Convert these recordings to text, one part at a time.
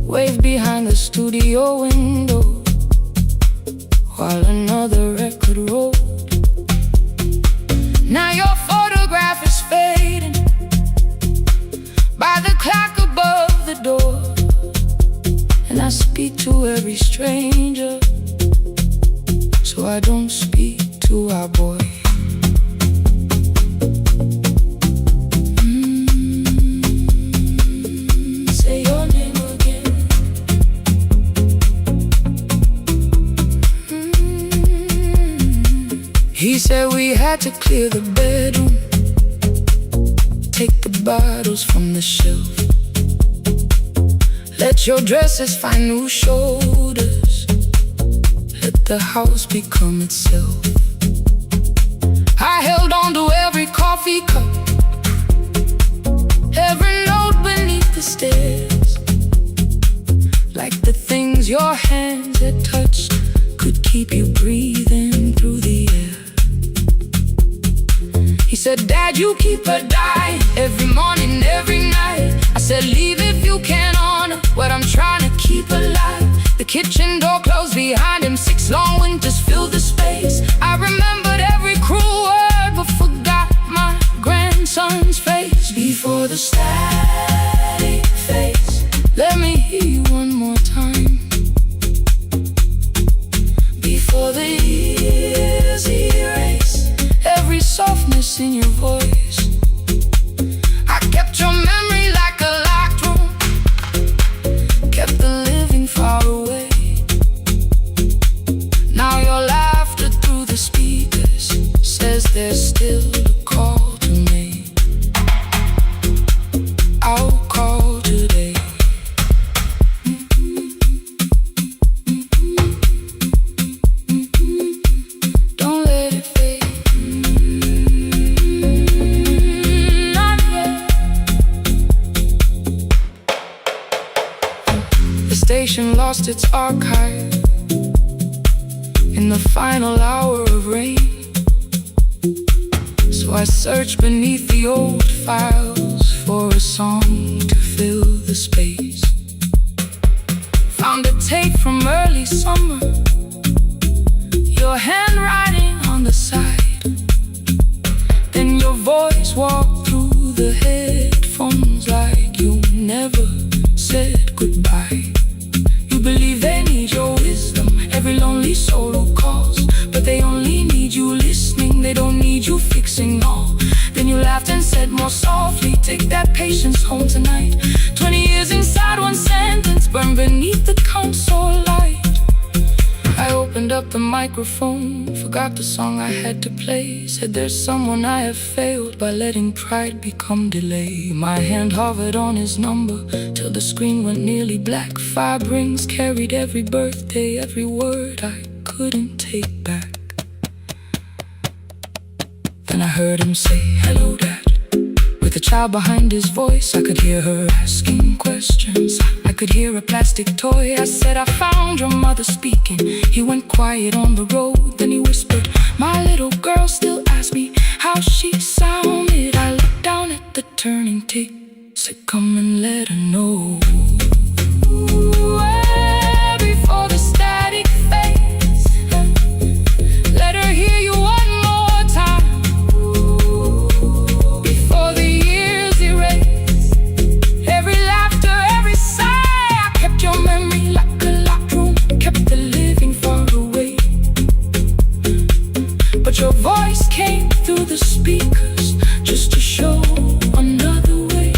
wave behind the studio window while another record rolled. Now your photograph is fading by the clock above the door, and I speak to every stranger, so I don't speak to our boy. Say your name again. He said we had to clear the bedroom, take the bottles from the shelf, let your dresses find new shoulders, let the house become itself. I held on to every coffee cup, every note beneath the stairs, like the things your hands had touched could keep you breathing through the air. He said, Dad, you keep her dying every morning, every night. I said, leave if you can honor what I'm trying to keep alive. The kitchen door closed behind him, 6 long winters filled the space. I remembered every cruel word but forgot my grandson's face. Before the static fades, let me hear you one more time. Before the years erase every softness in your voice, I kept your memory like a locked room, kept the living far away. Now your laughter through the speakers says there's still a call to make. I'll call today. Don't let it fade. Not yet. The station lost its archive in the final hour of rain, so I searched beneath the old files for a song to fill the space. Found a tape from early summer, your handwriting on the side, then your voice walked through the headphones like you never said goodbye. You believe they need your wisdom, every lonely soul who calls, but they only need you listening, they don't need you fixing all. Then you laughed and said more softly, take that patience home tonight. 20 years inside one sentence, burned beneath the console light. I opened up the microphone, forgot the song I had to play, said there's someone I have failed by letting pride become delay. My hand hovered on his number till the screen went nearly black. 5 rings carried every birthday, every word I couldn't take back. Then I heard him say, hello, Dad. With a child behind his voice, I could hear her asking questions. I could hear a plastic toy. I said, I found your mother speaking. He went quiet on the road, then he whispered, my little girl still asks me how she sounded. I looked down at the turning tape, said, come and let her know. Before the static fades, let her hear you one more time. Before the years erase every laughter, every sigh, I kept your memory like a locked room, kept the living far away. But your voice came through the speakers just to show another way.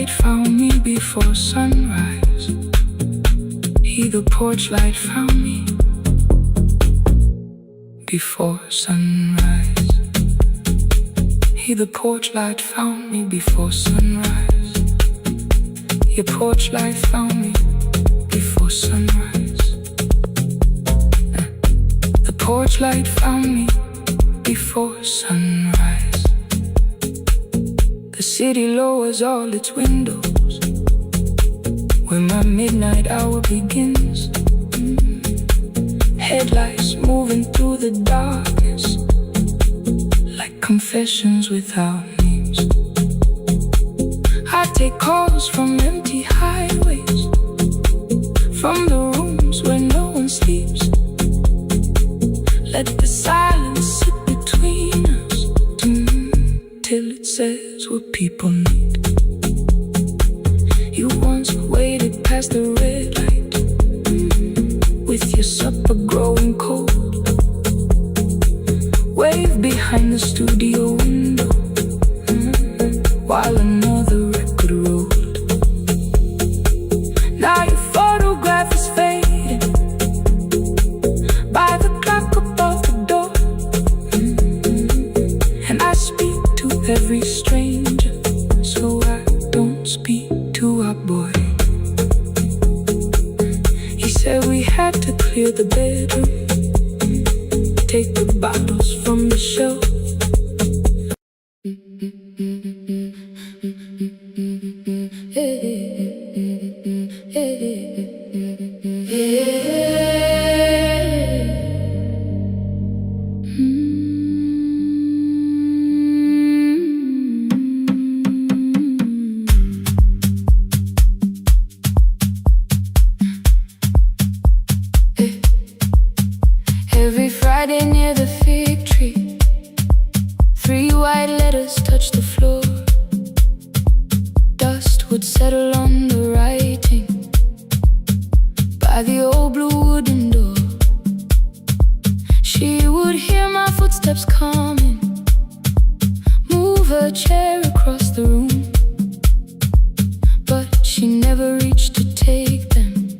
light found me before sunrise. The porch light found me before sunrise. The porch light found me before sunrise. Your porch light found me before sunrise. The porch light found me before sunrise. The city lowers all its windows when my midnight hour begins. Headlights moving through the darkness like confessions without names. I take calls from empty highways, from the rooms where no one sleeps. Let the silence sit between us till it says what people need. You once waited past the red light with your supper growing cold. Wave behind the studio window while another record rolled. Now your photograph is fading by the clock above the door. And I speak to every stranger, so I don't speak to our boy. He said we had to clear the bedroom, take the bottles from the shelf. Every Friday near the fig tree, 3 white letters touch the floor. Dust would settle on the writing by the old blue wooden door. She would hear my footsteps coming, move her chair across the room, but she never reached to take them,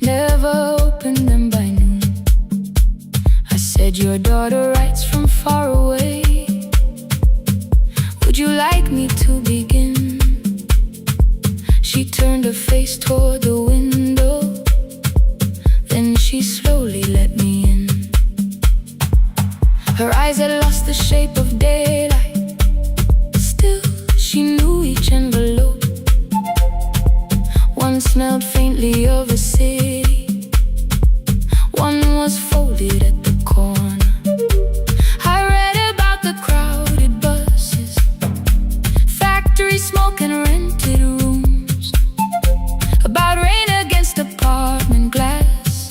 never opened them by noon. I said, your daughter writes from far away. Would you like me to begin? She turned her face toward the window, then she slowly let me in. Her eyes had lost the shape of daylight, still she knew each envelope. One smelled faintly of a city, one was folded at the corner. I read about the crowded buses, factory smoke and rented rooms, about rain against apartment glass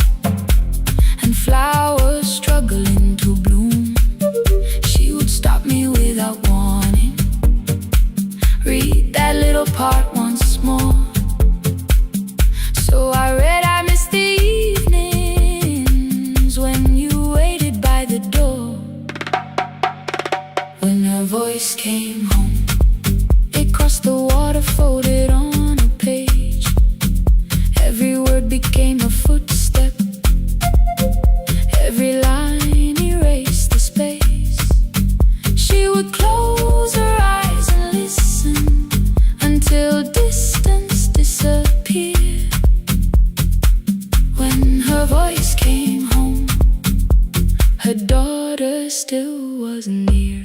and flowers struggling to bloom. She would stop me without warning, read that little part once more. So I read, I missed the evenings when you waited by the door. When her voice came home, it crossed the water, folded on a page. Every word became a footstep, every line erased the space. She would close her eyes and listen until distance disappeared. When her voice came home, her daughter still wasn't near.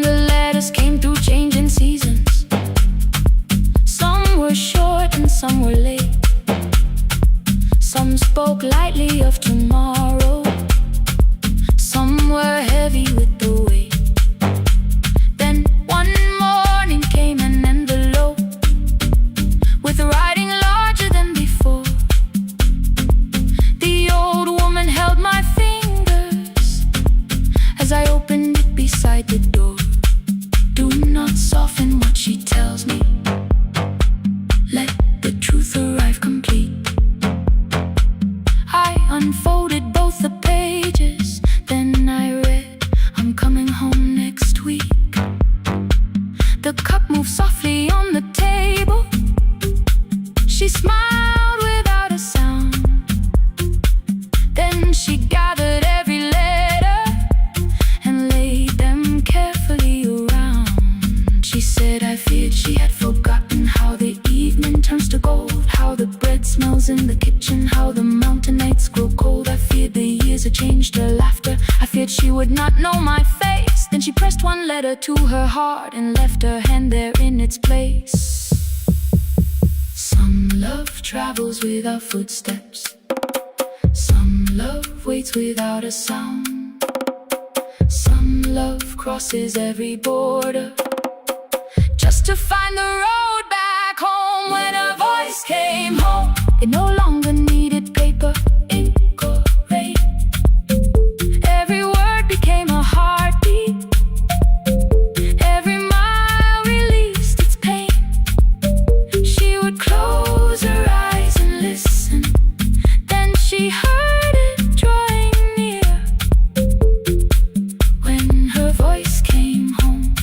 The letters came through changing seasons. Some were short and some were late. Some spoke lightly of tomorrow, some were heavy with she would not know my face. Then she pressed one letter to her heart and left her hand there in its place. Some love travels without footsteps. Some love waits without a sound. Some love crosses every border just to find the road back home. When her voice came home, it no longer needed paper, ink or rain. Every word became a heartbeat. Every mile released its pain. She would close her eyes and listen. Then she heard it drawing near. When her voice came home,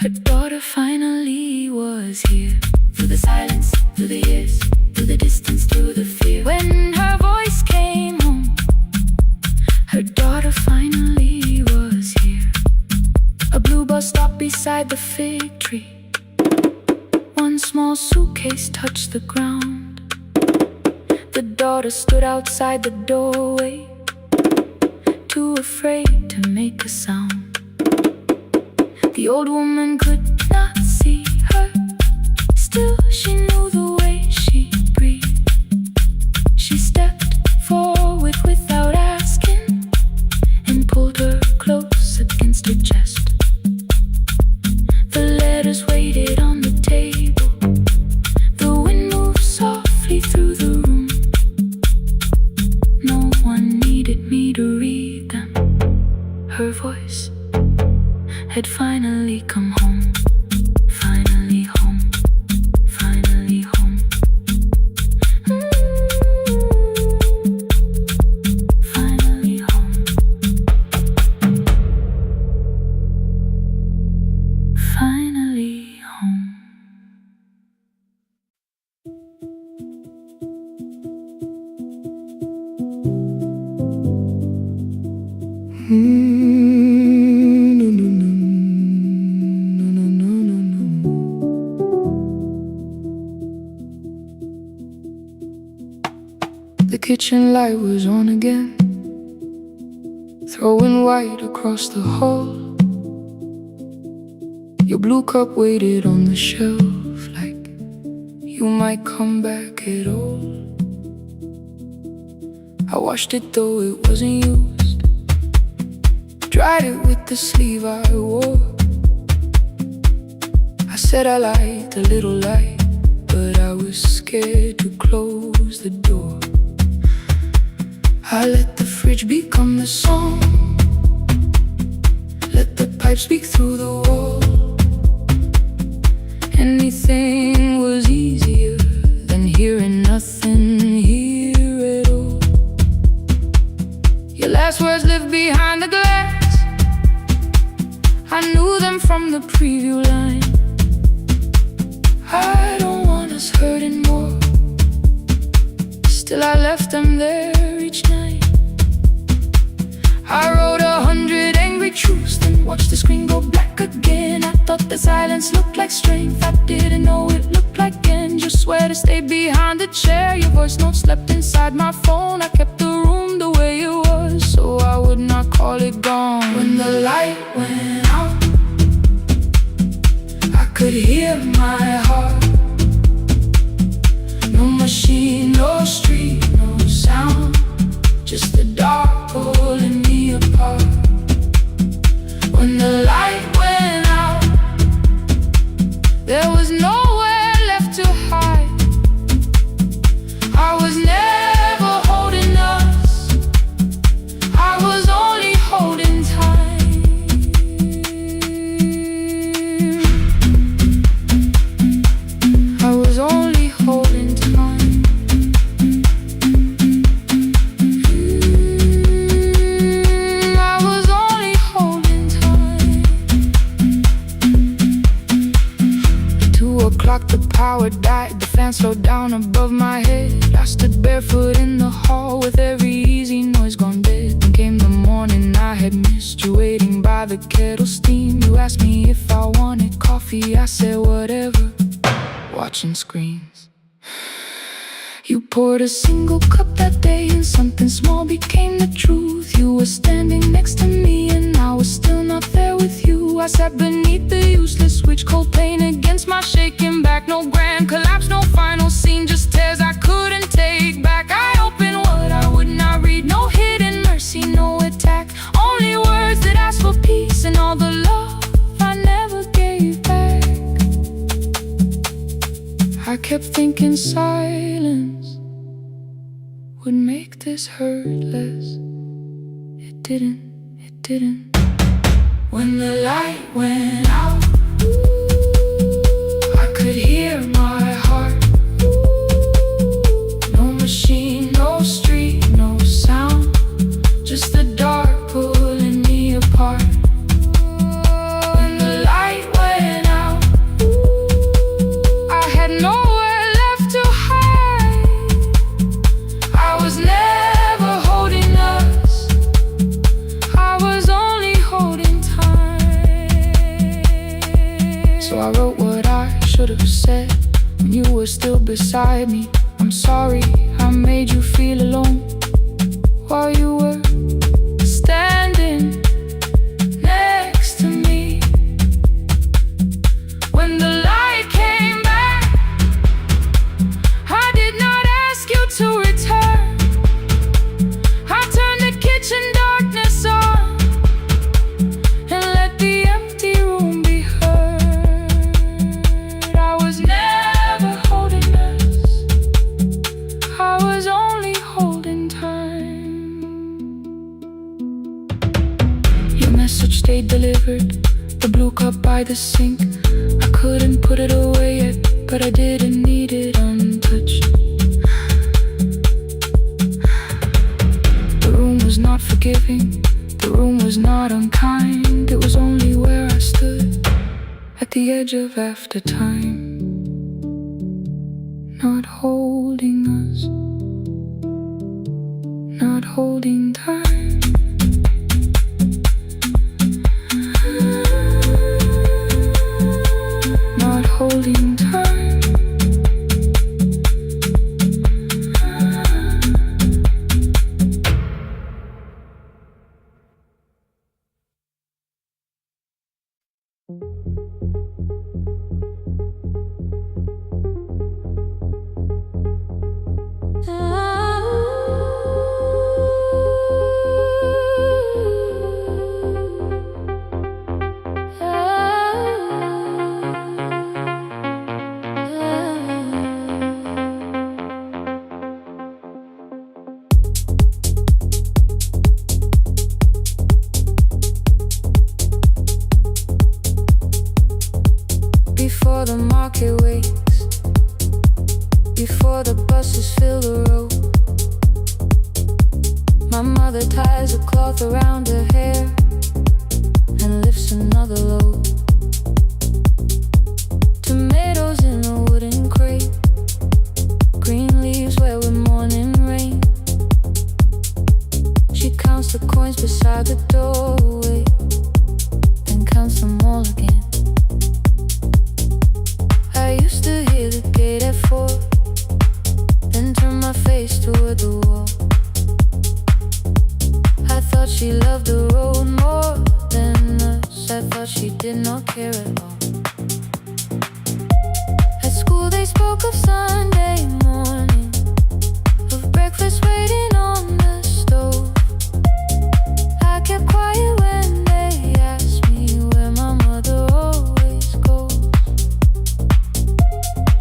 her daughter finally was here. Through the silence, through the years, through the distance, through the fear. When her voice came home, her daughter finally was here. A blue bus stopped beside the fig tree. One small suitcase touched the ground. The daughter stood outside the doorway, too afraid to make a sound. The old woman could not see her. Still, she knew the way she breathed. She stepped forward without asking and pulled her close against her chest. The letters waited on the table. The wind moved softly through the room. No one needed me to read them. Her voice had finally come home. Finally home. Finally home. Finally home. Finally home. The kitchen light was on again, throwing white across the hall. Your blue cup waited on the shelf like you might come back at all. I washed it though it wasn't used, dried it with the sleeve I wore. I said I liked a little light, but I was scared to close the door. I let the fridge become the song, let the pipe speak through the wall. Anything was easier than hearing nothing here at all. Your last words lived behind the glass. I knew them from the preview line. I don't want us hurting more. Still I left them there each night. I wrote 100 angry truths, then watched the screen go black again. I thought the silence looked like strength, I didn't know it looked like end. You swear to stay behind the chair, your voice note slept inside my phone. I kept the room the way it was, so I would not call it gone. When the light went out, I could hear my heart. No machine, no street, no sound, just the dark pulling me apart. When the light went out, there was nowhere left to hide. I was never holding us, I was only holding time. I was only holding time. I was only holding time. At 2 o'clock the power died, the fan slowed down above my head. I stood barefoot in the hall with every easy noise gone dead. Then came the morning I had missed you, waiting by the kettle steam. You asked me if I wanted coffee, I said whatever, watching screens. You poured a single cup that day, and something small became the truth. You were standing next to me, and I was still not there with you. I sat beneath the useless switch, cold pain against my shaking back. No grand collapse, no final scene, just tears I couldn't take back. I opened what I would not read, no hidden mercy, no attack. Only words that ask for peace and all the love I never gave back. I kept thinking silence would make this hurt less. It didn't. When the light went out, I could hear my heart. No machine, no street, no sound, just the dark pulling me apart. When the light went out, I had nowhere left to hide. I was never holding us, I was only holding time. So I wrote what I should have said when you were still beside me. I'm sorry I made you feel alone while you were standing next to me. When the light came back, I did not ask you to return. I turned the kitchen darkness on and let the empty room be heard. I was never holding us, I was only holding time. Your message stayed delivered, the blue cup by the sink. I couldn't put it away yet, but I didn't need it untouched. The room was not forgiving, the room was not unkind. It was only where I stood at the edge of after time, not holding us, not holding time. Not holding time. Before the market wakes, before the buses fill the road, my mother ties a cloth around her hair and lifts another load. Tomatoes in a wooden crate, green leaves where we're morning rain. She counts the coins beside the doorway, then counts them all again. I used to hear the gate at 4, then turn my face toward the wall. I thought she loved the road more than us, I thought she did not care at all. At school they spoke of Sunday morning, of breakfast waiting on the stove. I kept quiet when they asked me where my mother always goes.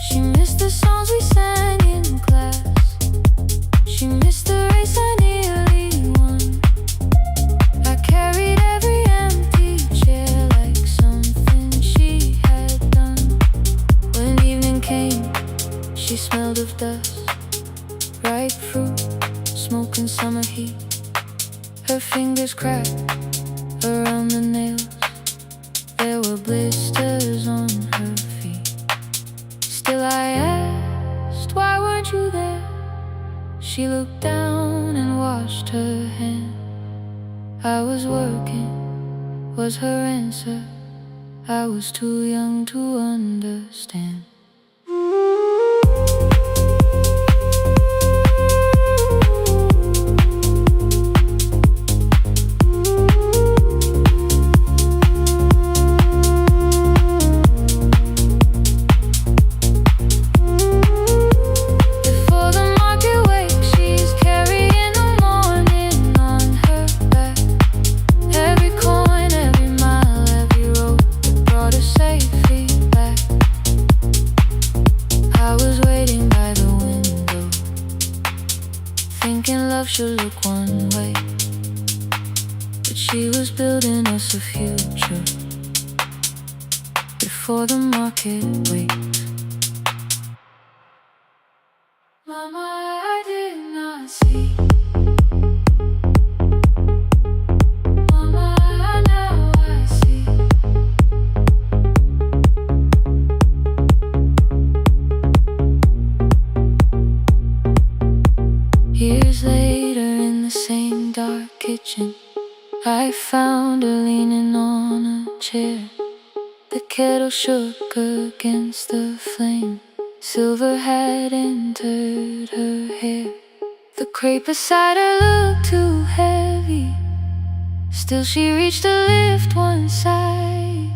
She missed the songs we sang in class, she missed the race I nearly won. I carried every empty chair like something she had done. When evening came, she smelled of dust, ripe fruit, smoke and summer heat. Her fingers cracked around the nails, there were blisters on her feet. Still I asked, why weren't you there? She looked down and washed her hand. I was working, was her answer. I was too young to understand. but she was building us a future before the market wakes. Mama, I did not see. Mama, now I see. Years later in the same dark kitchen, I found her leaning on a chair. The kettle shook against the flame. Silver had entered her hair. The crepe beside her looked too heavy. Still she reached to lift one side.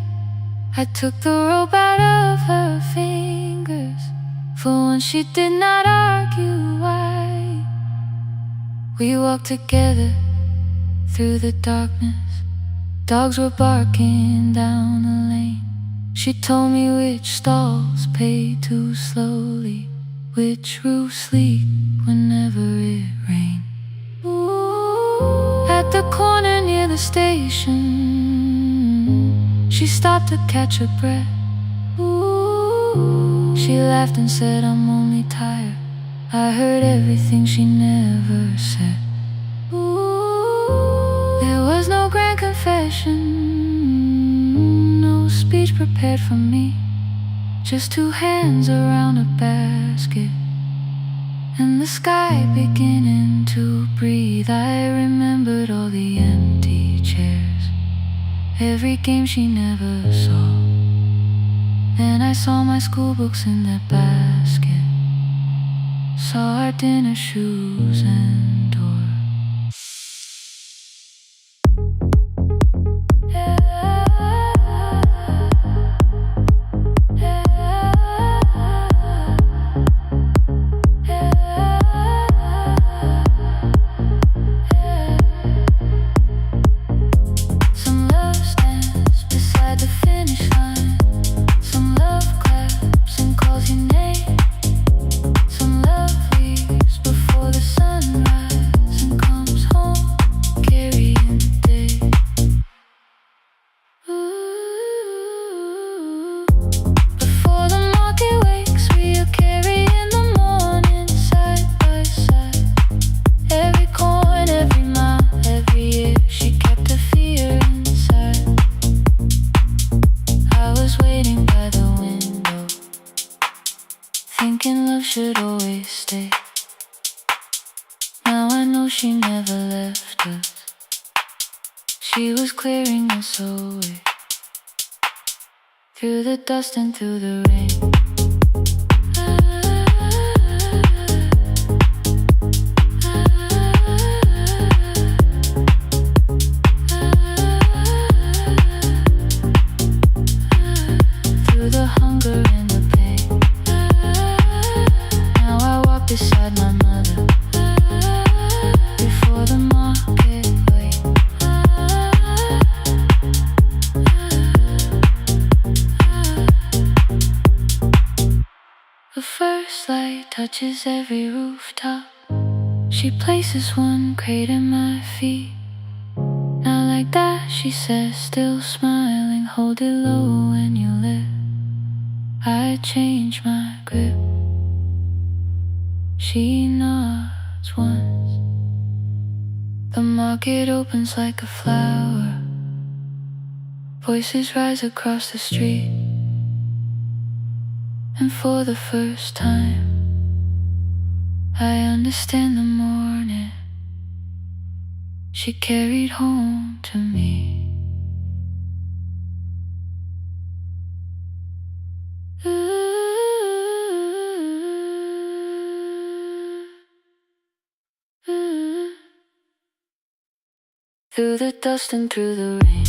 I took the rope out of her fingers. For once she did not argue why. We walked together through the darkness. Dogs were barking down the lane. She told me which stalls pay too slowly, which roofs leak whenever it rained. At the corner near the station, she stopped to catch her breath. She laughed and said, I'm only tired. I heard everything she never said. There was no grand confession, no speech prepared for me. Just two hands around a basket and the sky beginning to breathe. I remembered all the empty chairs, every game she never saw. And I saw my school books in that basket, saw our dinner shoes and door. Thinking love should always stay. Now I know she never left us. She was clearing us away, through the dust and through the rain. Through the hunger and the pain. Now I walk beside my mother, before the market wait. The first light touches every rooftop. She places one crate at my feet. Now like that, she says, still smiling, hold it low when you lift. I change my grip. She nods once. The market opens like a flower. Voices rise across the street. And for the first time, I understand the morning she carried home to me. Through the dust and through the rain.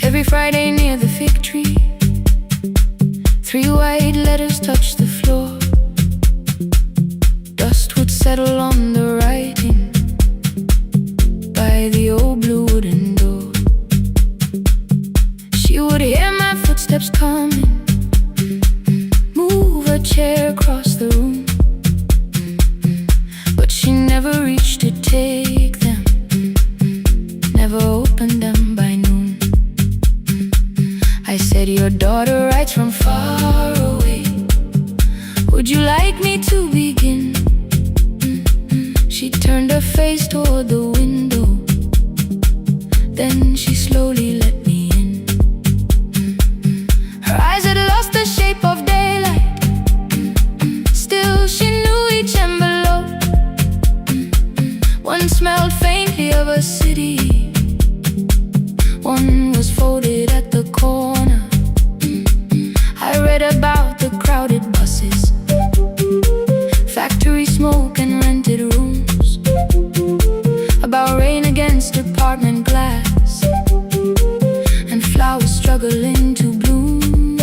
Every Friday near the fig tree, 3 white letters touched the floor. Dust would settle on the writing by the old blue wooden door. She would hear my footsteps coming, move a chair across the room, but she never reached to take them, never opened them by noon. I said, your daughter writes from far away. Would you like me to begin? She turned her face toward the window, then she slowly let me in. Her eyes had lost the shape of daylight, still she knew each envelope. One smelled faintly of a city, one was folded at the corner. I read about the crowded buses, factory smoke and rented rooms, about rain against apartment glass, and flowers struggling to bloom.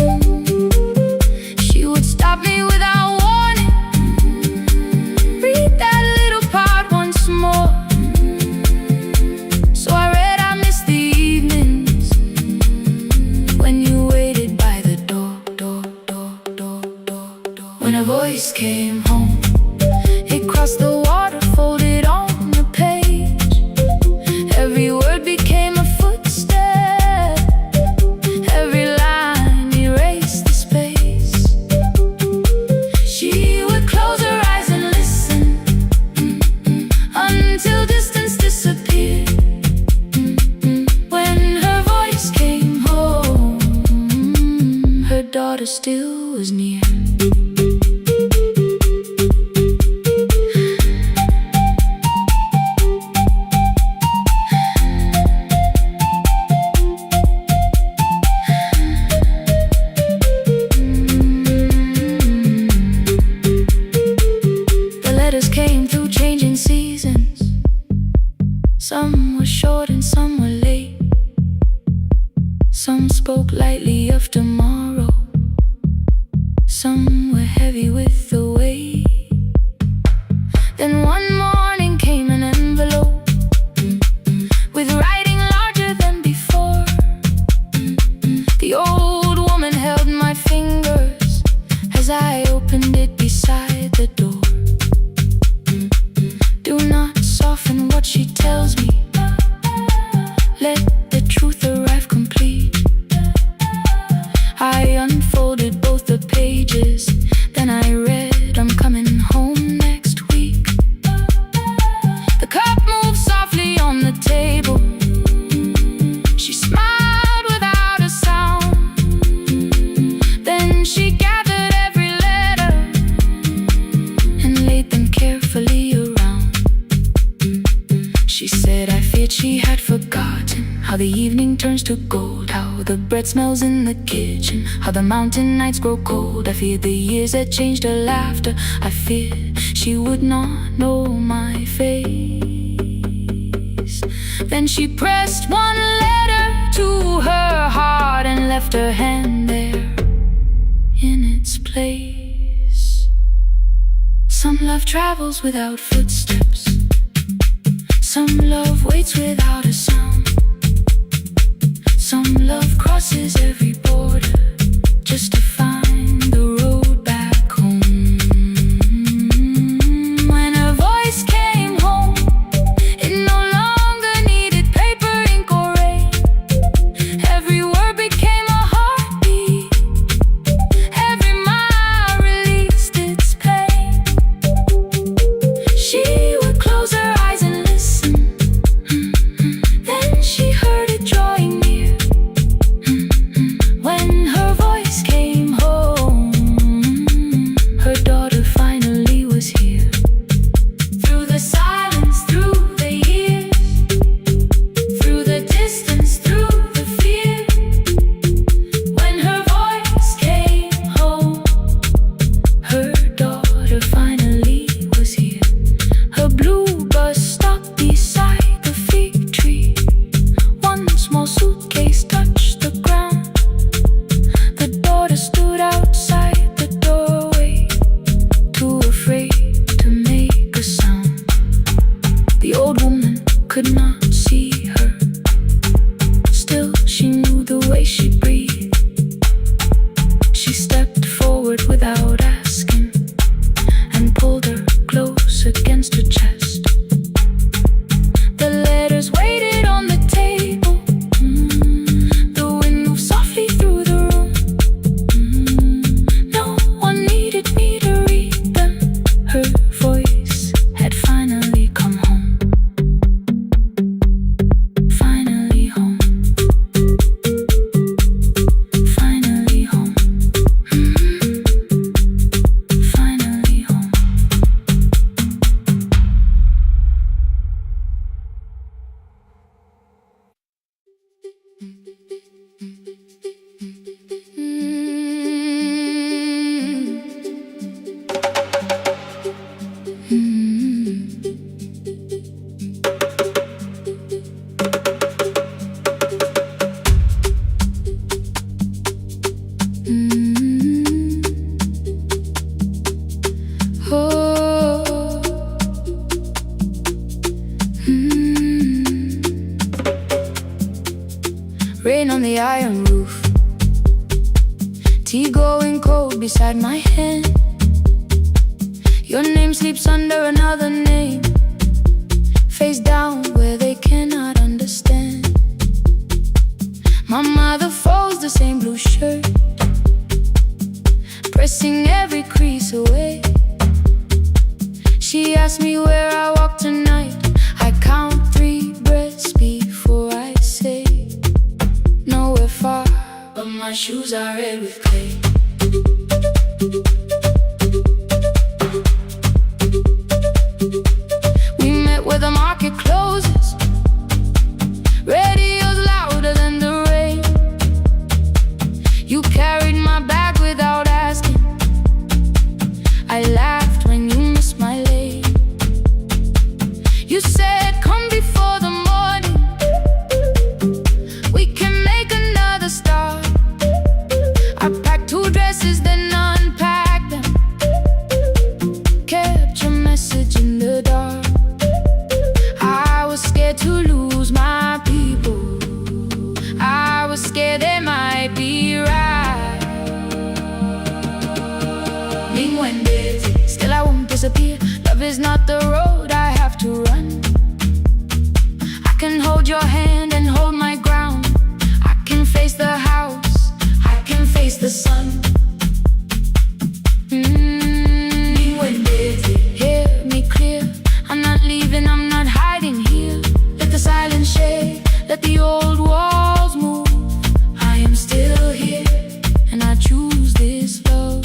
She would stop me without warning, read that little part once more. So I read, I miss the evenings when you waited by the door. When a voice came home, it crossed the water, folded on the page. Every word became a footstep, every line erased the space. She would close her eyes and listen until distance disappeared. When her voice came home, her daughter still was near. The letters came through changing seasons. Some were short and some were late. Some spoke lightly of tomorrow, some were heavy with the weight. Then one morning came an envelope with writing larger than before. The old woman held my fingers as I opened it beside the door. Do not soften what she tells me, let the truth arrive complete. I unfolded both the pages, then I read, I'm coming home next week. The cup moved softly on the table. She smiled without a sound. Then she gathered every letter and laid them carefully around. She said, I feared she had forgotten how the evening turns to gold, how the bread smells in the kitchen, how the mountain nights grow cold. I feared the years that changed her laughter. I feared she would not know my face. Then she pressed one letter to her heart and left her hand there in its place. Some love travels without footsteps, some love waits without a sound. Some love crosses every border just to find the road back home. When her voice came home, it no longer needed paper, ink, or rain. Every word became a heartbeat, every mile released its pain. She would close her eyes and listen could not see her. Still, she knew the way she breathed. She stepped forward without asking and pulled her close against her chest. The letters waited on the table. The wind moved softly through the room. No one needed me to read them. Her voice had finally come home. Finally home. Finally home. Finally home. Rain on the iron roof, tea going cold beside my hand. Your name sleeps under another name, face down where they cannot understand. My mother folds the same blue shirt, pressing every crease away. She asks me where I walk tonight. I count 3 breaths before I say nowhere far, but my shoes are red with clay. We met where the market closes, radio's louder than the rain. You carried my bag without asking. I laughed when you missed my lane. You said, come before the morning, we can make another start. I packed 2 dresses, then unpacked them, kept your message in the dark. I was scared to lose my people, I was scared they might be right. Still I won't disappear. Love is not the road I have to run. I can hold your hand and hold my ground. I can face the house, I can face the sun. Hear me clear, I'm not leaving, I'm not hiding here. Let the silence shake, let the old walls move. I am still here, and I choose this love.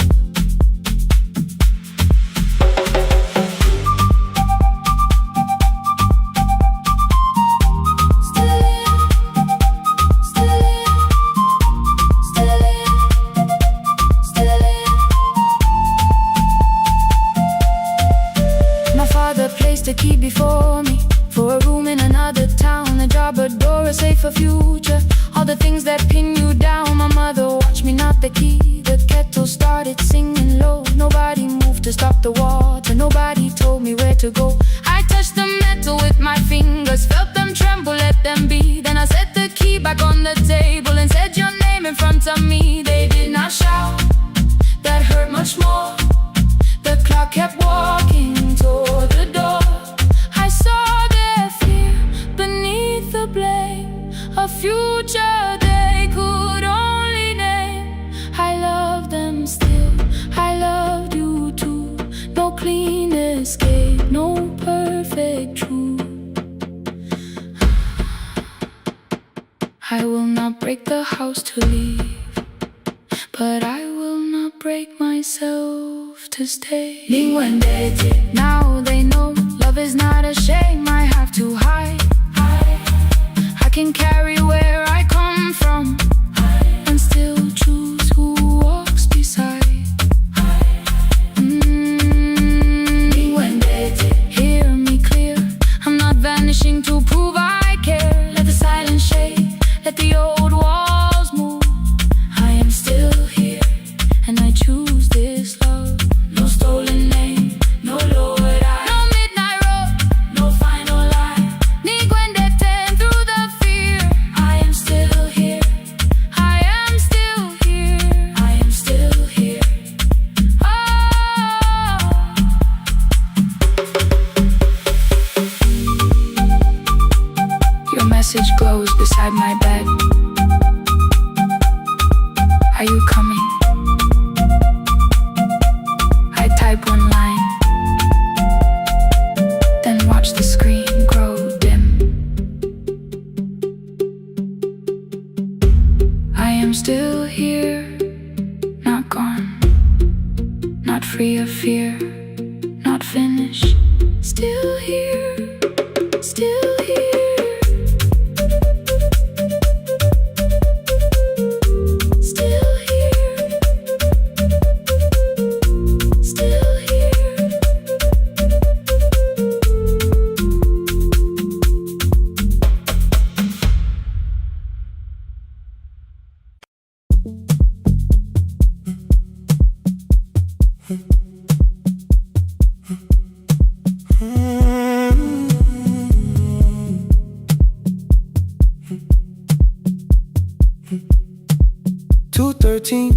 A key before me for a room in another town, a job, a door, a safer future. All the things that pin you down. My mother watched me knot the key. The kettle started singing low. Nobody moved to stop the water. Nobody told me where to go. I touched the metal with my fingers, felt them tremble, let them be. Then I set the key back on the table and said your name in front of me. They did not shout, that hurt much more. The clock kept walking toward the door. I saw their fear beneath the blame, a future they could only name. I love them still, I loved you too. No clean escape, no perfect truth. I will not break the house to leave, but I will not break myself to stay. Now they know love is not a shame I have to hide. I can carry where I come from and still choose who walks beside. Hear me clear, I'm not vanishing to prove I care. Let the silence shake, let the old walls move. I am still here, and I choose this love. No stolen name, no lowered eye, no midnight road, no final lie. Ni when The message glows beside my bed. Are you coming? I type one line, then watch the screen grow dim. I am still here, not gone, not free of fear, not finished. Still here, still here.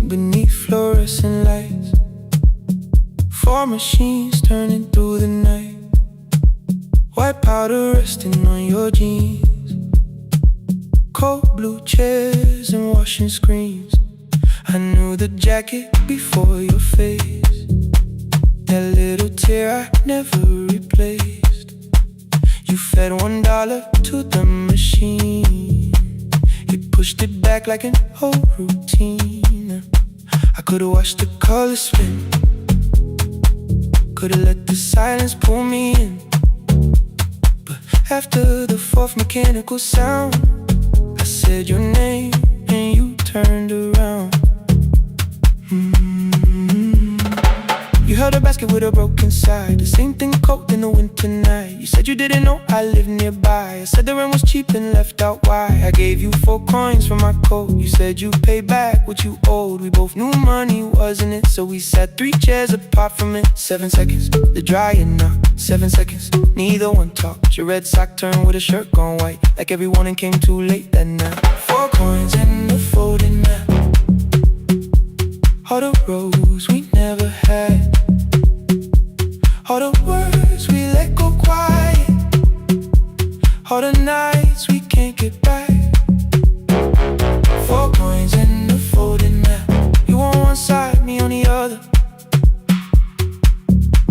Beneath fluorescent lights, four machines turning through the night. White powder resting on your jeans, cold blue chairs and washing screens. I knew the jacket before your face, that little tear I never replaced. You fed $1 to the machine, you pushed it back like an old routine. I could've watched the colors spin, could've let the silence pull me in. But after the fourth mechanical sound, I said your name and you turned around. You held a basket with a broken side, the same thing cold in the winter night. You said you didn't know I lived nearby. I said the rent was cheap and left out why. I gave you 4 coins for my coat. You said you paid back what you owed. We both knew money wasn't it, so we sat 3 chairs apart from it. 7 seconds, the dryer knocked. 7 seconds, neither one talked. Your red sock turned with a shirt gone white, like everyone came too late that night. 4 coins and a folding map, all the roads we never had, all the words we let go quiet, all the nights we can't get back. 4 coins and a folding map, you on one side, me on the other.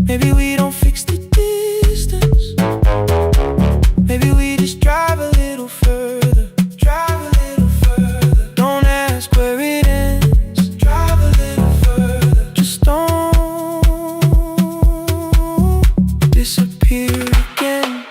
Maybe we don't fix the distance, maybe we just drive a little further. Drive a little further, don't ask where it ends. Drive a little further, just don't disappear again.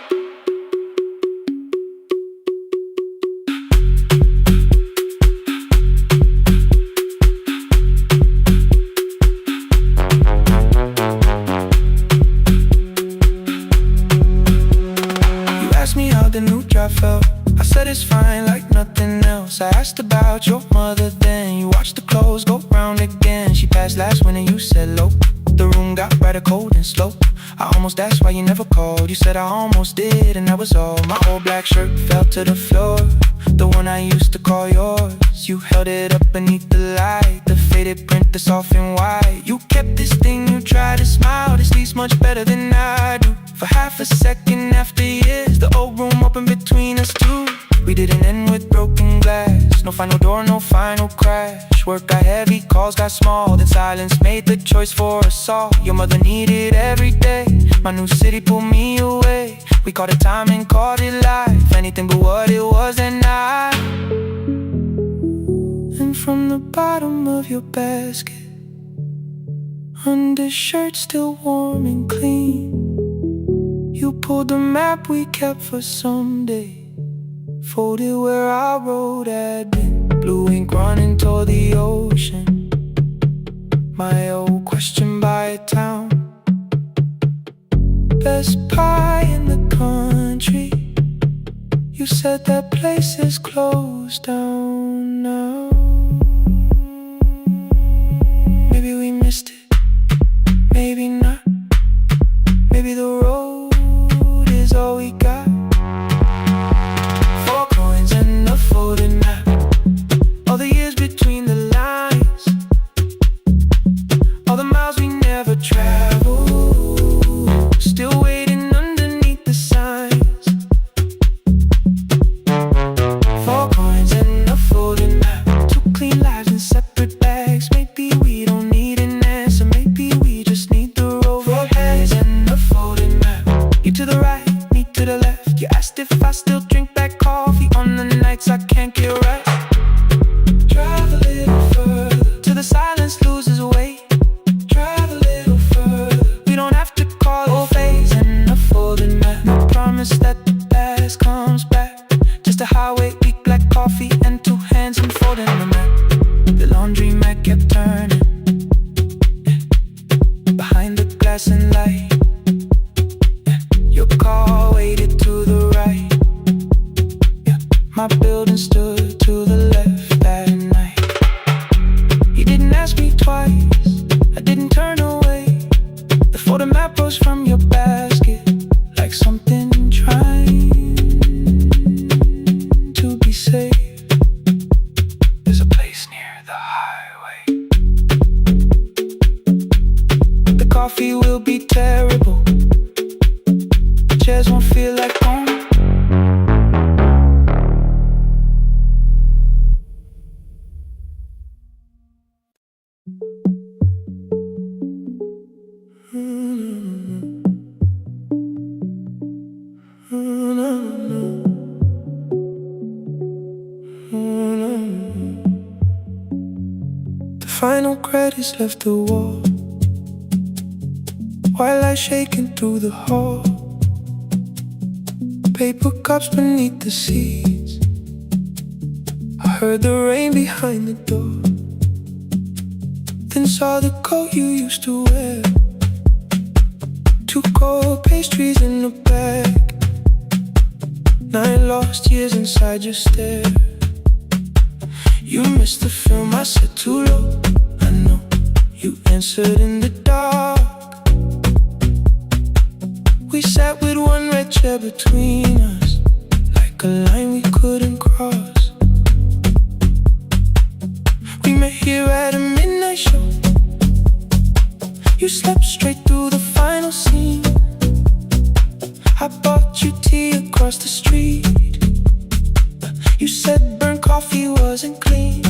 You asked me how the new job felt, I said it's fine like nothing else. I asked about your mother then, you watched the clothes go round again. She passed last winter, you said low. The room got brighter, cold and slow. I almost asked why you never called. You said I almost did and that was all. My old black shirt fell to the floor, the one I used to call yours. You held it up beneath the light, the faded print that's off in white. You kept this thing, you tried to smile, this leaves much better than I do. For half a second after years, the old room opened between us two. We didn't end with broken glass, no final door, no final crash. Work got heavy, calls got small, then silence made the choice for us all. Your mother needed every day, my new city pulled me away. We called it time and called it life, anything but what it was that night. And from the bottom of your basket, undershirt still warm and clean, you pulled the map we kept for someday, folded where our road had been. Blue ink running toward the ocean, my old question by a town. Best pie in the country, you said that place is closed down now. Maybe we missed it, maybe not. Maybe the road is all we got. 4 coins and a folding map, all the years between the lines, all the miles we never traveled, still waiting underneath the signs. highway, weak black coffee and two hands unfolding the map. The laundromat kept turning behind the glass and light. Your car waited to the right. My building stood to the left that night. You didn't ask me twice, I didn't turn away. The photo map rose from your basket like something trying to be safe. There's a place near the highway. The coffee will be terrible, the chairs won't feel like home. The final credits left the wall, while I shaking through the hall. Paper cups beneath the seats, I heard the rain behind the door. Then saw the coat you used to wear, two cold pastries in the bag, 9 lost years inside your stare. You missed the film, I said too low, I know. You answered in the dark. We sat with one red chair between us, like a line we couldn't cross. We met here at a midnight show. You slept straight through the final scene. I bought you tea across the street. You said burnt coffee wasn't clean.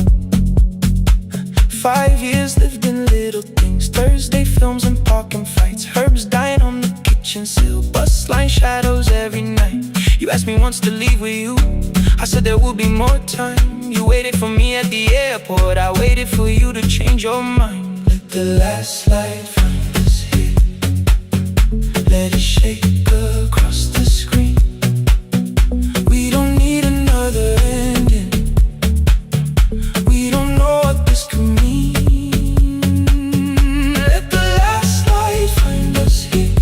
5 years lived in little things, Thursday films and parking fights, herbs dying on the kitchen sill, bus line shadows every night. You asked me once to leave with you, I said there would be more time. You waited for me at the airport, I waited for you to change your mind. Let the last light find us here, let it shake across the screen. We don't need another ending, we don't know what this could mean. Let the last light find us here,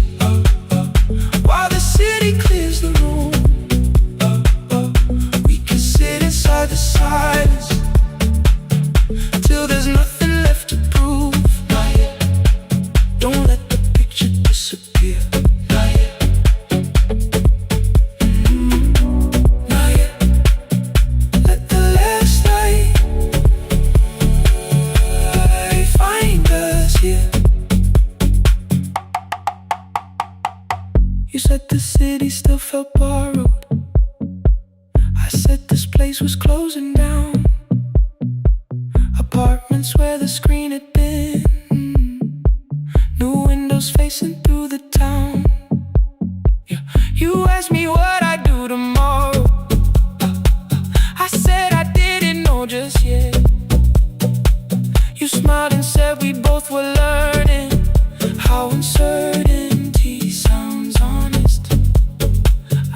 while the city clears the room. We can sit inside the silence till there's nothing left to prove. Not yet. Don't let the picture disappear. Not yet. Not yet. Let the last light find us here. You said the city still felt borrowed, I said this place was closing down. Apartments where the screen had been, new windows facing through the town. Yeah. You asked me what I'd do tomorrow, I said I didn't know just yet. You smiled and said we both were learning how uncertainty sounds honest.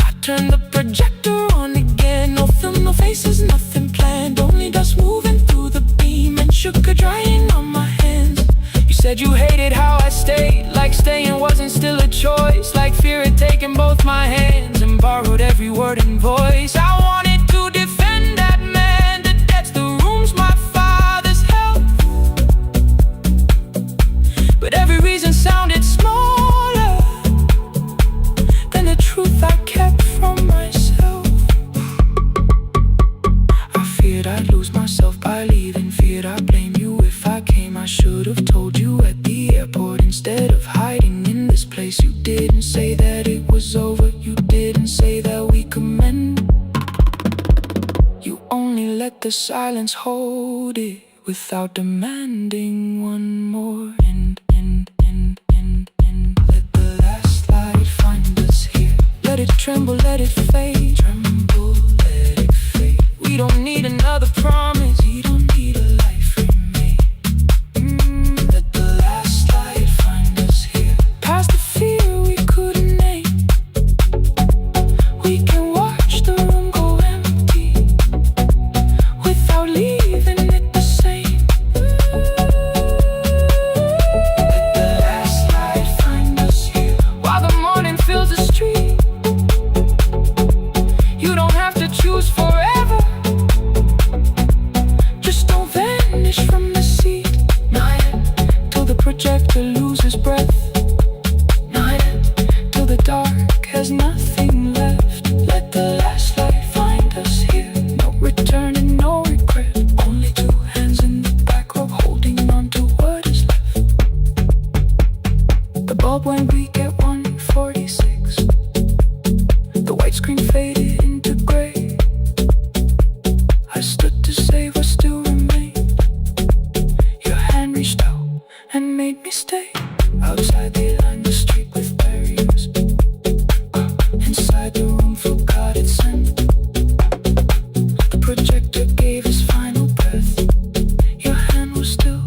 I turned the projector on again, no film, no faces, nothing planned, only dust moving through the beam and sugar drying on my hands. You said you hated how I stayed, like staying wasn't still a choice, like fear had taken both my hands and borrowed every word and voice. I wanted to defend that man, the debts, the rooms my father's held, but every reason sounded smaller than the truth I kept from myself. I feared I'd lose myself by leaving, feared I'd blame you if I came. I should have told you at the airport instead of hiding in this place. You didn't say that it was over, you didn't say that we could mend. You only let the silence hold it without demanding one more end. Let the last light find us here, let it tremble, let it fade. Tremble, let it fade. We don't need another promise, we don't need a life remade. Let the last light find us here, past the fear we couldn't name. We can watch the room go empty, to choose forever. Just don't vanish from the seat. Not yet. Till the projector loses breath. Not yet. Till the dark has nothing left. Let the last light find us here. No return and no regret. Only two hands in the back row holding on to what is left. The bulb when we get 146. The white screen faded into gray. I stood to save what still remained. Your hand reached out and made me stay. Outside they lined the street with barriers. Inside the room forgot its scent. The projector gave his final breath. Your hand was still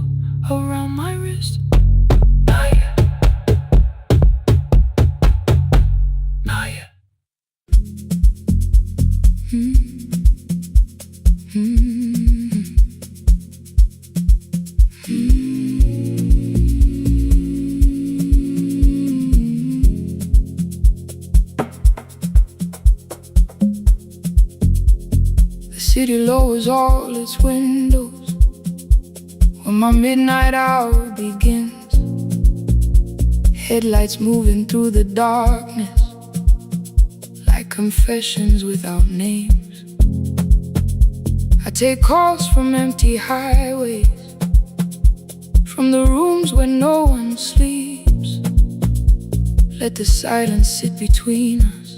around my wrist. Not yet. Not yet. The city lowers all its windows when my midnight hour begins. Headlights moving through the darkness like confessions without names. I take calls from empty highways, from the rooms where no one sleeps. Let the silence sit between us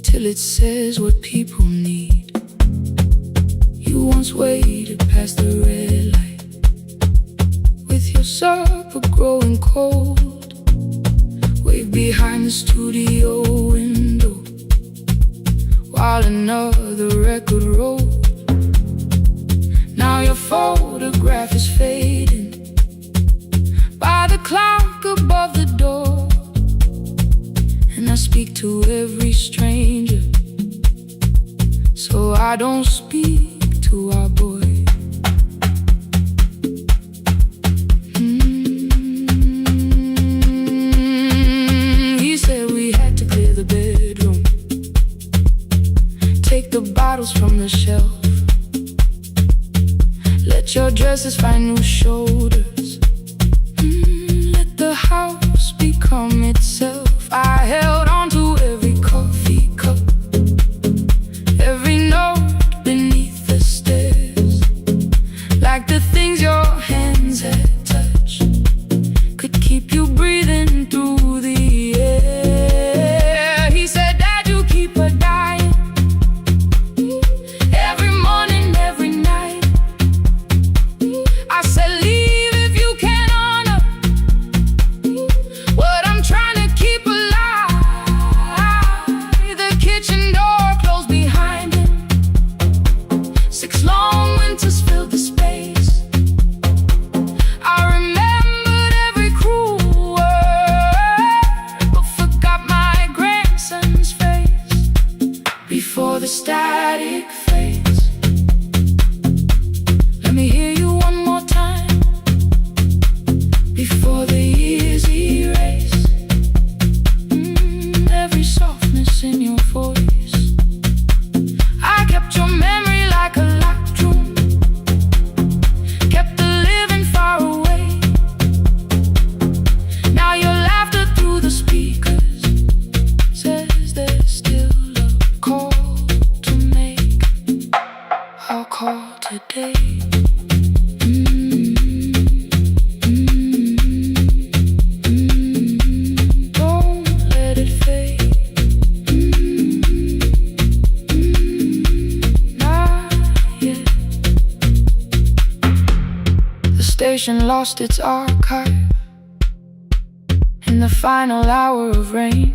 till it says what people need. You once waited past the red light with your supper growing cold. Wave behind the studio window while another record rolls. Now your photograph is fading by the clock above the door. And I speak to every stranger, so I don't speak to our boy. He said we had to clear the bedroom, take the bottles from the shelf, let your dresses find new shoulders, let the house become itself. I held on to every coffee cup, every note beneath the stairs, like the things your hands had touched could keep you breathing through the air. He said, Dad, you keep her dying every morning, every night. I said, leave if you can honor what I'm trying to keep alive. The kitchen door closed behind him. 6 long winters filled the space. I remembered every cruel word, but forgot my grandson's face. Before the static fades, let me hear you one more time. Before the years erase every softness in your voice. I kept your memory like a locked room, kept the living far away. Now your laughter through the speakers says there's still a call to make. I'll call today. Don't let it fade. Not yet. The station lost its archive in the final hour of rain,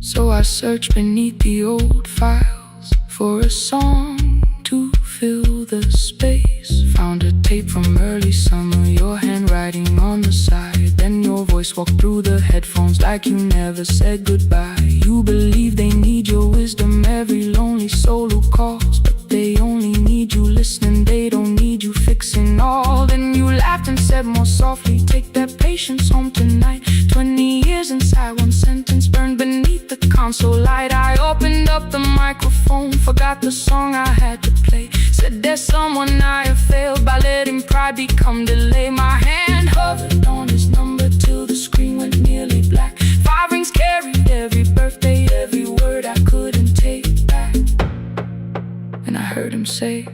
so I searched beneath the old files for a song to fill the space. Found a tape from early summer, your handwriting on the side. Then your voice walked through the headphones like you never said goodbye. You believe they need your wisdom, every lonely soul who calls, but they only need you listening, they don't need you fixing all. Then you laughed and said more softly, take that patience home tonight. 20 years inside one sentence burned beneath the console light. I opened forgot the song I had to play. Said there's someone I have failed by letting pride become delay. My hand hovered on his number till the screen went nearly black. 5 rings carried every birthday, every word I couldn't take back. And I heard him say,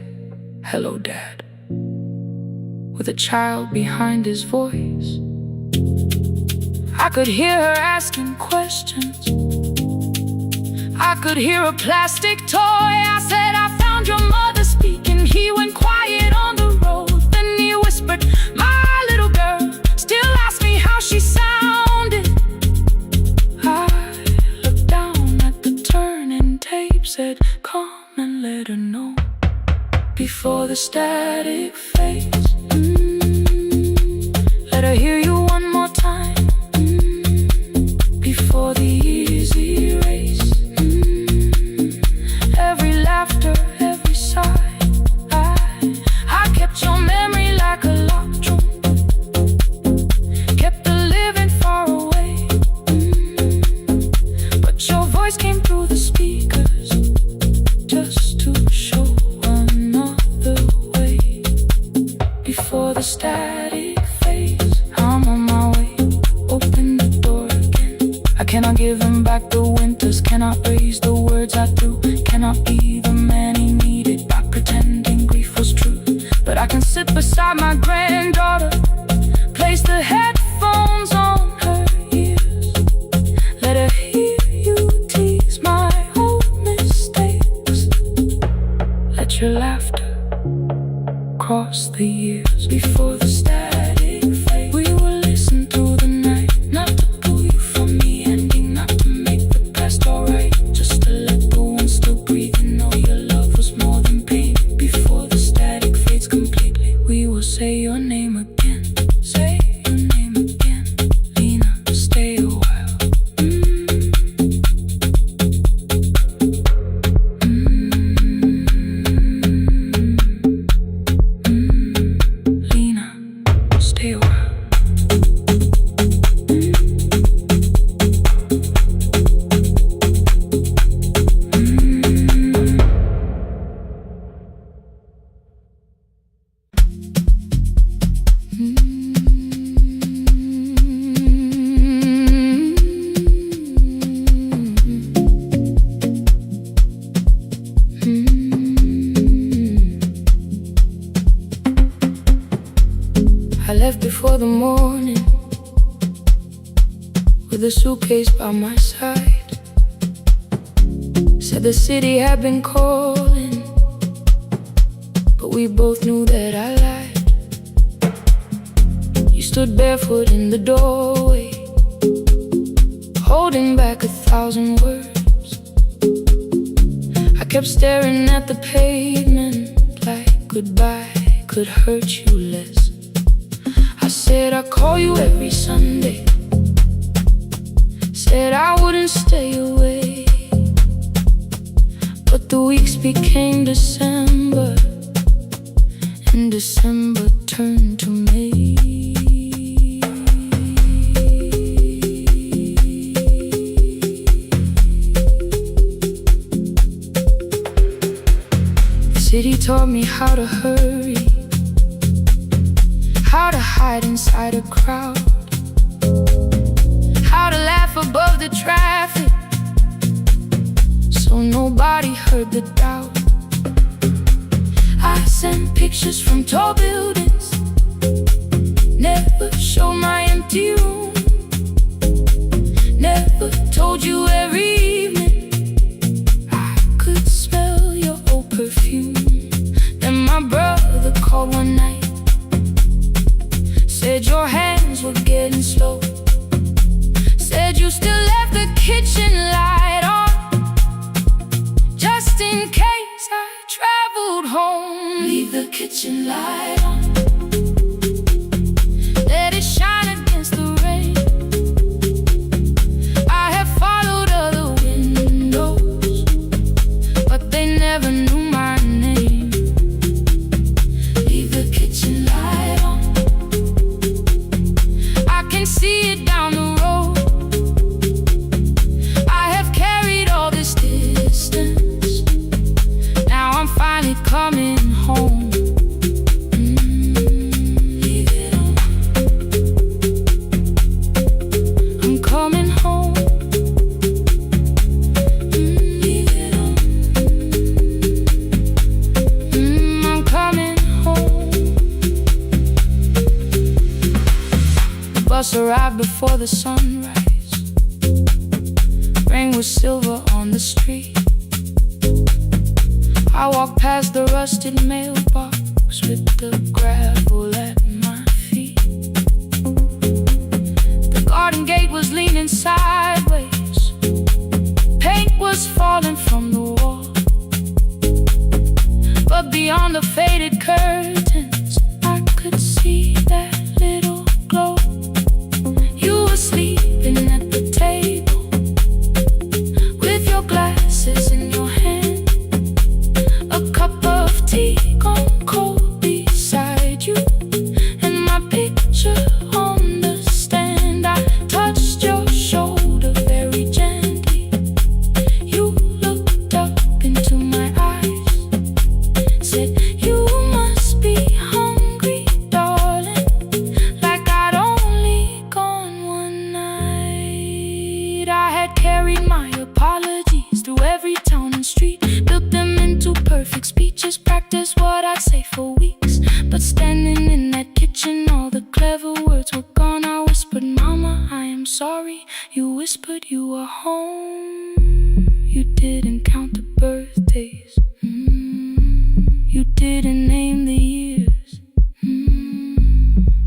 "Hello, Dad," with a child behind his voice. I could hear her asking questions. I could hear a plastic toy. I said, "I found your mother speaking." He went quiet on the road. Then he whispered, "My little girl still asks me how she sounded." I looked down at the turning tape, said, "Come and let her know before the static fades. Let her hear you one more time before the easy race. Every laughter, every sigh, I kept your memory like a locked room, kept her living far away. But your voice came through the speakers just to show another way before the static fades. I'm on my way, open the door again. I cannot give him back the winters, cannot raise the words I threw, cannot be the man he needed by pretending grief was true. But I can sit beside my granddaughter, place the headphones on her ears, let her hear you tease my old mistakes. Let your laughter cross the years before the static fade. We will listen through the night, not to pull you from me ending, not to make the past alright, just to let the one still breathing know your love was more than pain. Before the static fades completely, we will say your name again, say your name again. Lena, stay a while. Lena, stay a while. I left before the morning with a suitcase by my side. Said the city had been calling, but we both knew that I lied. You stood barefoot in the doorway, holding back 1,000 words. I kept staring at the pavement like goodbye could hurt you less. I said I'd call you every Sunday, said I wouldn't stay away. But the weeks became December, and December turned to May. The city taught me how to hurry, how to hide inside a crowd, how to laugh above the traffic so nobody heard the doubt. I sent pictures from tall buildings, never showed my empty room, never told you every evening I could smell your old perfume. Then my brother called one night, said your hands were getting slow, said you still left the kitchen light on, just in case I traveled home. Leave the kitchen light on, let it shine against the rain. I have followed other windows, but they never knew my name. Leave the kitchen light on, I can see it down the road. I have carried all this distance before the sunrise. Rain was silver on the street. I walked past the rusted mailbox with the gravel at my feet. The garden gate was leaning sideways. Paint was falling from the wall. But beyond the faded curtains, I could see that little glow. You were sleeping at the table with your glasses in your hand, a cup of tea gone cold beside you, and my picture on the stand. I touched your shoulder very gently. You looked up into my eyes, said, "You must be hungry, darling," like I'd only gone one night. I had carried my apologies through every town and street, built them into perfect speeches, practiced what I'd say for weeks. But standing in that kitchen, all the clever words were gone. I whispered, "Mama, I am sorry." You whispered you were home. You didn't count the birthdays. You didn't name the years.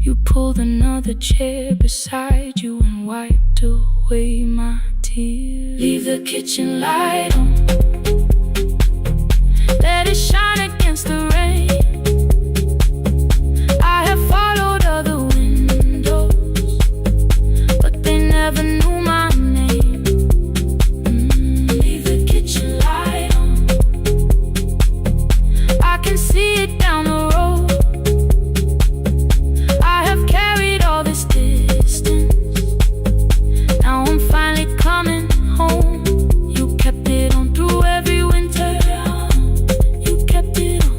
You pulled another chair beside you and wiped away my tears. Leave the kitchen light on, let it shine against the rain. I have followed other windows, but they never knew my name. Leave the kitchen light on, I can see it down the road. I have carried all this distance, now I'm finally coming home. You kept it on through every winter. You kept it on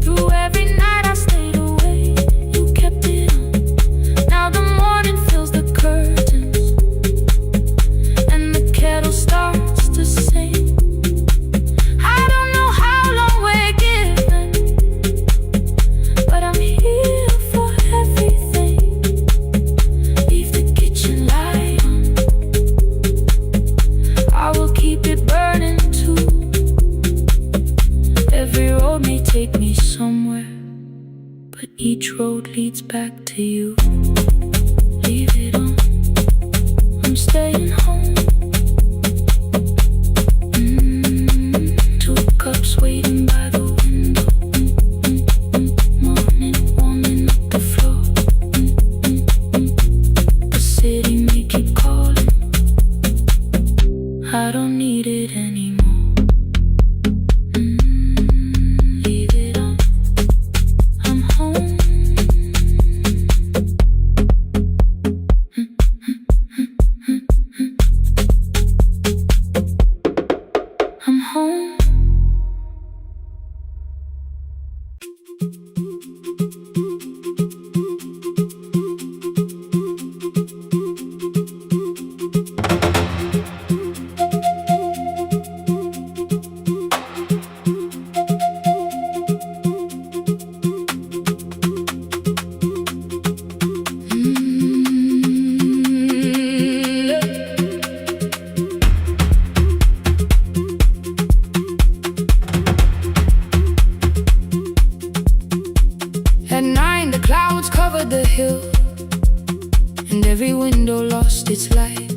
through every night I stayed away. You kept it on. Now the morning fills the curtains and the kettle starts to sing. I don't know how long we're given, but I'm here for everything. Leave the kitchen light on, I will keep it burning too. Every road may take me somewhere, but each road leads back to you. Leave it on, I'm staying home. Two cups waiting by the window. Morning warming up the floor. The city may keep calling, I don't need it anymore. Leave it on, I'm home. I'm home. At 9 the clouds covered the hill, and every window lost its light.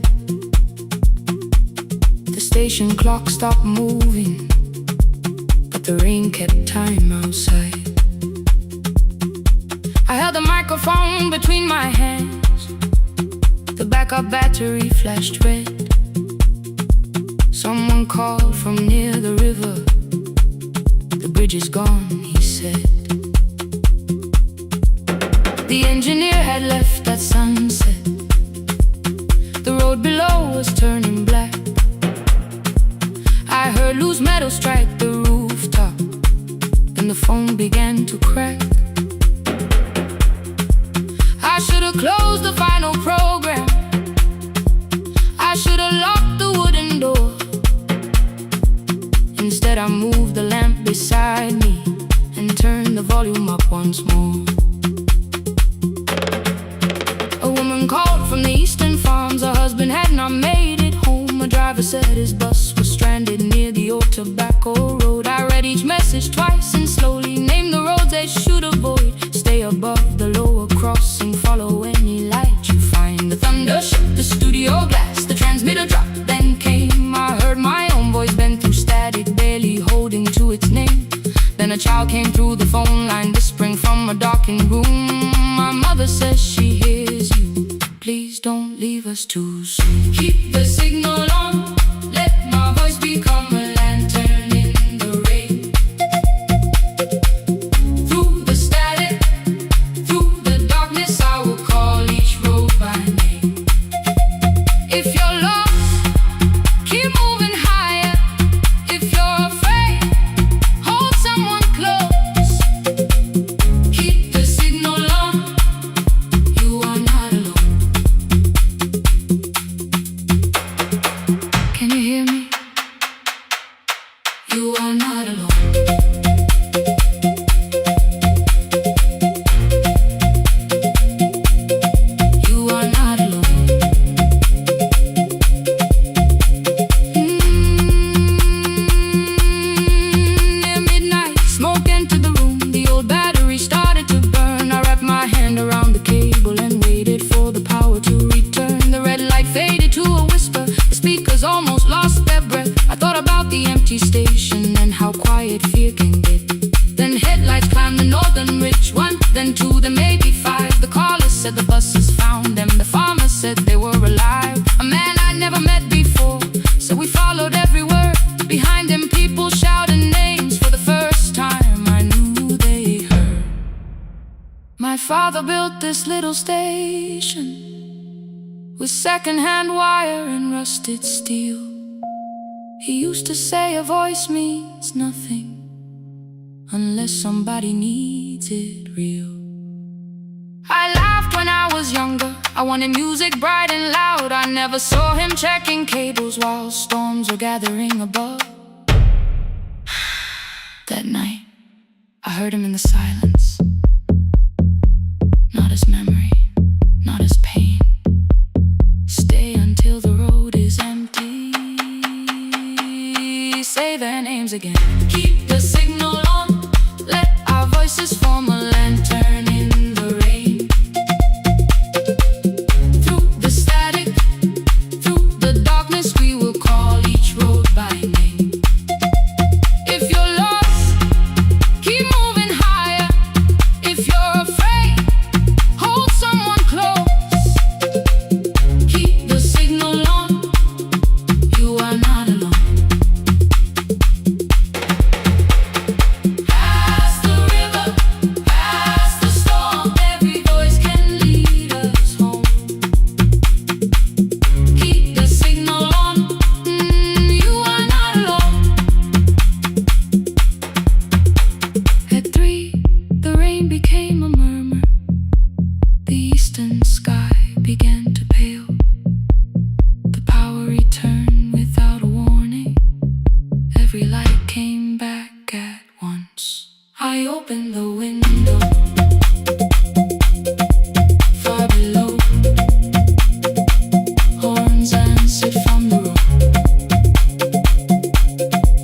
The station clock stopped moving, but the rain kept time outside. I held the microphone between my hands. The backup battery flashed red. Someone called from near the river. The bridge is gone, he said. The engineer had left at sunset. The road below was turning black. I heard loose metal strike the rooftop, and the phone began to crack. I should have closed the final program. I should have locked the wooden door. Instead I moved the lamp beside me and turned the volume up once more. A woman called from the eastern I made it home, my driver said his bus was stranded near the old tobacco road. I read each message twice and slowly named the roads they should avoid. Stay above the lower crossing, follow any light you find. The thunder shook the studio glass, the transmitter dropped, then came. I heard my own voice bend through static, barely holding to its name. Then a child came through the phone line, whispering from a darkened room. My mother says she hears you, please don't leave us too soon. Keep the signal on, let my voice become a lantern in the rain. Through the static, through the darkness, I will call each road by name. If you're lost, keep moving higher. If you're afraid, hold someone close. Keep the signal on, you are not alone. Can you hear me? You are not alone. You are not alone. Near midnight, smoke entered the room. The old battery started to burn. I wrapped my hand around the cable and waited for the power to return. The red light faded to a whisper. The speakers almost lost their breath. I thought about the empty station and how quiet fear can get. Then headlights climbed the northern ridge. One, then two, then maybe five. The caller said the buses found them. The farmer said they were alive. A man I'd never met before, so we followed every word. Behind him people shouted names. For the first time I knew they heard. My father built this little station with second-hand wire and rusted steel. He used to say a voice means nothing unless somebody needs it real. I laughed when I was younger. I wanted music bright and loud. I never saw him checking cables while storms were gathering above. That night, I heard him in the silence. Not as memory, not as pain. Stay until the road is empty. Say their names again. Keep the signal on, let our voices form a lantern in the rain. Through the static, through the darkness, we will call each road by name. If you're lost, keep moving higher. If you're afraid, hold someone close. Keep the signal on, you are not alone. Past the river, past the storm, every voice can lead us home. Keep the signal on, you are not alone. At 3, the rain became a murmur. The eastern sky began to pale. The power returned without a warning. Every light came back at once. I opened the window. Far below, horns answered from the road.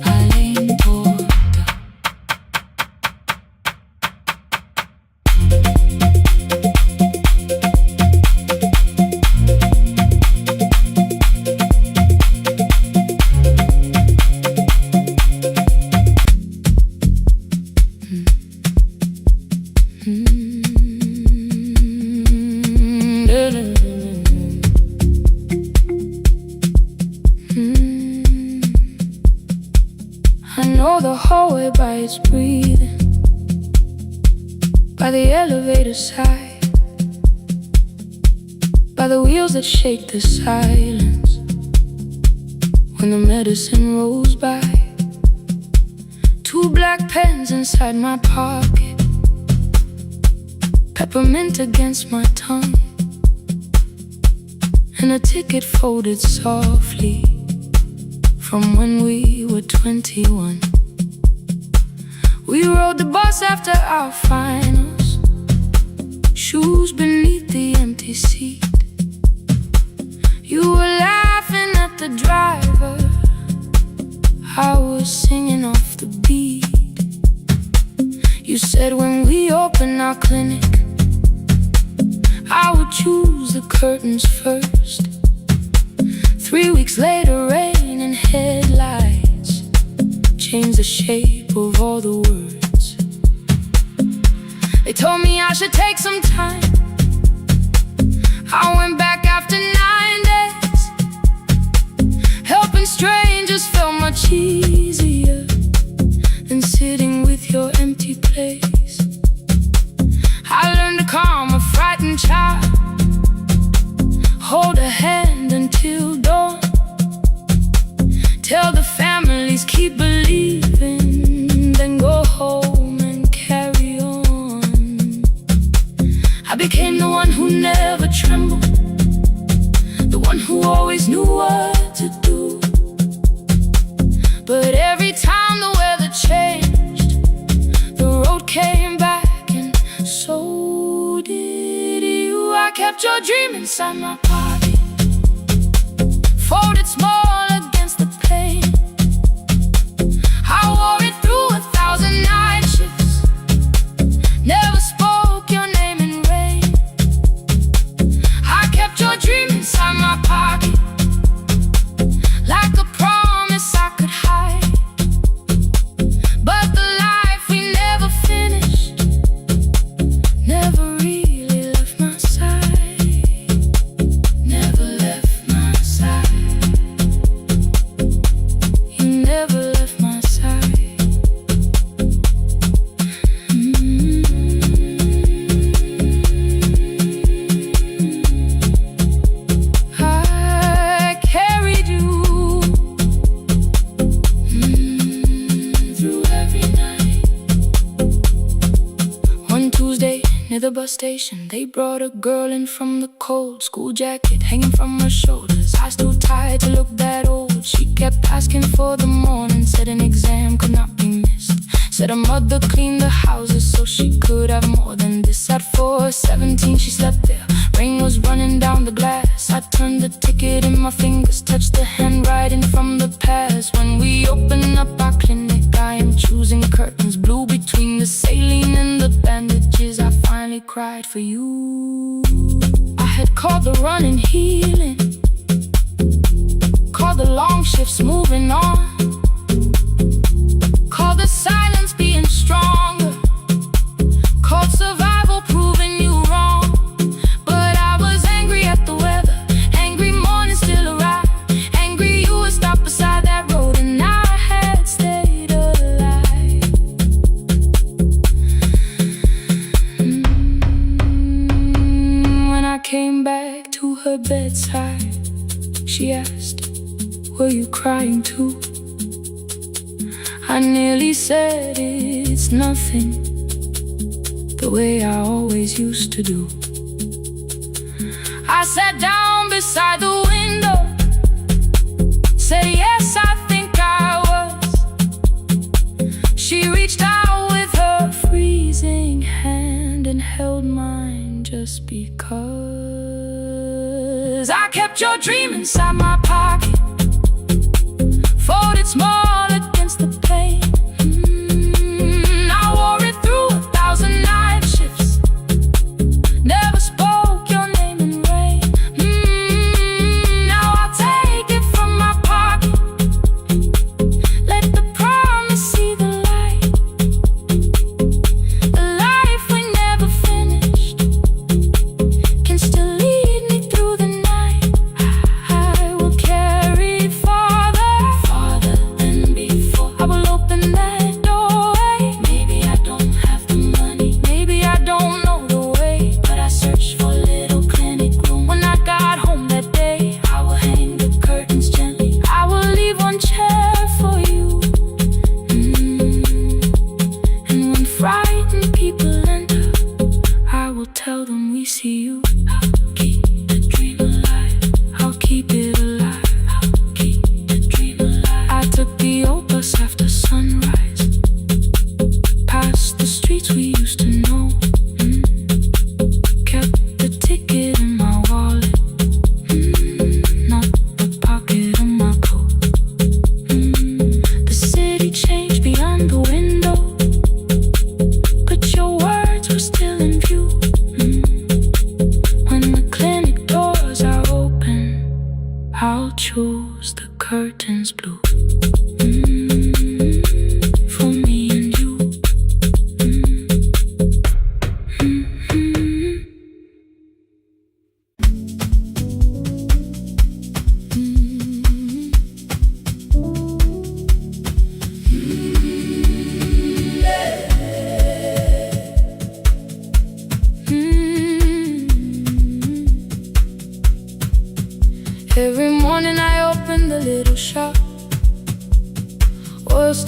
I leaned toward the I know the hallway by its breathing, by the elevator side, by the wheels that shake the silence when the medicine rolls by. 2 black pens inside my pocket, peppermint against my tongue, and a ticket folded softly from when we were 21. We rode the bus after our finals, shoes beneath the empty seat. You were loud the driver, I was singing off the beat. You said when we open our clinic, I would choose the curtains first. 3 weeks later, rain and headlights changed the shape of all the words. They told me I should take some time. I went back after 9 days. Helping strangers felt much easier than sitting with your empty place. I learned to calm a frightened child, hold a hand until dawn, tell the families keep believing, then go home and carry on. I became the one who never trembled, the one who always knew what to do. But every time the weather changed, the road came back, and so did you. I kept your dream inside my pocket, folded small against the pain. I wore it through 1,000 night shifts, never spoke your name in rain. I kept your dream inside my pocket, like a promise I could hide. But the life we never finished never really left my side, never left my side. You never left my side. I carried you through every night. One Tuesday near the bus station, they brought a girl in from the cold, school jacket hanging from her shoulders, eyes too tired to look that old. She kept asking for the morning, said an exam could not be missed, said her mother cleaned the houses so she could have more than this. At 4:17 she slept there, rain was running down the glass. I turned the ticket in my fingers, touched the handwriting from the past. When we open up our clinic, I am choosing curtains blue between the saline and the bandages. I finally cried for you. I had called the running healing, called the long shifts moving on, called the silence being stronger, called survival proving you wrong. But I was angry at the weather, angry morning still arrived, angry you were stopped beside that road and I had stayed alive. When I came back to her bedside, she asked, were you crying too? I nearly said it's nothing, the way I always used to do. I sat down beside the window, said yes, I think I was. She reached out with her freezing hand and held mine just because. I kept your dream inside my pocket, folded small against the pain. I wore it through 1,000 night shifts, never spoke your name in rain. Now I'll take it from my pocket, let the promise see the light. The life we never finished can still lead me through the night. I will carry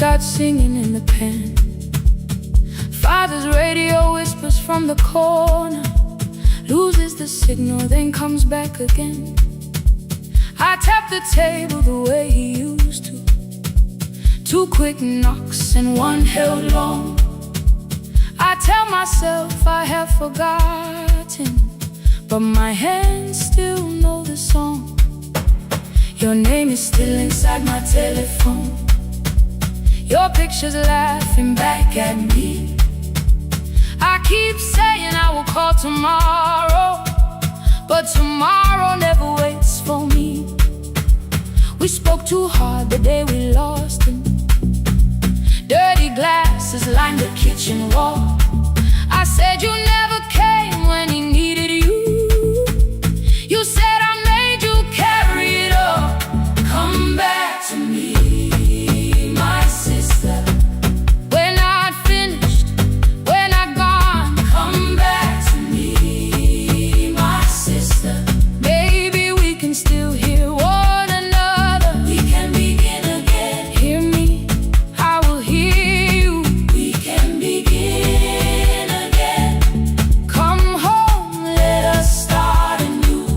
starts singing in the pen. Father's radio whispers from the corner, loses the signal, then comes back again. I tap the table the way he used to. 2 quick knocks and 1 held long. I tell myself I have forgotten, but my hands still know the song. Your name is still inside my telephone. Your picture's laughing back at me. I keep saying I will call tomorrow, but tomorrow never waits for me. We spoke too hard the day we lost him. Dirty glasses lined the kitchen wall. I said you never came when he needed you. You said I made you carry it all. Come back to me, my sister. We're not finished, we're not gone. Come back to me, my sister. Maybe we can still hear one another. We can begin again. Hear me, I will hear you. We can begin again. Come home, let us start anew.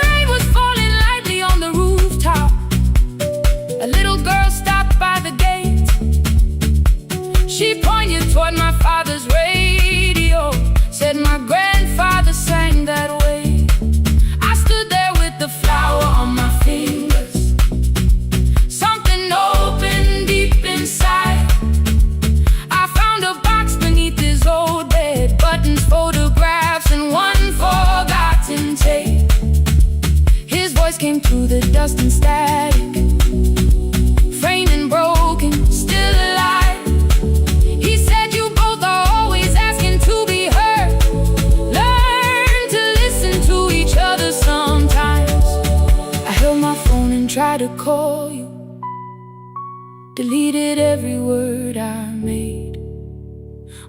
Rain was falling lightly on the rooftop. A little girl stopped by the gate. She pointed toward my father's radio, said my grandfather sang that way. I stood there with the flower on my fingers. Something opened deep inside. I found a box beneath his old bed, buttons, photographs, and 1 forgotten tape. His voice came through the dust and static, framed and broken, still alive. He said you both are always asking to be heard. Learn to listen to each other sometimes. I held my phone and tried to call you, deleted every word I made.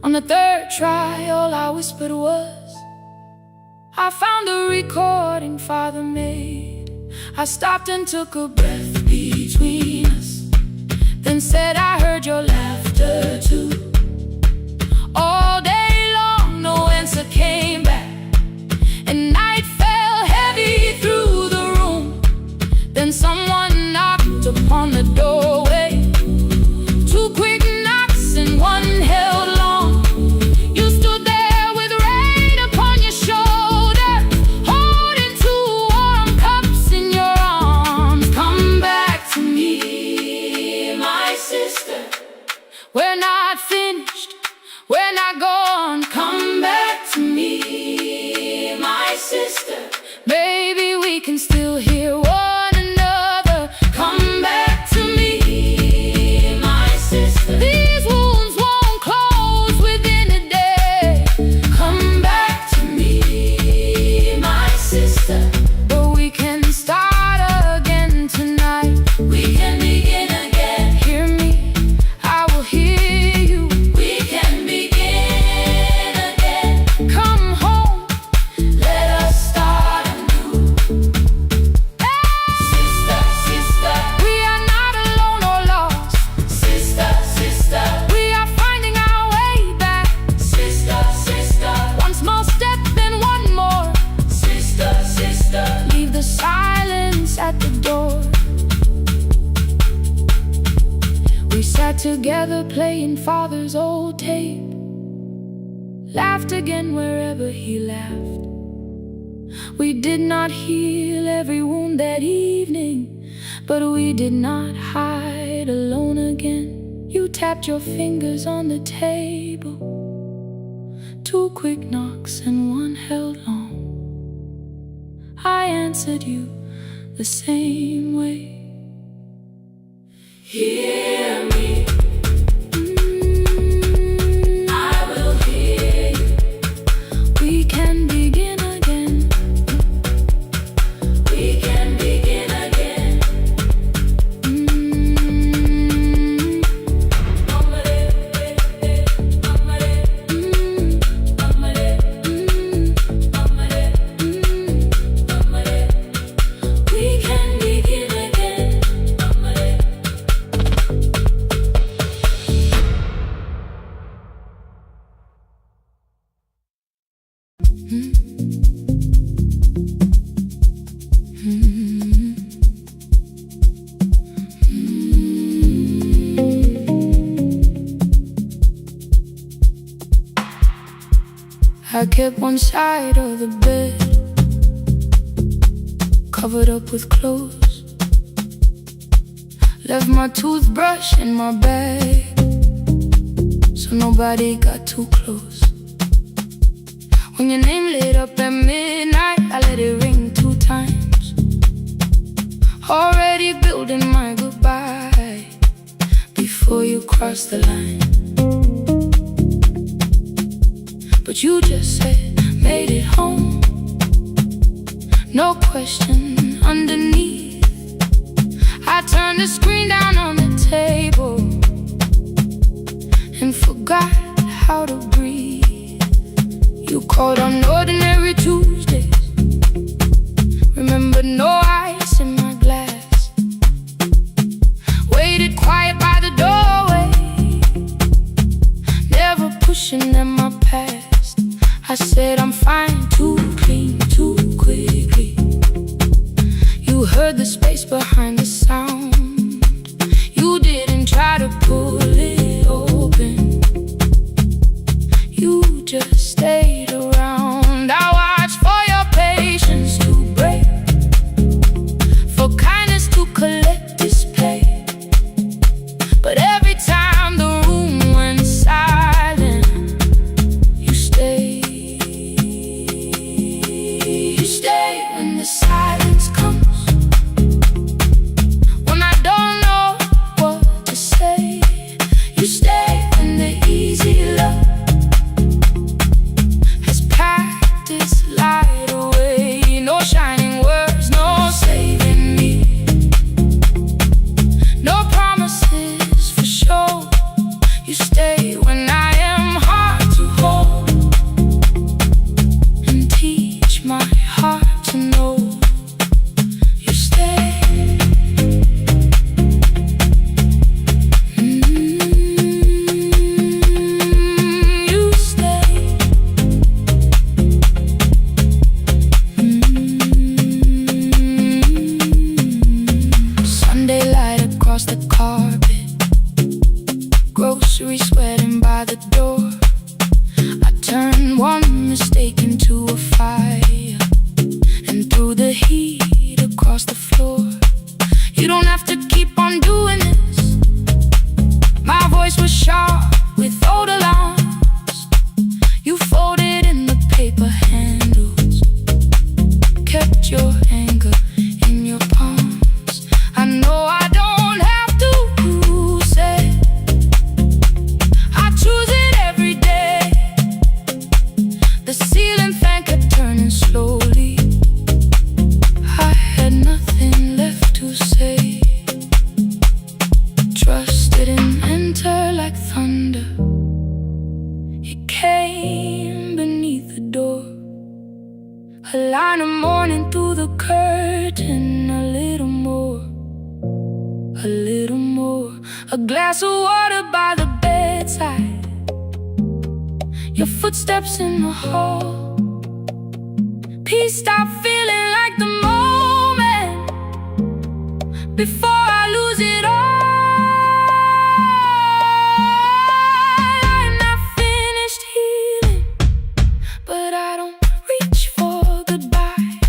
On the 3rd try, all I whispered was, I found a recording Father made. I stopped and took a breath between us, then said I heard your laughter too. All day long, no answer came back, and night fell heavy through the room. Then someone knocked upon the doorway. 2 quick knocks and 1 held long. You stood there with rain upon your shoulder, holding 2 warm cups in your arms. Come back to me, my sister. We're not finished, we're not gone. Come back to me, my sister. Maybe we can still hear one another. Come back to me, my sister. These wounds won't close within a day. Come back to me, my sister. But we can start again tonight. We can begin again. Hear me, I will hear you. We can begin again. Come home, let us start anew. Sister, sister, we are not alone or lost. Sister, sister, we are finding our way back. Sister, sister, 1 small step, then 1 more. Sister, sister, leave the silence at the door. We sat together playing Father's old tape, laughed again wherever he laughed. We did not heal every wound that evening, but we did not hide alone again. You tapped your fingers on the table, 2 quick knocks and 1 held long. I answered you the same way. Hear me, I will hear you. We can begin again. We can begin again. I kept one side of the bed covered up with clothes. Left my toothbrush in my bag so nobody got too close. When your name lit up at midnight, I let it ring 2 times. Already building my goodbye before you cross the line. But you just said, made it home. No question underneath. I turned the screen down on the table and forgot how to breathe. You called on ordinary Tuesdays. Remember, no ice in my glass. Waited quiet by the doorway, never pushing at my past. I said I'm fine, too clean, too quickly. You heard the space behind the sound. You didn't try to pull it open. You just stayed around. I watched for your patience to break, for kindness to collect display. But every time the room went silent, you stayed. You stay when the silence comes, when I don't know what to say. You stay when the easy love has packed its light away. No shining words, no saving me, no promises for sure. You stay when I am hard to hold and teach my heart to know. You stay. You stay. Sunday light across the carpet, groceries sweating by the door. I turned one mistake into a fire and threw the heat across the floor. You don't have to keep on doing this. My voice was sharp with old alarms. You folded in the paper handles, kept your anger in your palms. I know I don't have to say, I choose it every day. The ceiling fan kept turning slowly. I had nothing left to say. Trust didn't enter like thunder. It came beneath the door. A line of mourning through the curtain. A little more, a little more. A glass of water by the bedside. Your footsteps in the hall. Peace stopped feeling like the moment before I lose it all. I'm not finished healing, but I don't reach for goodbye.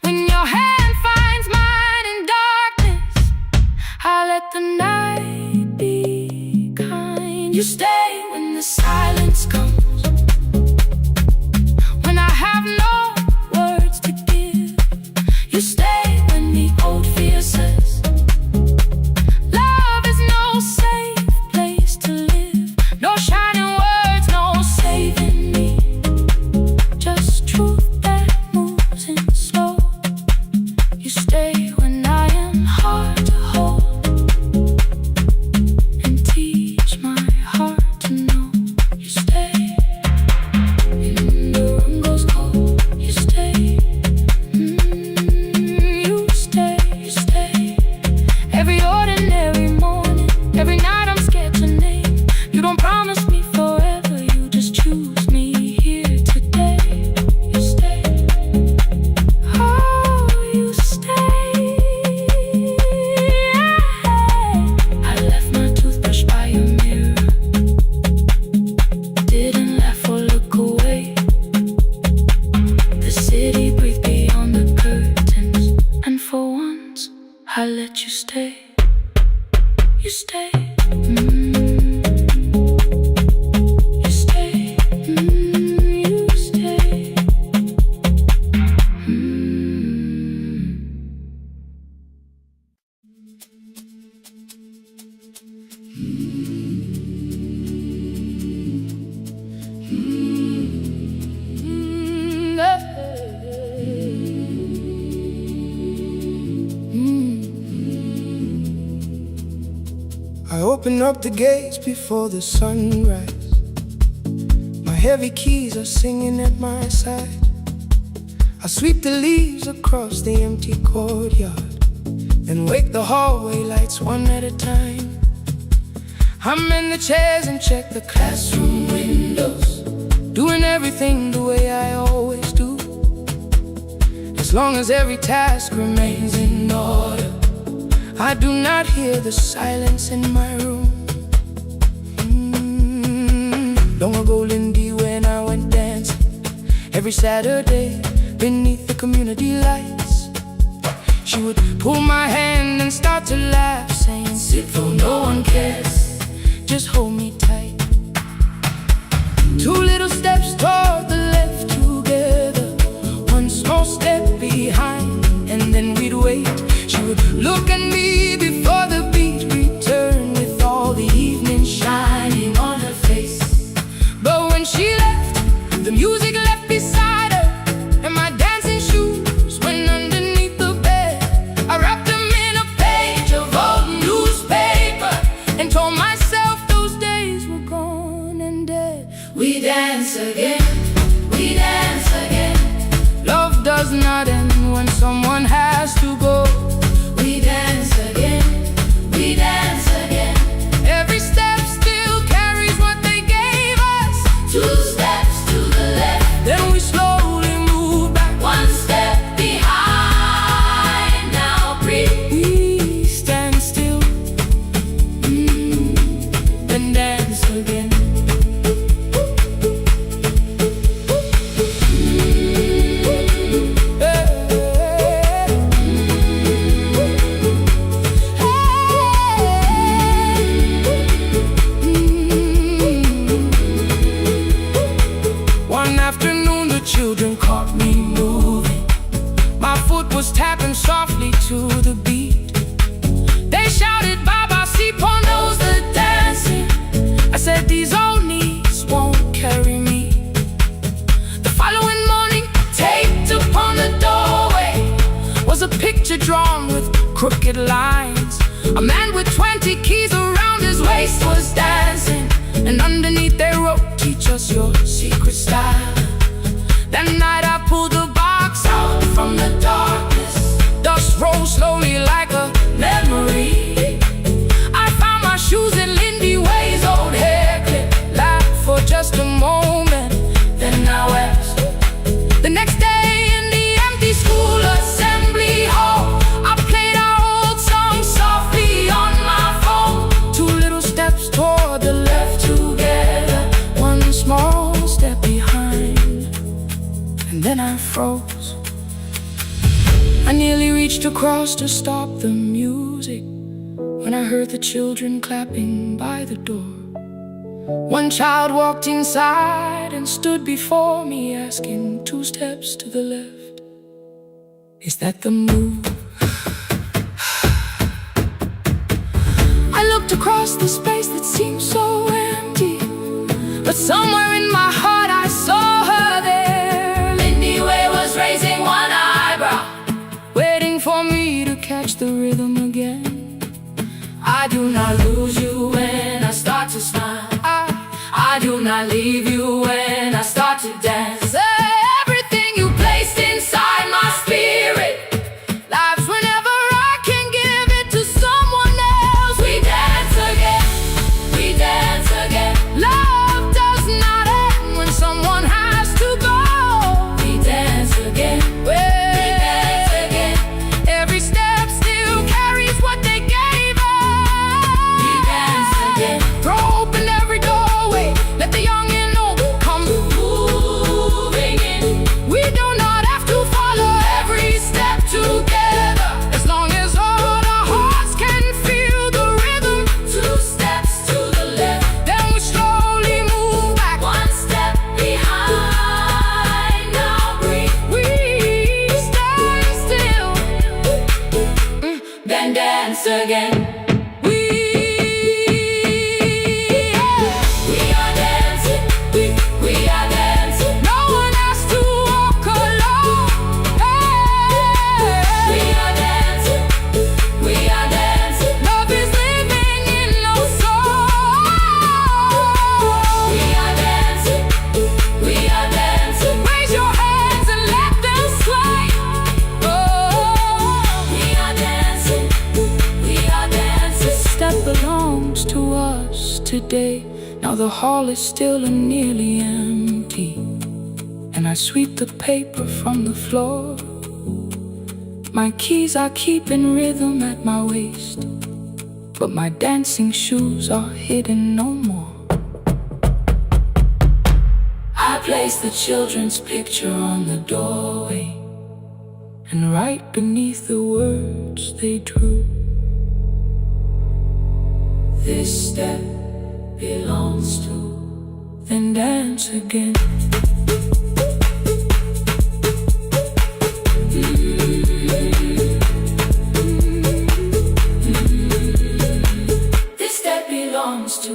When your hand finds mine in darkness, I let the night be kind. You stay when the silence comes, when I have no words to give. You stay when the old fear says love is no safe place to live. No shining words, no saving me, just truth that moves in slow. You stay when I am hard to hold and teach my heart to know. you stay. You stay. You stay. I open up the gates before the sunrise. My heavy keys are singing at my side. I sweep the leaves across the empty courtyard and wake the hallway lights one at a time. I'm in the chairs and check the classroom windows, doing everything the way I always do. As long as every task remains in order, I do not hear the silence in my room. Long ago, Lindy, when I went dancing every Saturday beneath the community lights, she would pull my hand and start to laugh, saying, "Sit though no one cares, just hold me tight." Two little steps toward the left together, one small step behind, and then we'd wait. She would look at me before the beat returned, with all the evening shining on her face. But when she left, the music left beside her, and my dancing shoes went underneath the bed. I wrapped them in a page of old newspaper and told myself those days were gone and dead. We dance again, we dance again. Love does not end when someone has to go. We dance again, we dance again. Every step still carries what they gave us. Two steps to the left, then we slowly move back. One step behind, now breathe. We stand still, then dance again. Children caught me moving. My foot was tapping softly to the beat. They shouted, "Baba, Sipo knows the dancing." I said, "These old knees won't carry me." The following morning, taped upon the doorway was a picture drawn with crooked lines. A man with 20 keys around his waist was dancing, and underneath they wrote, "Teach us your secret style." That night I pulled the box out from the darkness. Dust rose slowly like a memory. I found my shoes in Lindy Way's old hair clip. Laughed for just a moment, then I wept. The next day in the empty school assembly hall, I played our old song softly on my phone. Two little steps toward the left together, one small step behind. And then I froze. I nearly reached across to stop the music when I heard the children clapping by the door. One child walked inside and stood before me, asking, "Two steps to the left, is that the move?" I looked across the space that seemed so empty, but somewhere in my heart I saw her there. Raising one eyebrow, waiting for me to catch the rhythm again. I do not lose you when I start to smile. I do not leave you when I start to dance. Everything you placed inside my spirit lives whenever I can give it to someone else. We dance again, we dance again. Love does not end when someone has to go. We dance again, we dance again. Every step still carries what they gave us. We dance again. Throw open every doorway, let the young and old close to us today. Now the hall is still and nearly empty, and I sweep the paper from the floor. My keys I keep in rhythm at my waist, but my dancing shoes are hidden no more. I place the children's picture on the doorway, and right beneath the words they drew, this step belongs to, then dance again. This step belongs to.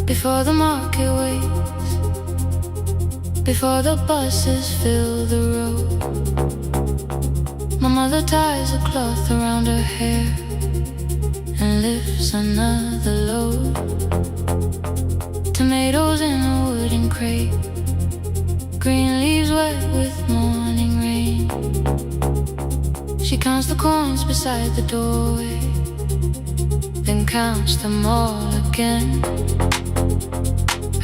Before the market waits, before the buses fill the road, my mother ties a cloth around her hair and lifts another load. Tomatoes in a wooden crate, green leaves wet with morning rain. She counts the coins beside the doorway, then counts them all again.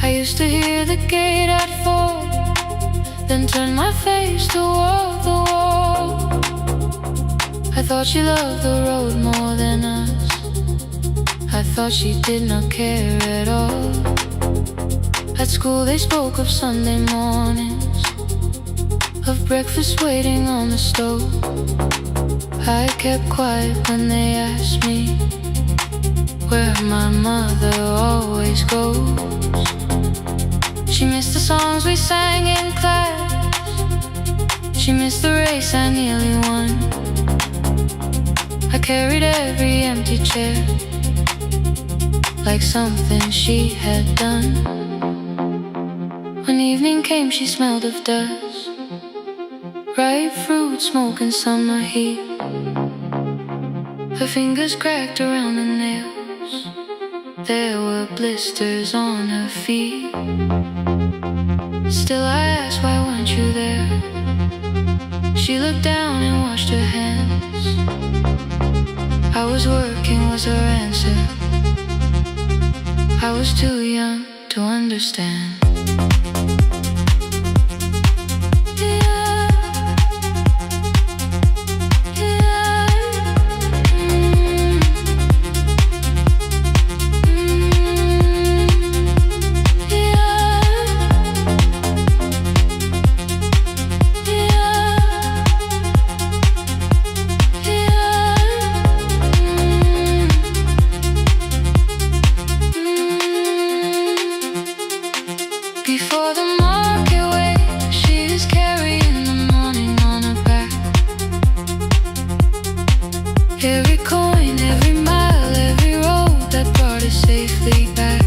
I used to hear the gate at 4, then turn my face toward the wall. I thought she loved the road more than us. I thought she did not care at all. At school they spoke of Sunday mornings, of breakfast waiting on the stove. I kept quiet when they asked me where my mother always goes. She missed the songs we sang in class, she missed the race I nearly won. I carried every empty chair like something she had done. When evening came she smelled of dust, ripe fruit, smoke and summer heat. Her fingers cracked around the nails, there were blisters on her feet. Still I asked, why weren't you there? She looked down and washed her hands. I was working was her answer. I was too young to understand. Before the market waits, she is carrying the morning on her back. Every coin, every mile, every road that brought us safely back.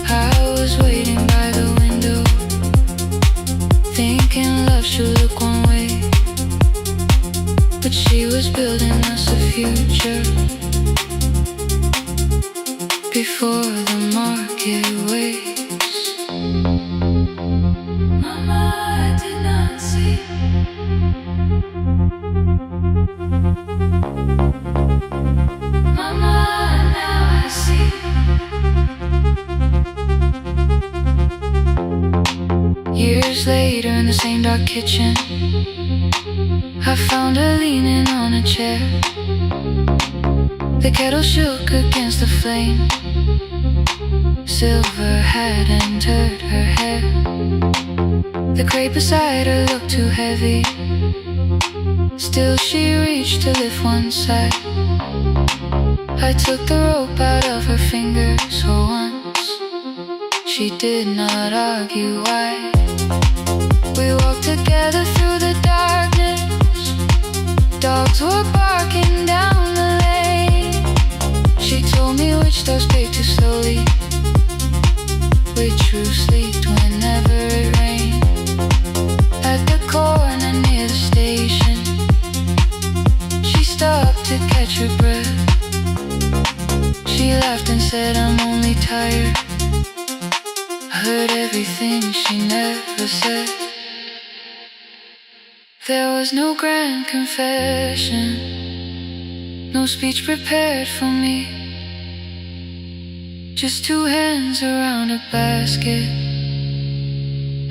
I was waiting by the window, thinking love should look one way, but she was building us a future. Before the market waits, Mama, I did not see. Mama, now I see. Years later in the same dark kitchen, I found her leaning on a chair. The kettle shook against the flame, silver had entered her hair. The crate beside her looked too heavy, still she reached to lift one side. I took the rope out of her fingers for once, She did not argue why. We walked together through the darkness. Dogs were barking down the lane. She told me which doors paid too slowly, which roofs leaked whenever it rained. At the corner near the station, she stopped to catch her breath. She laughed and said, I'm only tired. I heard everything she never said. There was no grand confession, no speech prepared for me, just two hands around a basket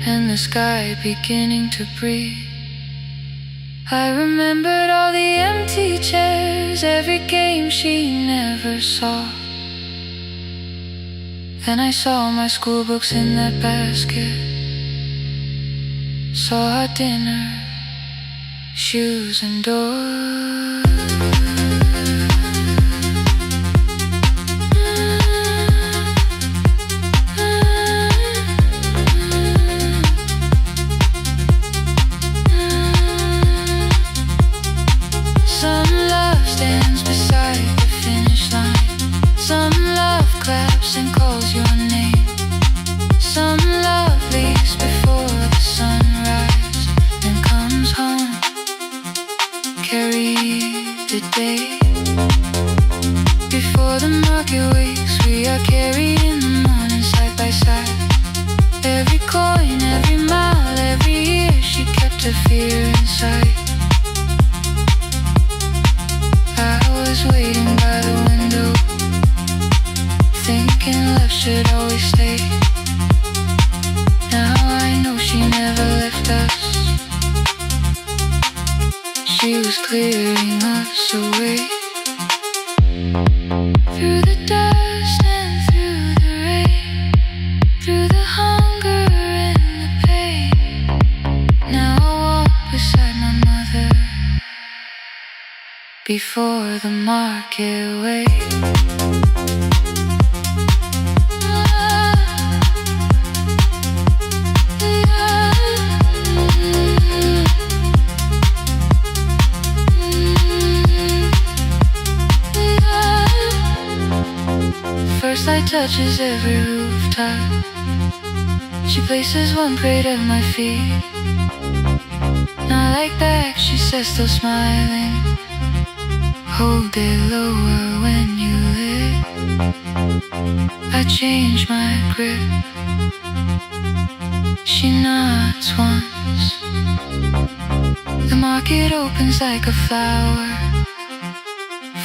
and the sky beginning to breathe. I remembered all the empty chairs, every game she never saw. Then I saw my school books in that basket, saw our dinner, shoes and doors. Some love stands beside the finish line. Some love claps and calls your name. Some love leaves before the sunrise and comes home. Carry the day before the market wakes. We are carried in the morning side by side. Every coin, every mile, every year, she kept her fear inside. I was waiting by the window, thinking left should always stay. Now I know she never left us. She was clearing us away. Through the dust and through the rain, through the hunger and the pain. Now I walk beside my mother before the market wakes. First light touches every rooftop. She places one plate at my feet. Not like back, she says, still smiling. Hold it lower when you lit. I change my grip. She nods once. The market opens like a flower.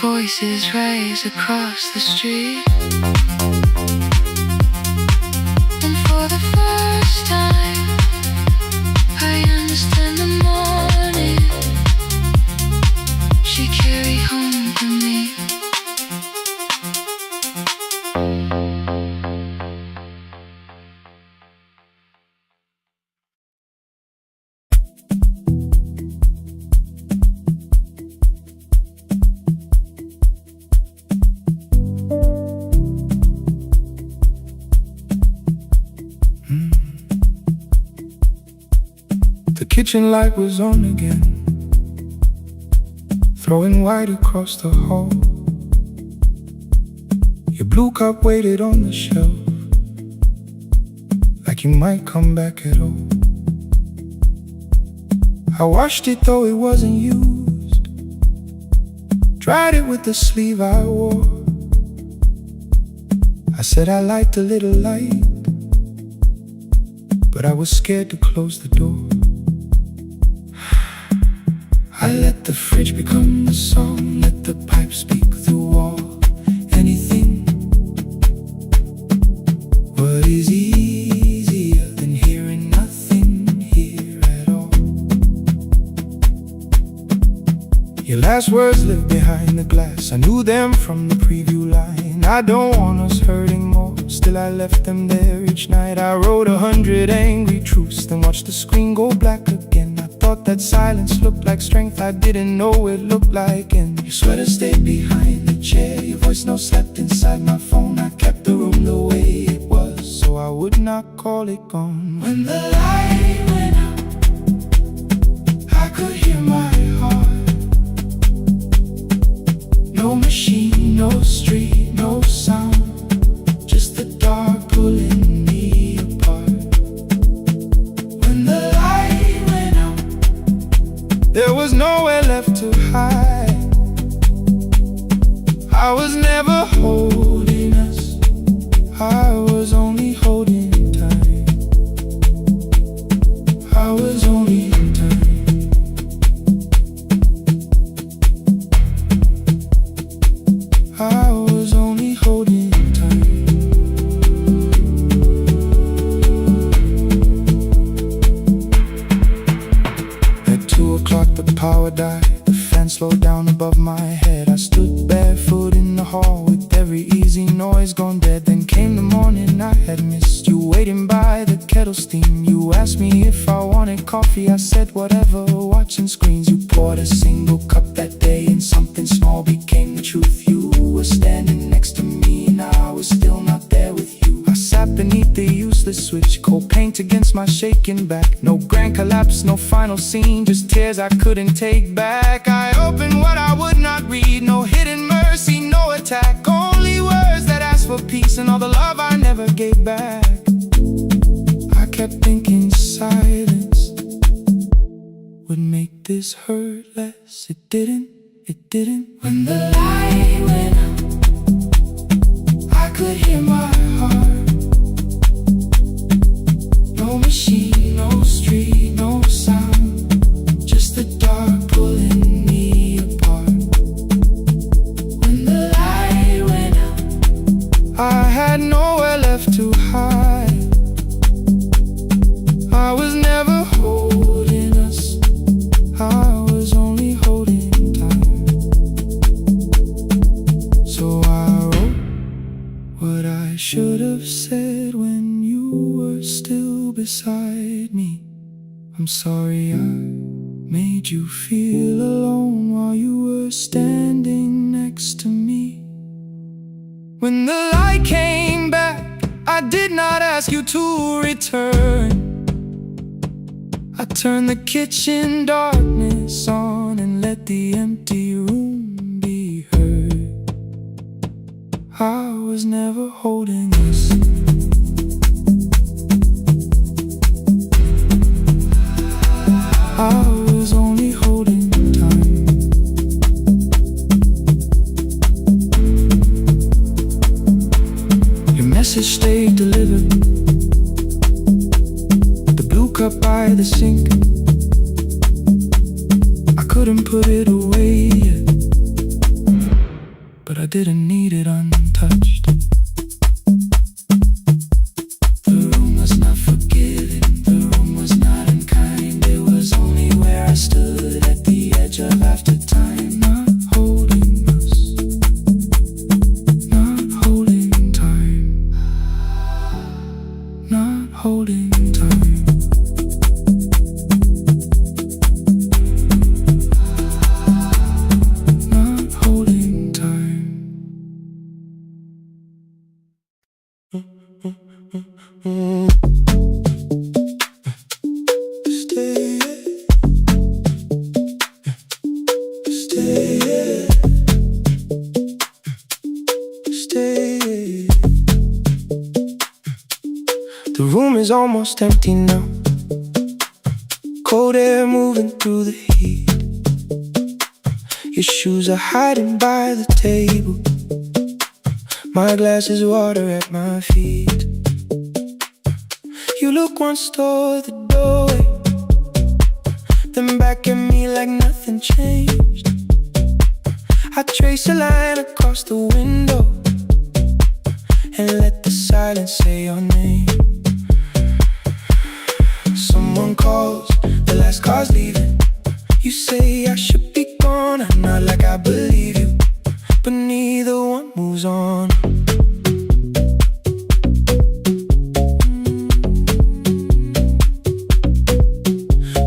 Voices rise across the street. And for the first time, I understand the morning she carried home to me. Kitchen light was on again, throwing white across the hall. Your blue cup waited on the shelf, like you might come back at all. I washed it though it wasn't used, dried it with the sleeve I wore. I said I liked a little light, but I was scared to close the door. I let the fridge become the song, let the pipe speak through all. Anything. What is easier than hearing nothing here at all? Your last words live behind the glass. I knew them from the preview line. I don't want us hurting more, still I left them there each night. I wrote 100 angry truths, then watched the screen go black again. Thought that silence looked like strength, I didn't know it looked like. And your sweater stayed behind the chair, your voice no slept inside my phone. I kept the room the way it was, so I would call it gone. When the light went out, I could hear my heart. No machine, no street, no sound, just the dark pulling me apart. When the light went out, there was nowhere left to hide. I was never holding us, I was only holding time. I was only time. I was only holding time. At 2 o'clock the power died. The fan slowed down above my head. I stood barefoot in the hall with every easy noise gone dead. Then came the morning I had missed you, waiting by the kettle steam. You asked me if I wanted coffee, I said whatever, watching screens. You poured a single cup that day and something small became the truth. You were standing next to me and I was still not there with you. I sat beneath the useless switch, cold paint against my shaking back. No grand collapse, no final scene, just tears I couldn't take back. I opened what I would not read, no hidden mercy, no attack, only words that asked for peace and all the love I never gave back. I kept thinking silence would make this hurt less. It didn't, it didn't. When the light went out, I could hear my heart. No machine, no street, no sound, just the dark pulling me apart. When the light went out, I had nowhere left to hide. I was never holding us, I was only holding time. So I wrote what I should have said when you were still beside me. I'm sorry I made you feel alone while you were standing next to me. When the light came back, I did not ask you to return. I turned the kitchen darkness on and let the empty room be heard. I was never holding us. I was only holding time. Your message stayed delivered. The blue cup by the sink, I couldn't put it away yet, but I didn't need it untouched. The room was not forgiving, the room was not unkind. It was only where I stood at the edge of after time. Not holding us, not holding time, not holding time. Not holding time. Stay, stay, stay. The room is almost empty now. Cold air moving through the heat. Your shoes are hiding by the table. My glass is water at my feet. You look once toward the doorway, then back at me like nothing changed. I trace a line across the window and let the silence say your name. Someone calls, the last car's leaving. You say I should be gone, I nod like I believe you, but neither one moves on.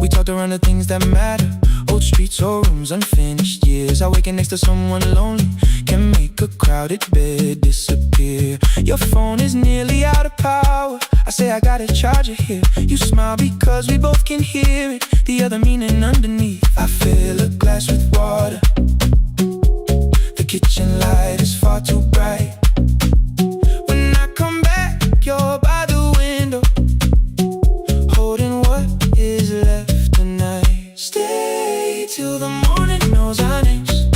We talked around the things that matter, old streets or rooms, unfinished years. I waking next to someone lonely can make a crowded bed disappear. Your phone is nearly out of power. I say I got a charger here. You smile because we both can hear it, the other meaning underneath. I fill a glass with water. The kitchen light is far too bright. When I come back, you're by the window, holding what is left tonight. Stay till the morning knows our names.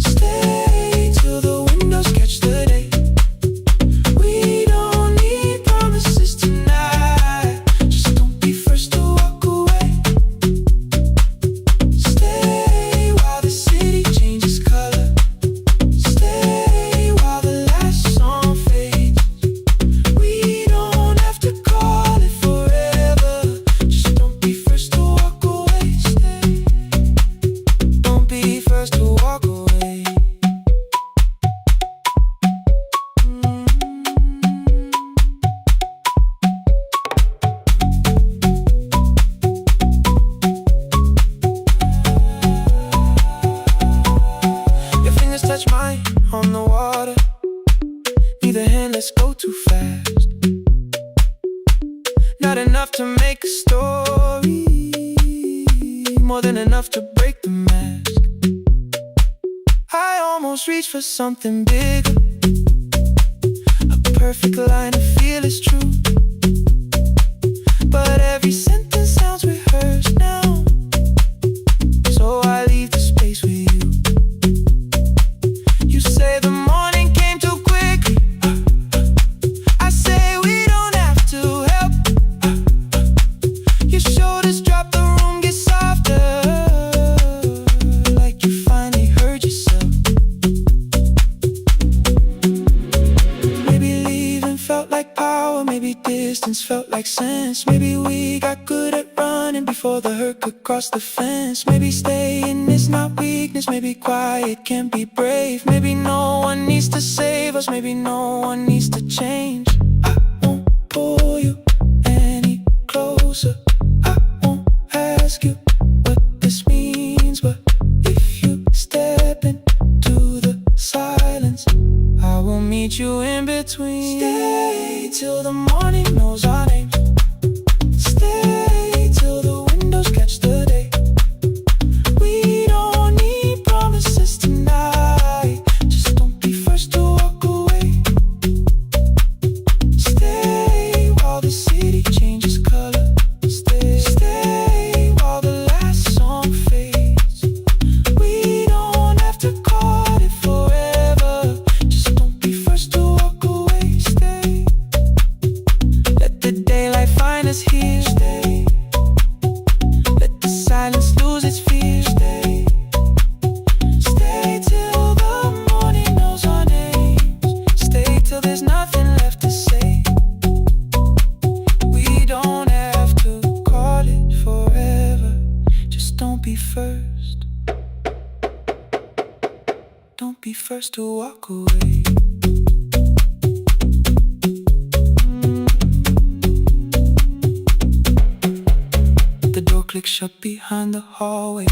Stay till the windows catch the day. We don't need promises tonight. Just don't be first to walk away. Stay while the city changes color. Stay while the last song fades. We don't have to call it forever. Just don't be first to walk away. Stay. Don't be first to walk away. Your fingers touch mine on the water. Neither hand, let's go too fast. Not enough to make a story, more than enough to break the mask. I almost reach for something bigger, a perfect line of feel is true. But every sentence sounds rehearsed now, so I leave the space with you. You say the morning came too quickly. I say we don't have to help. Your shoulders drop, the room gets softer, like you finally heard yourself. Maybe leaving felt like power, maybe distance felt like sense. Maybe we got good at running before the hurt could cross the fence. Maybe staying is not weakness, maybe quiet can be brave. Maybe no one needs to save us, maybe no one needs to change. I won't pull you any closer. I won't ask you what this means, but if you step into the silence, I will meet you in between. Stay till the morning knows our names. Stay till the windows catch the day. We don't need promises tonight. Just don't be first to walk away. Stay while the city changes color. Stay while the last song fades. We don't have to call it forever. Just don't be first to walk away. Stay. Let the daylight find us here. Stay. Let the silence lose its fear. Stay. Stay till the morning knows our names. Stay till there's nothing left to say. We don't have to call it forever. Just don't be first. Don't be first to walk away. The door clicks shut behind the hallway.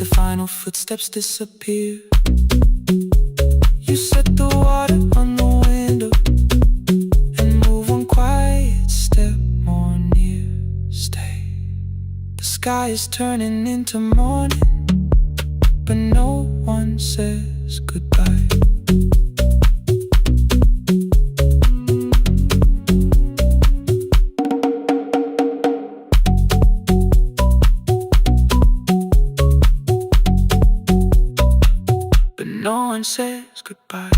The final footsteps disappear. You set the water on the window and move one quiet step more near. Stay. The sky is turning into morning, but no one says goodbye. But no one says goodbye.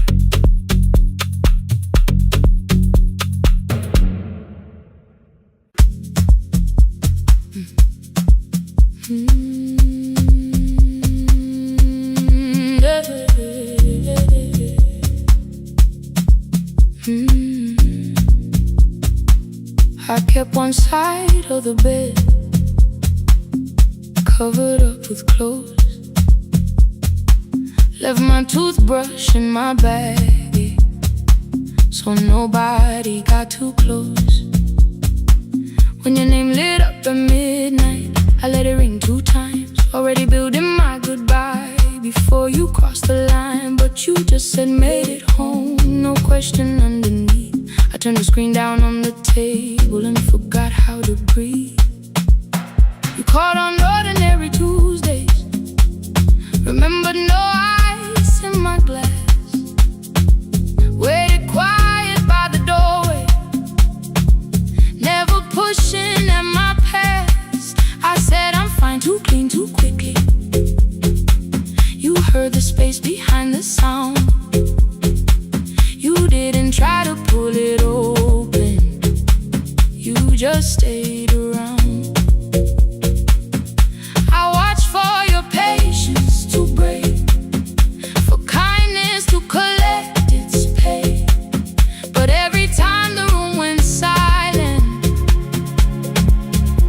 I kept one side of the bed covered up with clothes. Left my toothbrush in my bag, so nobody got too close. When your name lit up at midnight, I let it ring 2 times. Already building my goodbye before you crossed the line, but you just said made it home, no question underneath. I turned the screen down on the table and forgot how to breathe. You called on ordinary Tuesdays, remembered no ice in my glass. Waited quiet by the doorway, never pushing at my past. I said I'm fine, too clean, too quickly. You heard the space behind the sound. You didn't try to pull it open, you just stayed around. I watched for your patience to break, for kindness to collect its pay. But every time the room went silent,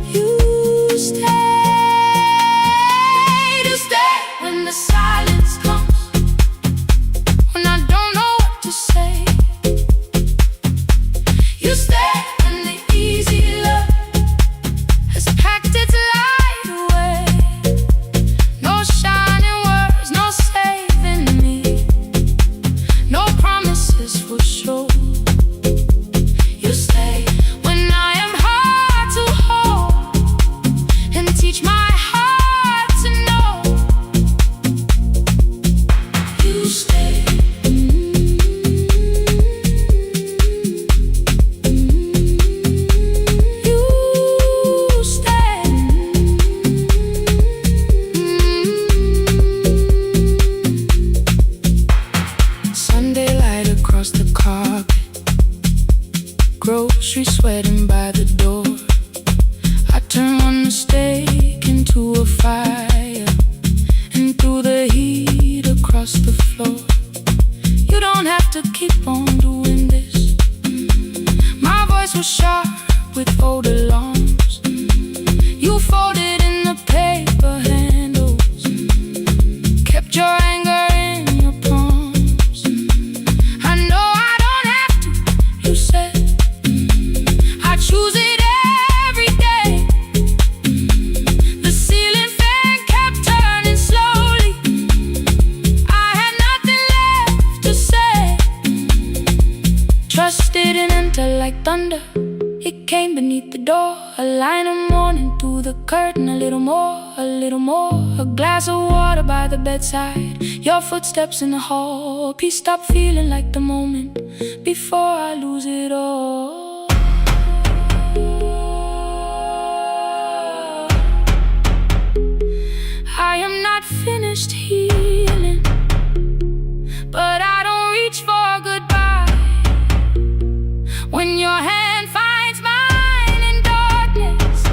you stayed. You stayed when the silence comes, when I don't know what to say. You stay when the easy love has packed its light away. No shining words, no saving me, no promises for sure. You stay when I am hard to hold and teach my heart to know. You stay. Sunday light across the carpet, grocery sweating by the door. I turn one mistake into a fire, and through the heat across the floor. You don't have to keep on doing this. My voice was sharp with old alarms. You folded in the paper handles, kept your anger in your palms. I know I don't have to, you said. I choose it every day. The ceiling fan kept turning slowly. I had nothing left to say. Trust didn't enter like thunder, it came beneath the door. A line of mourning through the curtain, a little more, a little more. A glass of water by the bedside, your footsteps in the hall. Peace stopped feeling like the moment before I lose it all. I am not finished healing, but I don't reach for goodbye. When your hand finds mine in darkness,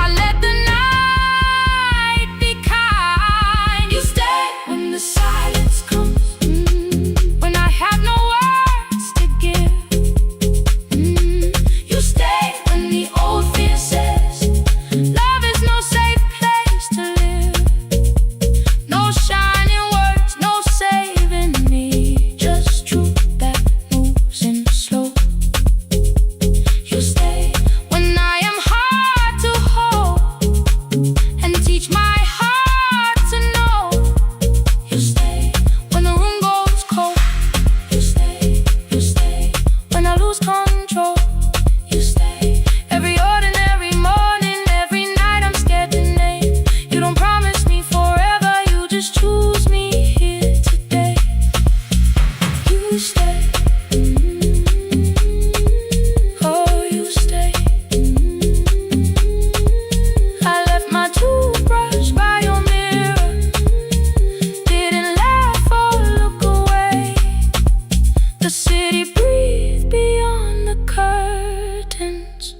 I let the night be kind. You stay when the silence comes, when I have no words to give. You stay when the old fear says love is no safe place to live. No shining words, no saving me, just truth that moves in slow. You stay when I am hard to hold and teach my heart to know. You stay when the room goes cold. You stay when I lose control. You stay every ordinary morning, every night I'm scared to name. You don't promise me forever, you just choose me here today. You stay. Oh, you stay. I left my toothbrush by your mirror, didn't laugh or look away. The city breathed beyond the curtains,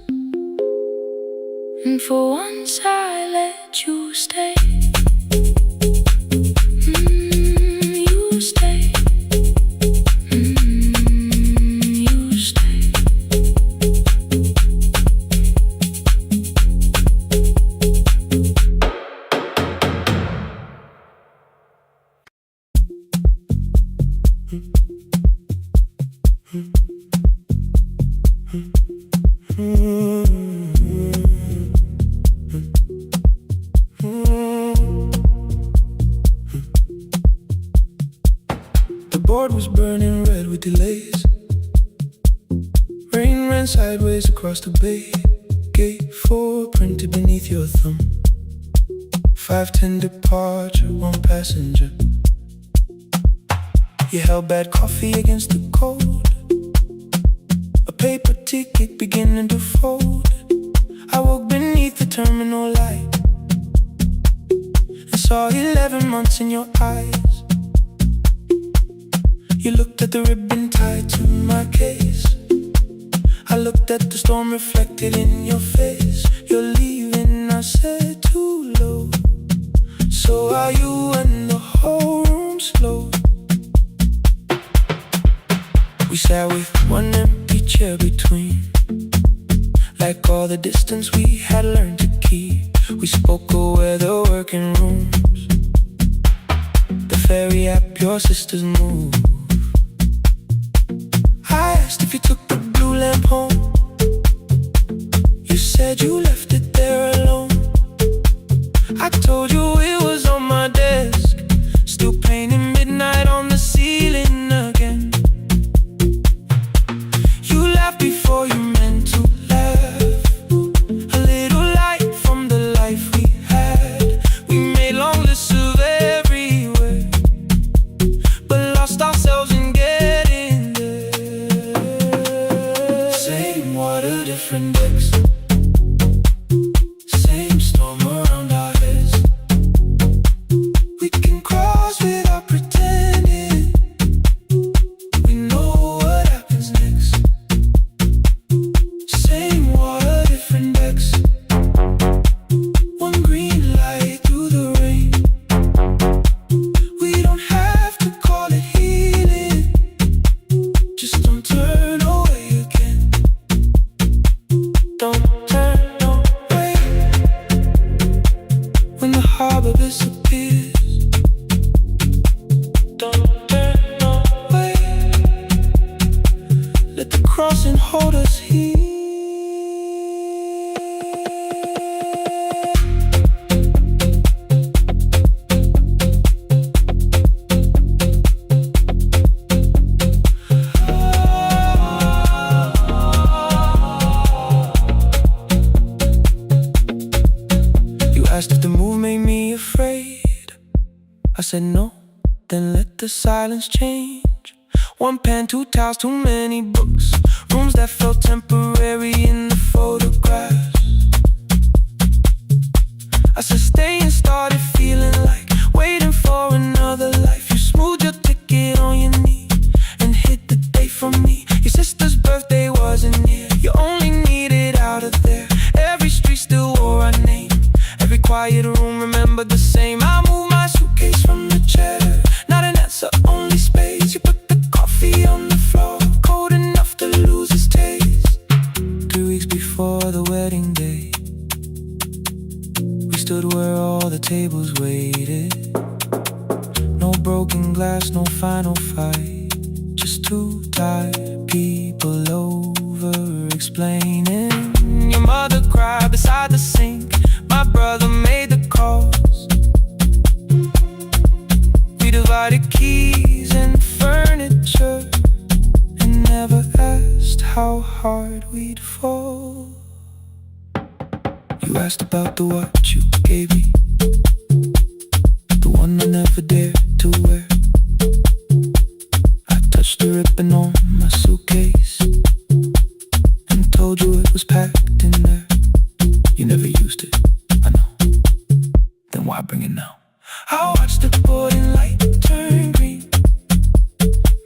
and for once I let you stay. You stay. You stay. The board was burning red with delays. ran sideways across the bay. Gate 4 printed beneath your thumb. 5:10 departure, 1 passenger. You held bad coffee against the cold. A paper ticket beginning to fold. I woke beneath the terminal light and saw 11 months in your eyes. You looked at the ribbon tied to my case. I looked at the storm reflected in your face. You're leaving, I said, too low. So are you, and the whole room slowed. We sat with one empty chair between, like all the distance we had learned to keep. We spoke of weather, working rooms, the ferry app your sisters move. I asked if you took the blue lamp home. You said you left it there alone. I told you it was on my desk, still painting midnight on the ceiling again. You laughed before you meant to laugh. A little light from the life we had. We made long lists of everywhere, but lost ourselves in getting there. Same water, different decks. Same storm around our heads. We can cross without pretending. We know what happens next. Same water, different decks. One green light through the rain. We don't have to call it healing. Just don't turn away again. Don't turn away. When the harbor disappears, don't turn away. Let the crossing hold us here. You asked if the move made me afraid. I said no, then let the silence change. 1 pen, 2 towels, too many books. Rooms that felt temporary in the photographs. I said stay and started feeling like waiting for another life. You smoothed your ticket on your knee and hid the date from me. Your sister's birthday wasn't near. You only needed out of there. Every street still wore our name. Every quiet room remembered the same. I moved my suitcase from the chair. Not an answer, only space. You put the coffee on the floor, cold enough to lose its taste. 3 weeks before the wedding day, we stood where all the tables waited. No broken glass, no final fight. Just 2 tired people over explaining. Your mother cried beside the sink. My brother made the calls. We divided keys and furniture and never asked how hard we'd fall. You asked about the watch you gave me, the one I never dared to wear. I touched the ribbon on my suitcase and told you it was packed in there. You never used it, I know. Then why bring it now? I watched the boarding light turn green.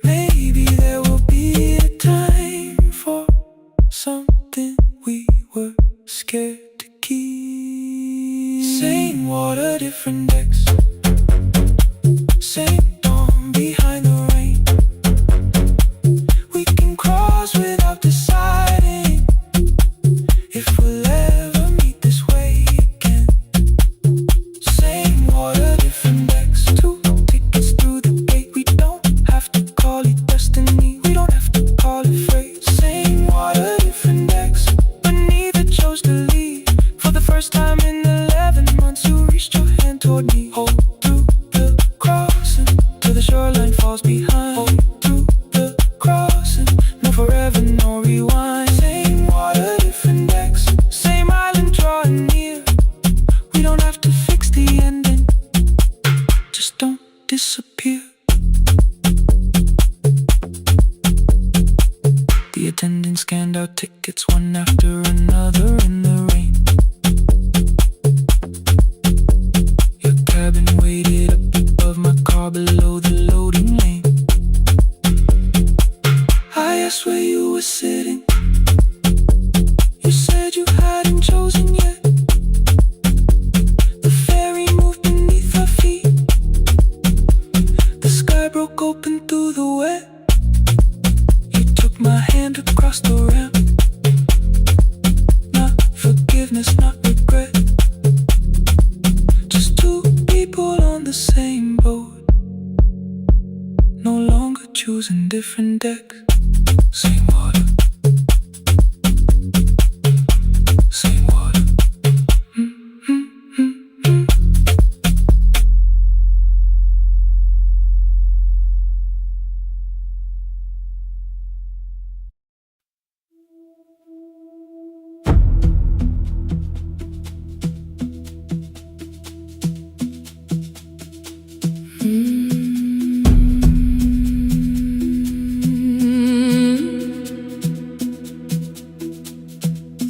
Maybe there will be a time for something we were scared to keep. Same water, different decks. Same dawn behind the rain. We can cross without deciding if The attendant scanned out tickets one after another in the rain. Your cabin waited up above my car below the loading lane. I asked where you were sitting. You said you hadn't chosen yet. The ferry moved beneath our feet. The sky broke open through the wet. You took my hand across the ramp. Not forgiveness, not regret. Just two people on the same boat, no longer choosing different decks. Same water, same water.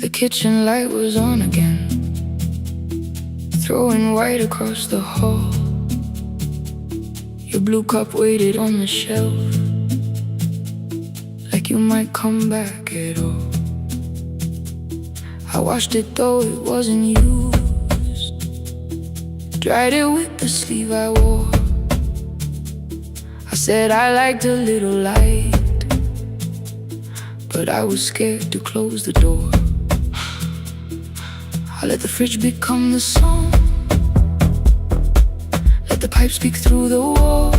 The kitchen light was on again, throwing white across the hall. Your blue cup waited on the shelf, like you might come back at all. I washed it though it wasn't used, dried it with the sleeve I wore. I said I liked a little light, but I was scared to close the door. I let the fridge become the song, let the pipe speak through the wall.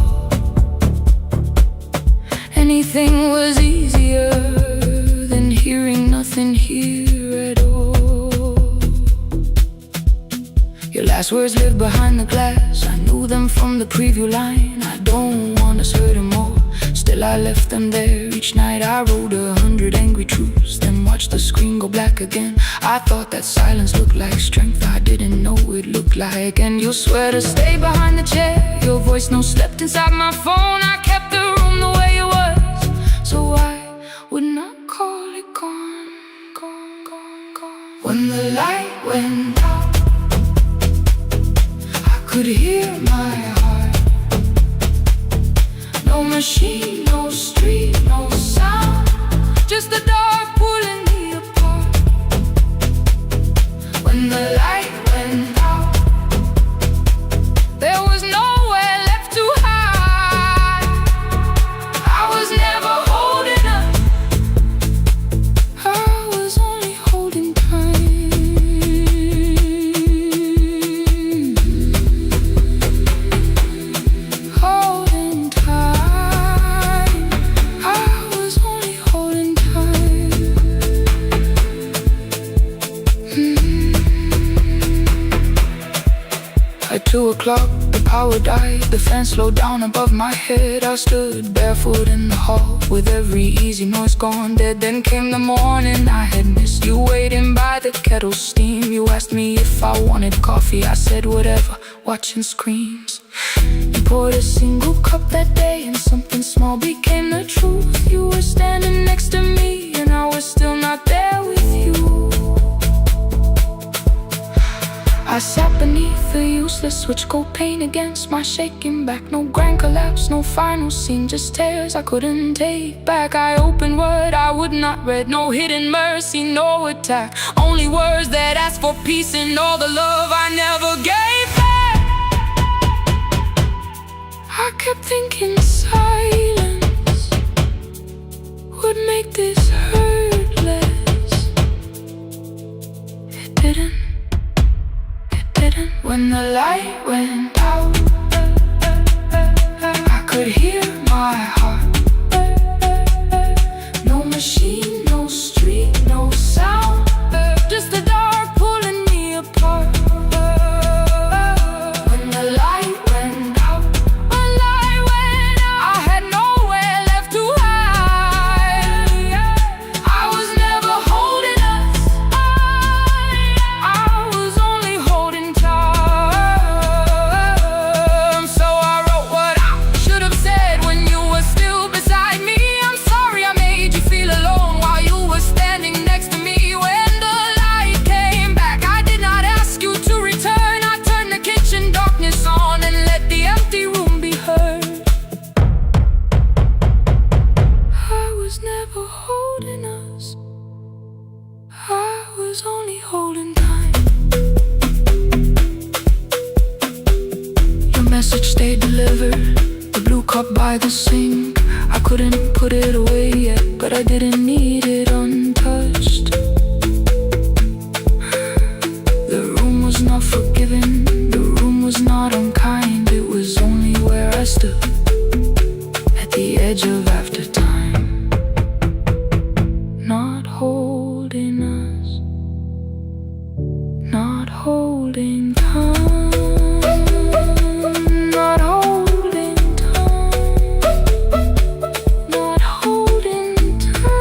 Anything was easier than hearing nothing here at all. Your last words lived behind the glass. I knew them from the preview line. I don't want us hurting more. Still I left them there. Each night I wrote 100 angry truths, then watched the screen go black again. I thought that silence looked like strength, I didn't know it looked like. And you'll swear to stay behind the chair. Your voice no slept inside my phone. I kept the room the way it was, so I would not call it gone, gone, gone, gone. When the light went out, I could hear my heart. No machine, no street, no sound, just the dark pulling me apart. When the light went out, there was nowhere left to hide. I was never holding up, I was only holding time. Holding time, I was only holding time. At 2 o'clock, the power died. The fan slowed down above my head. I stood barefoot in the hall, with every easy noise gone dead. Then came the morning, I had missed you waiting by the kettle steam. You asked me if I wanted coffee, I said whatever, watching screens. You poured a single cup that day, and something small became the truth. You were standing next to me, and I was still not there with you. I sat beneath the useless switch, cold pain against my shaking back. No grand collapse, no final scene, just tears I couldn't take back. I opened what I would not read, no hidden mercy, no attack. Only words that asked for peace and all the love I never gave back. I kept thinking silence would make this hurt less. It didn't. When the light went out, I could hear my heart. No machine, no street, no sound, just the dark pulling me apart. When the light went out, I had nowhere left to hide. I was never holding us, I was only holding tight. was only holding time. Your message stayed delivered, the blue cup by the sink. I couldn't put it away yet, but I didn't need it untouched. The room was not forgiving, the room was not unkind. It was only where I stood, at the edge of after time. Not holding us, not holding time. Not holding time, not holding time.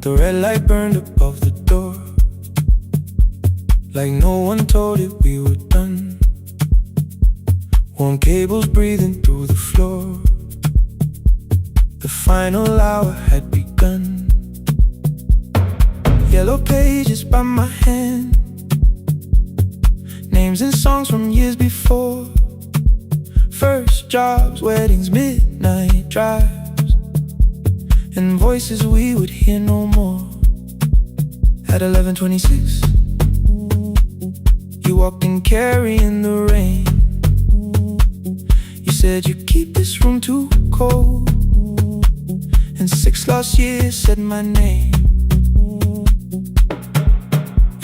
The red light burned above the door, like no one told it we were done. Warm cables breathing through the floor. The final hour had begun. Yellow pages by my hand, names and songs from years before. First jobs, weddings, midnight drives, and voices we would hear no more. At 11:26, you walked in carrying the rain. You said you keep this room too cold, and 6 lost years said my name.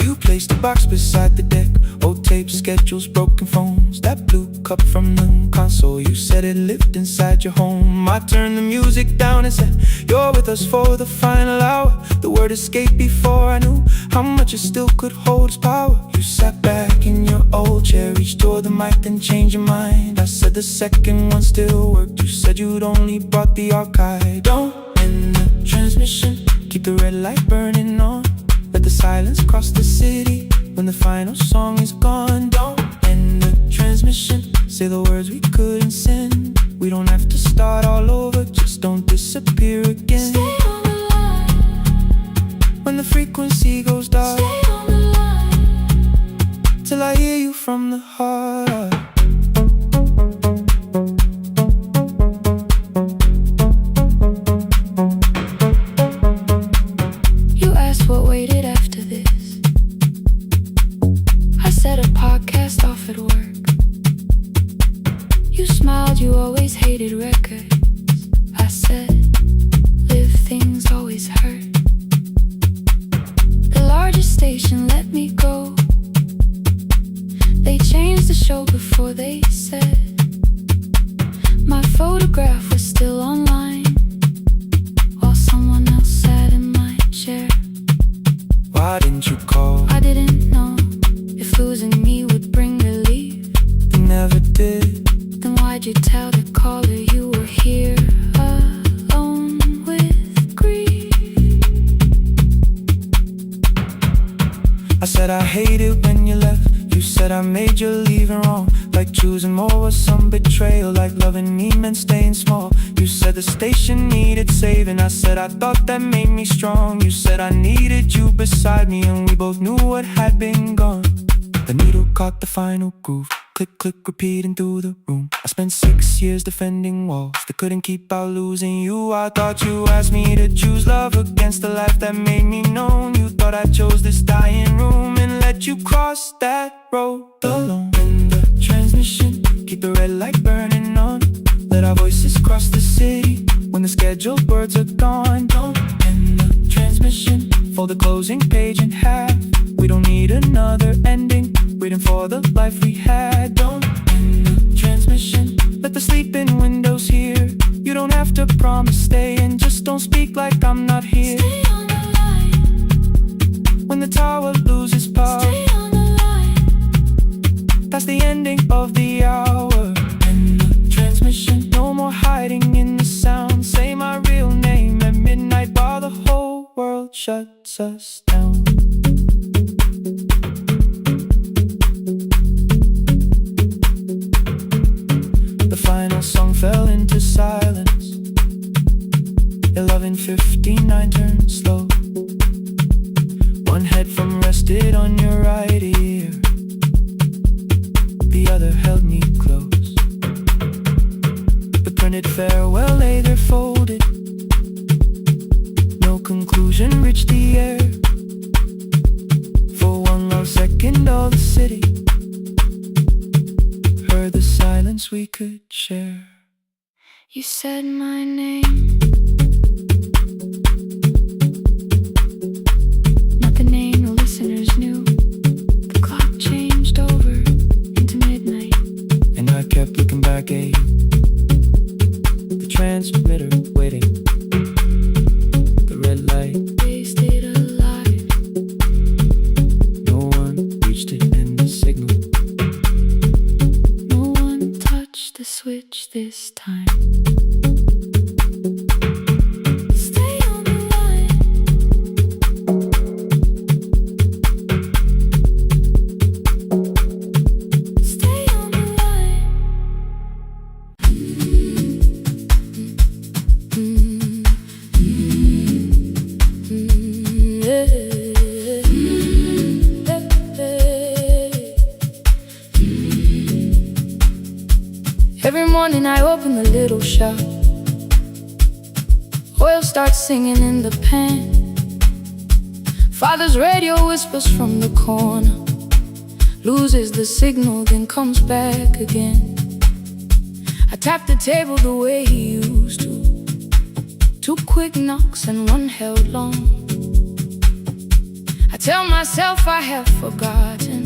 You placed a box beside the deck, old tapes, schedules, broken phones. That blue cup from the console, you said it lived inside your home. I turned the music down and said, you're with us for the final hour. The word escaped before I knew how much it still could hold its power. You sat back in your old chair, reached toward the mic, then changed your mind. I said the second one still worked. You said you'd only brought the archive. Don't end the transmission, keep the red light burning on. Let the silence cross the city when the final song is gone. Don't end the transmission, say the words we couldn't send. We don't have to start all over, just don't disappear again. Stay on the line. When the frequency goes dark, Stay on the line. till I hear you from the heart. You asked what waited after this. I said a podcast off at work. You smiled, you always hated records. I said, live things always hurt. The largest station let me go. They changed the show before they said my photograph was still online, while someone else sat in my chair. Why didn't you call? I didn't know if losing me would bring relief. You never did. Then why'd you tell the caller you were here alone with grief? I said I hate it when you left. You said I made you leaving wrong, like choosing more was some betrayal, like loving me meant staying small. You said the station needed saving. I said I thought that made me strong. You said I needed you beside me, and we both knew what had been gone. The needle caught the final groove, click, click, repeating through the room. I spent 6 years defending walls that couldn't keep out losing you. I thought you asked me to choose love against the life that made me known. You thought I chose this dying room and let you cross that road alone. In the transmission, keep the red light burning on. Let our voices cross the city when the scheduled words are gone. Don't end the transmission, fold the closing page in half. We don't need another ending, waiting for the life we had. Don't end the transmission, let the sleeping windows hear. You don't have to promise staying, just don't speak like I'm not here. Stay on the line. When the tower loses power, Stay on the line. that's the ending of the hour. End the transmission, no more hiding in the sound. Say my real name at midnight while the whole world shuts us down. final song fell into silence. 11:59 turned slow. One headphone rested on your right ear, the other held me close. The printed farewell lay there folded. No conclusion reached the air. For one long second all the city heard the silence we could share. You said my name, not the name the listeners knew. The clock changed over into midnight, and I kept looking back at you. The transmitter waiting, the red light, they stayed alive. no one reached it and the signal. No one touched the switch this time. Stay on the line. Stay on the line. Every morning I open the little shop. Oil starts singing in the pan. Father's radio whispers from the corner, loses the signal, then comes back again. I tap the table the way he used to. 2 quick knocks and one held long. I tell myself I have forgotten,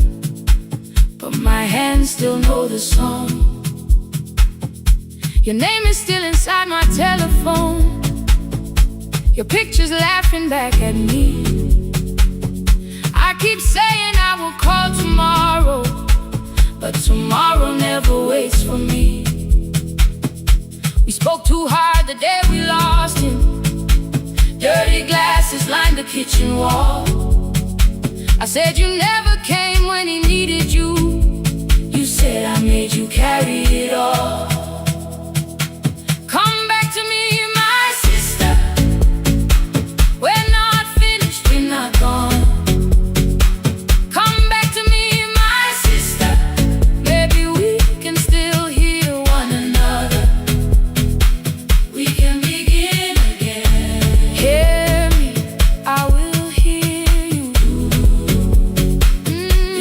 but my hands still know the song. Your name is still inside my telephone. Your picture's laughing back at me. I keep saying I will call tomorrow, but tomorrow never waits for me. We spoke too hard the day we lost him. Dirty glasses lined the kitchen wall. I said you never came when he needed you. You said I made you carry it all. Come back to me, my sister. We're not finished, we're not gone. Come back to me, my sister. Maybe we can still hear one another. We can begin again. Hear me, I will hear you.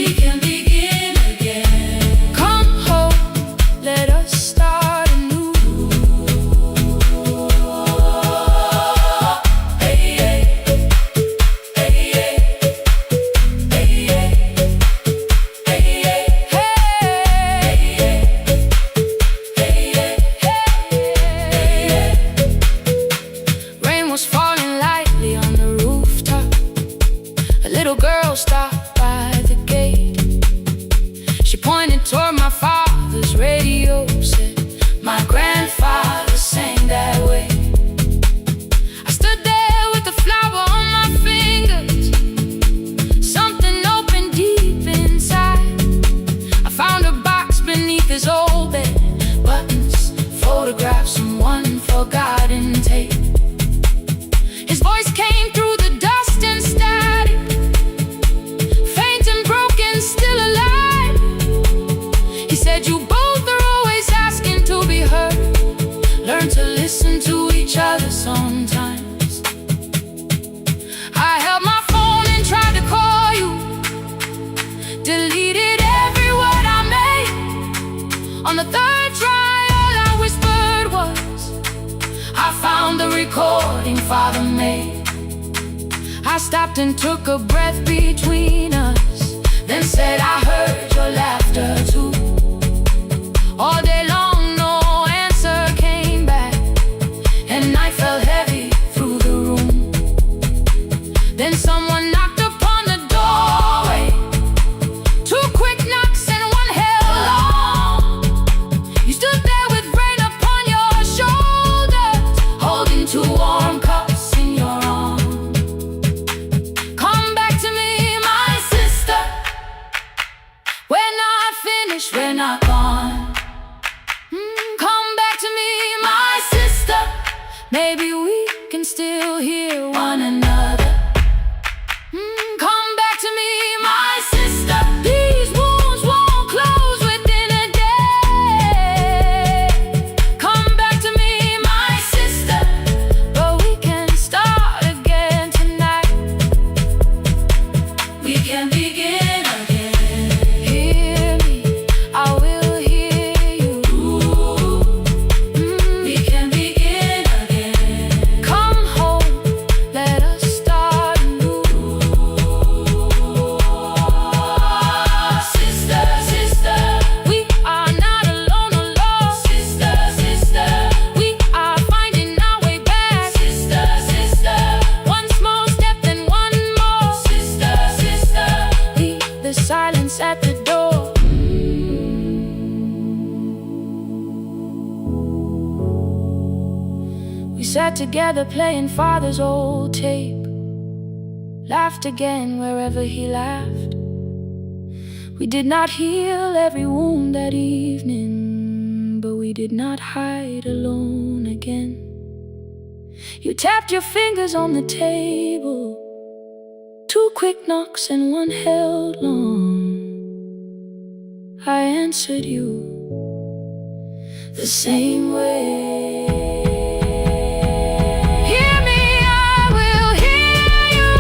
We can begin again. Come home, let us start anew. Rain was falling lightly on the rooftop. A little girl stopped by the gate. She pointed toward my father's radio, said, my grandfather sang that way. I stood there with a flower on my fingers. Something opened deep inside. I found a box beneath his old bed. Buttons, photographs, and one forgotten tape. His voice came through the dust and static, faint and broken, still alive. He said, you both are always asking to be heard. Learn to listen to each other sometimes. I held my phone and tried to call you, deleted every word I made. On the third try, all I whispered was, I found the recording Father made. I stopped and took a breath between us, then said I heard your laughter too. All day long no answer came back, and night fell heavy through the room. Then someone knocked upon the doorway. 2 quick knocks and one held long. You stood there with rain upon your shoulders, holding 2 warm cups in your arms. Come back to me, my sister. We're not finished, we're not gone. Come maybe we can still hear one another. Come back to me, my sister. These wounds won't close within a day. Come back to me, my sister. But we can start again tonight. We can begin again. Hear me, I will hear you. We can begin again. Come home, let us start anew. Sister, sister, we are not alone, alone. Sister, sister, we are finding our way back. Sister, sister, one small step then one more. Sister, sister, leave the silence at the door. We sat together playing father's old tape, laughed again wherever he laughed. We did not heal every wound that evening, but we did not hide alone again. You tapped your fingers on the table, 2 quick knocks and 1 held long. I answered you the same way. Hear me, I will hear you.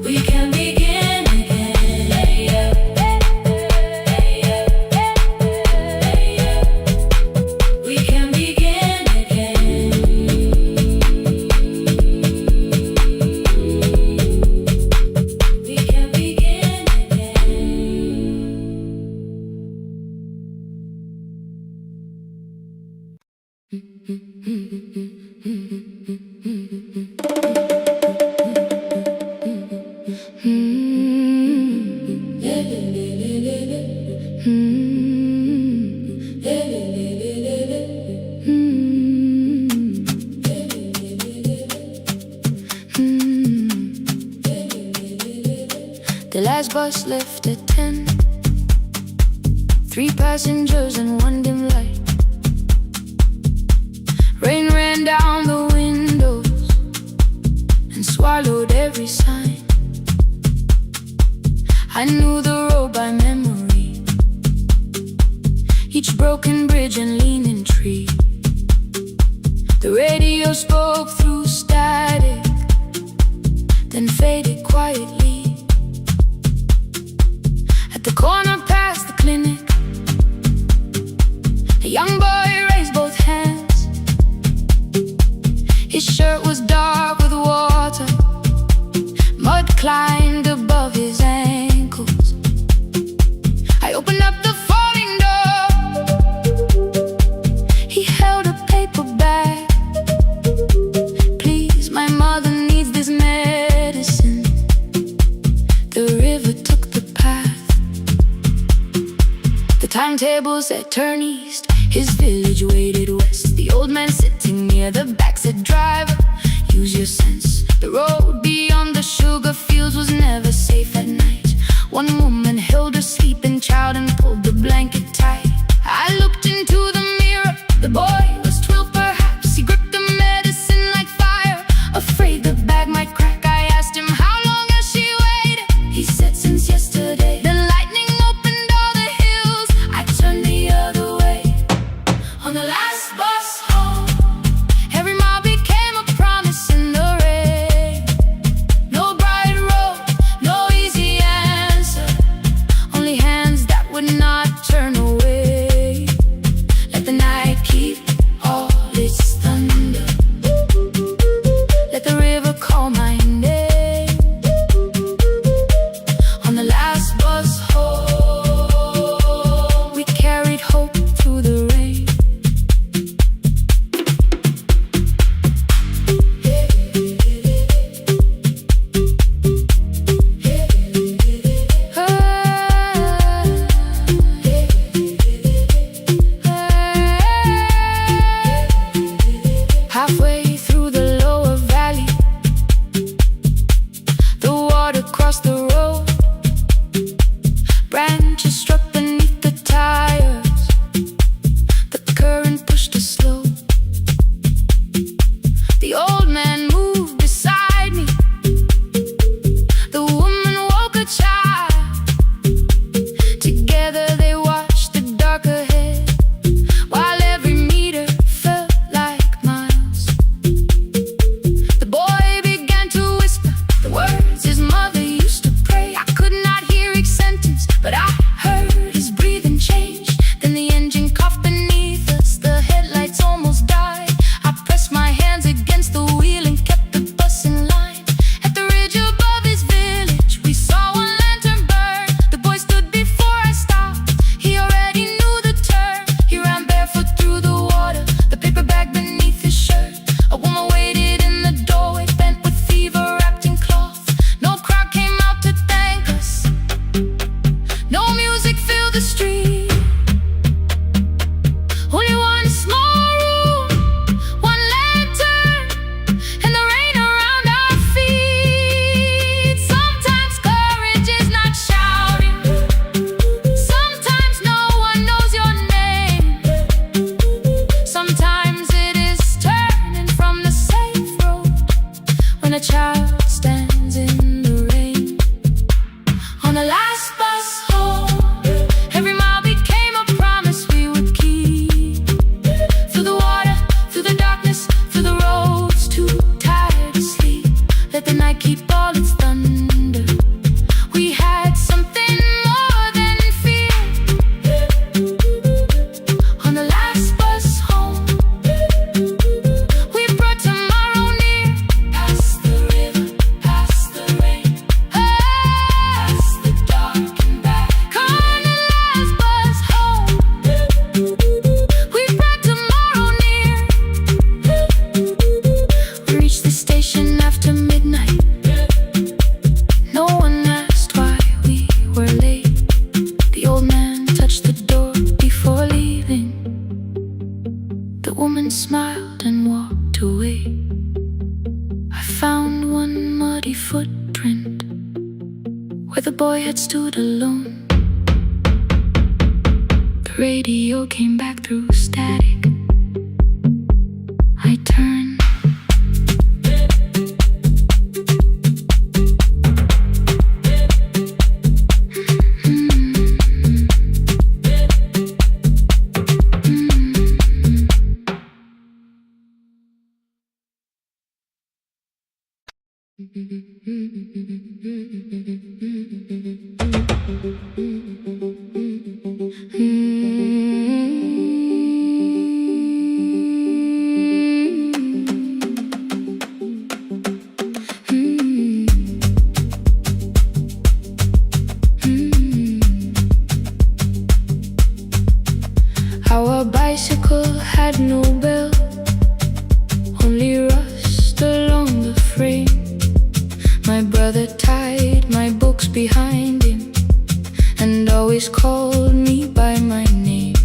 We can begin again. We can begin again. We can begin The last bus left at 10. 3 passengers and 1 dim light. Rain ran down the windows and swallowed every sign. I knew the road by memory, each broken bridge and leaning tree. The radio spoke through static, then faded quietly. At the corner past the clinic, a young boy raised both hands. His shirt was dark with water, mud climbed above his ankles. I opened up the folding door. He held a paper bag. Please, my mother needs this medicine. The river took the path. The timetable said turn east. His village waited west. The old man sitting near the back said, driver, use your sense. The road beyond the sugar fields was never safe at night. One woman held her sleeping child and pulled the blanket tight. I looked into the mirror. The boy was 12 perhaps. He gripped the medicine like fire, afraid the bag might crack. I asked him, how long has she waited? He said, since yesterday. The lightning opened all the hills. I turned the other way. On the last bus home, every mile became a promise in the rain. No bright road, no easy answer, only hands that would not turn away. Let the night keep all its thunder. Let the river call my name. On the last the last bus home, every mile became a promise we would keep. Through the water, through the darkness, through the roads too tired to sleep. Let the night keep all its thunder. We had something more than fear. On the last bus home, we brought tomorrow near. Past the river, past the rain, past the dark and back. On the last bus home, we brought tomorrow near. We reached the station after midnight. No one asked why we were late. The old man touched the door before leaving. The woman smiled and walked away. I found one muddy footprint where the boy had stood alone. The radio came back through static. I turned. Our bicycle had no bell, only rust along the frame. My brother tied my books behind him and always called me by my name.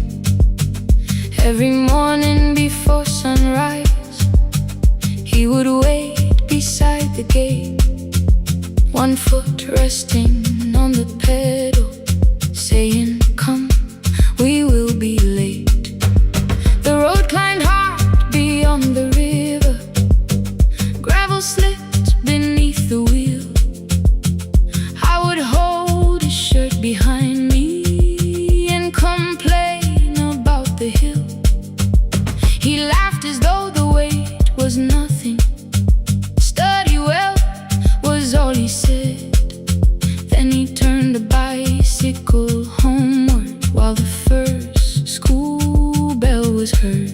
Every morning before sunrise, he would wait beside the gate, one foot resting on the pedal, saying, "Come, we will be late." The road climbed hard beyond the river, gravel slipped beneath the wheel. I would hold his shirt behind me and complain about the hill. He laughed as though the weight was nothing. Study well was all he said. Then he turned the bicycle homeward while the first school bell was heard.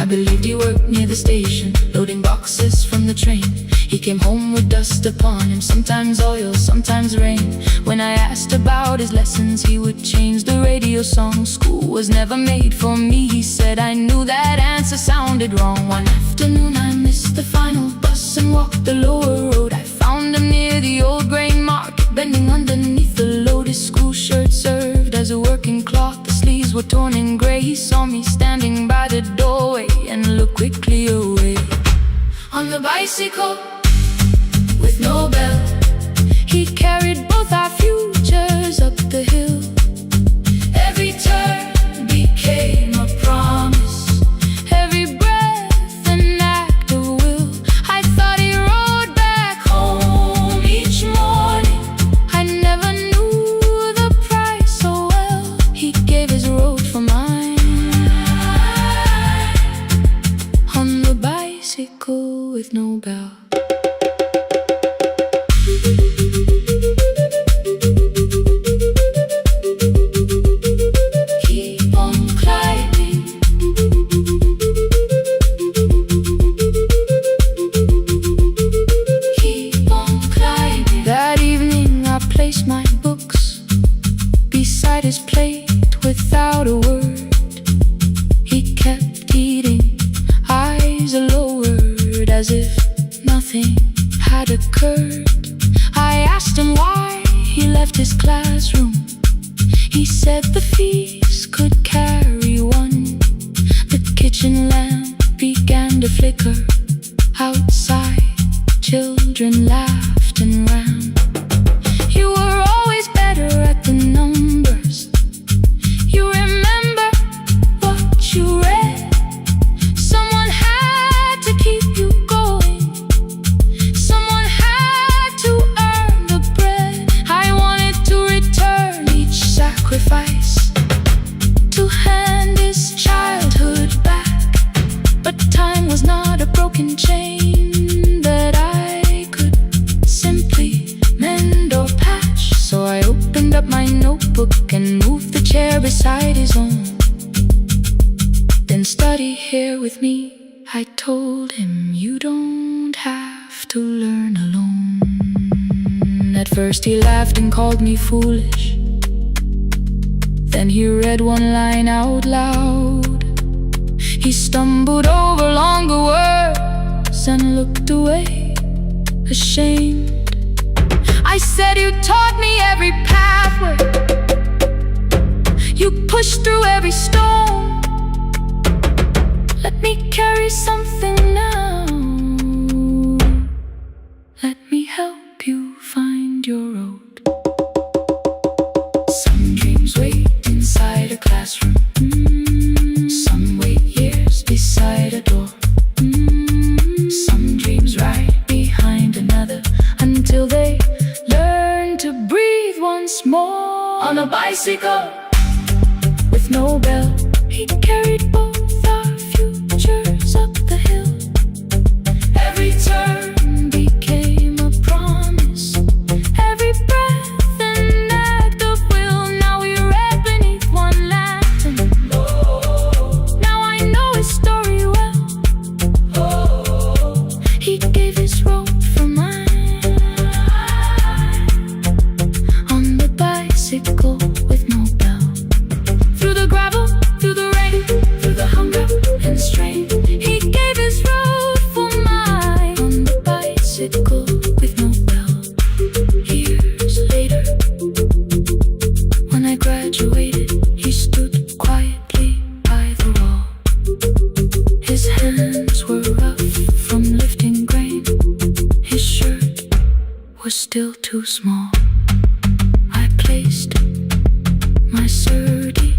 I believed he worked near the station, loading boxes from the train. He came home with dust upon him, sometimes oil, sometimes rain. When I asked about his lessons, he would change the radio song. School was never made for me, he said. I knew that answer sounded wrong. One afternoon I missed the final bus and walked the lower road. I found him near the old grain market, bending underneath the load. His school shirt served as a working cloth. The sleeves were torn and gray. He saw me standing by the doorway and looked quickly away. On the bicycle with no bell, he carried both our futures up the hill. Every turn became a promise, every breath an act of will. I thought he rode back home each morning. I never knew the price so well. He gave his road for mine. On the bicycle with no bell. Keep on climbing. Keep on climbing. That evening I placed my books beside his plate without a word. He kept eating, eyes lowered, as if nothing had occurred. I asked him why he left his classroom. He said the fees could carry one. The kitchen lamp began to flicker. Outside, children laughed and ran. You were always better at the numbers. You remember what you read. Someone had to keep you going. Someone had to earn the bread. up my notebook and moved the chair beside his own. Then study here with me, I told him. You don't have to learn alone. At first he laughed and called me foolish. Then he read one line out loud. He stumbled over longer words and looked away, ashamed. I said, you taught me every pathway, you pushed through every stone. Let me carry something now. Let me help you find your road. Some dreams wait inside a classroom. Some wait years beside a door. Some dreams right behind another until they learn to breathe once more. On a bicycle with no bell, he carried both our futures up the hill. Every turn became a promise, every breath an act of will. Now we read beneath one lantern. Now I know his story well. He gave his road for mine. On the bicycle with no bell, through the gravel, through the rain, through the hunger and strain, he gave his road for mine. On the bicycle with no bell. Years later, when I graduated, he stood quietly by the wall. His hands were rough from lifting grain. His shirt was still too small. I placed my sturdy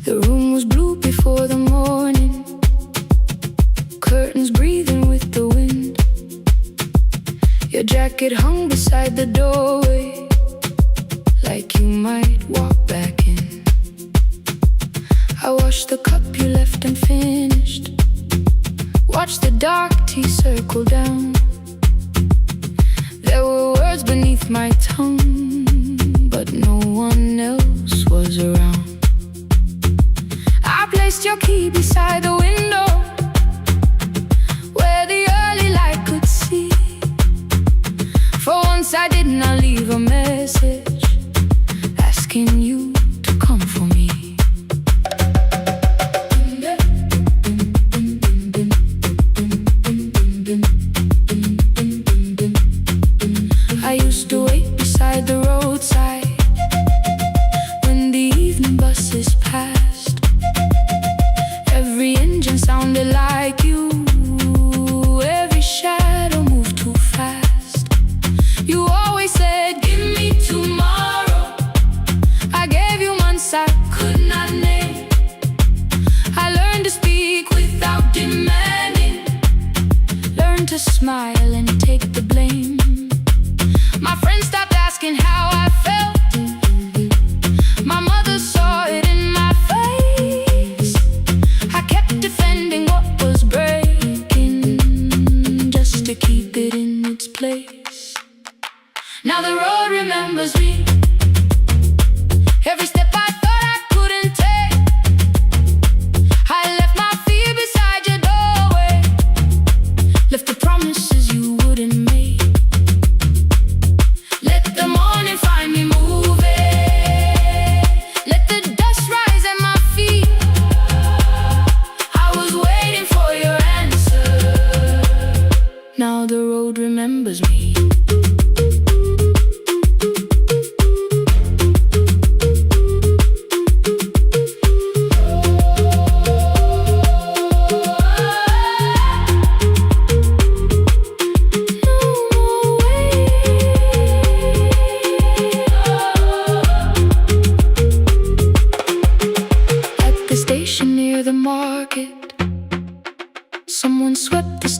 The room was blue before the morning, curtains breathing with the wind. Your jacket hung beside the doorway, like you might walk back in. I washed the cup you left unfinished, watched the dark tea circle down. There were words beneath my tongue, but no one else was around. I placed your key beside the window, where the early light could see. For once I did not leave a message asking you to come for me. I used to wait beside the roadside when the evening buses passed. Every engine sounded like you, every shadow moved too fast. You always said, give me tomorrow. I gave you months I could not name. I learned to speak without demanding, learned to smile and take the blame. My friends stopped asking how I felt. My mother saw it in my face. I kept defending what was breaking, just to keep it in its place. Now the road remembers me. Every step I thought I couldn't take, I left my fear beside your doorway, left the promises you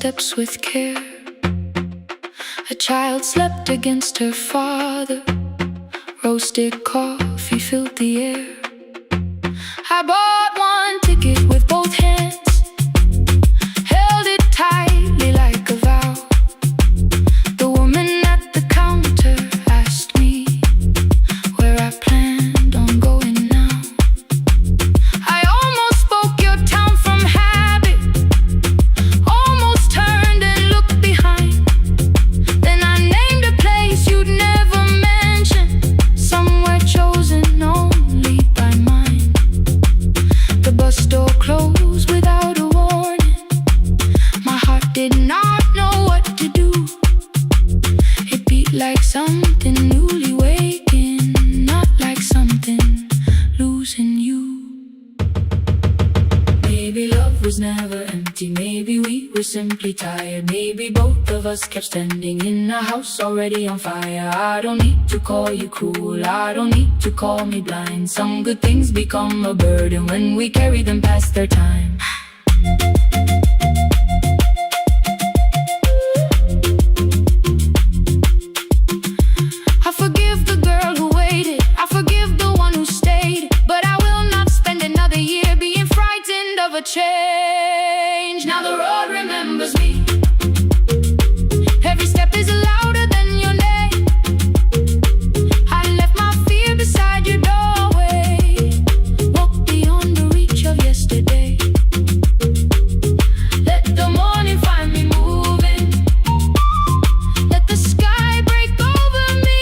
steps with care. A child slept against her father. Roasted coffee filled the air. I bought one ticket with both hands, held it tightly like a vow. The woman at the counter asked me where I planned on going now. I almost spoke your town from habit, almost turned and looked behind. Then I named a place you'd never mention, somewhere chosen only by mine. The bus door closed without a warning. My heart did not know what to do. It beat like something newly waking, not like something losing you. Maybe love was never empty, maybe we were simply tired. Maybe both of us kept standing in a house already on fire. I don't need to call you cruel, I don't need to call me blind. Some good things become a burden when we carry them past their time. I forgive the girl who waited, I forgive the one who stayed, but I will not spend another year being frightened of a change. Now the road remembers me. Every step is louder than your name. I left my fear beside your doorway, walked beyond the reach of yesterday. Let the morning find me moving, let the sky break over me.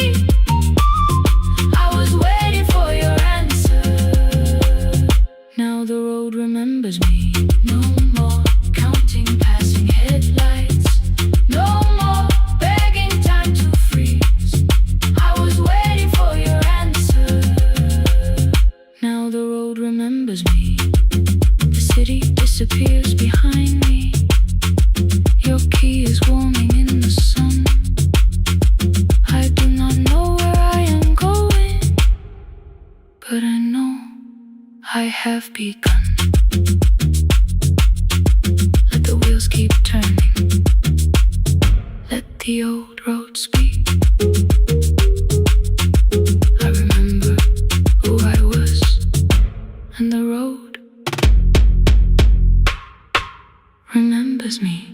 I was waiting for your answer. Now the road remembers me. No more counting passing headlights, no more begging time to freeze. I was waiting for your answer. Now the road remembers me. The city disappears behind me. Your key is warming in the sun. I do not know where I am going, but I know I have begun. Let the wheels keep turning, let the old road speak. I remember who I was, and the road remembers me.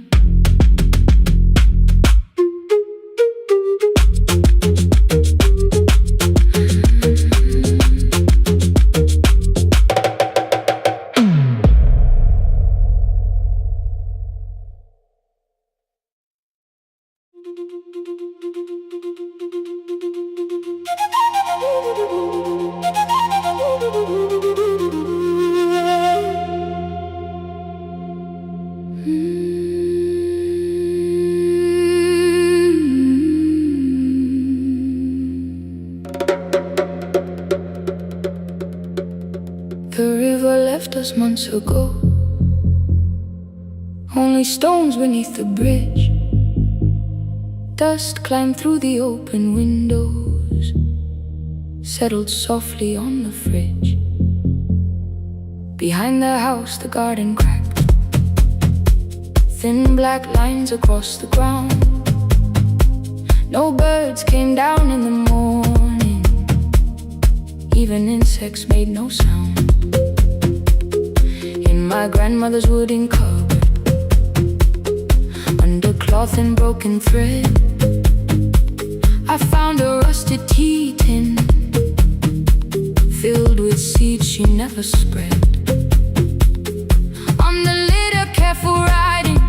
The river left us months ago, only stones beneath the bridge. Dust climbed through the open windows, settled softly on the fridge. Behind the house the garden cracked, thin black lines across the ground. No birds came down in the morning, even insects made no sound. In my grandmother's wooden cupboard, under cloth and broken thread, I found a rusted tea tin filled with seeds she never spread. On the lid a careful writing,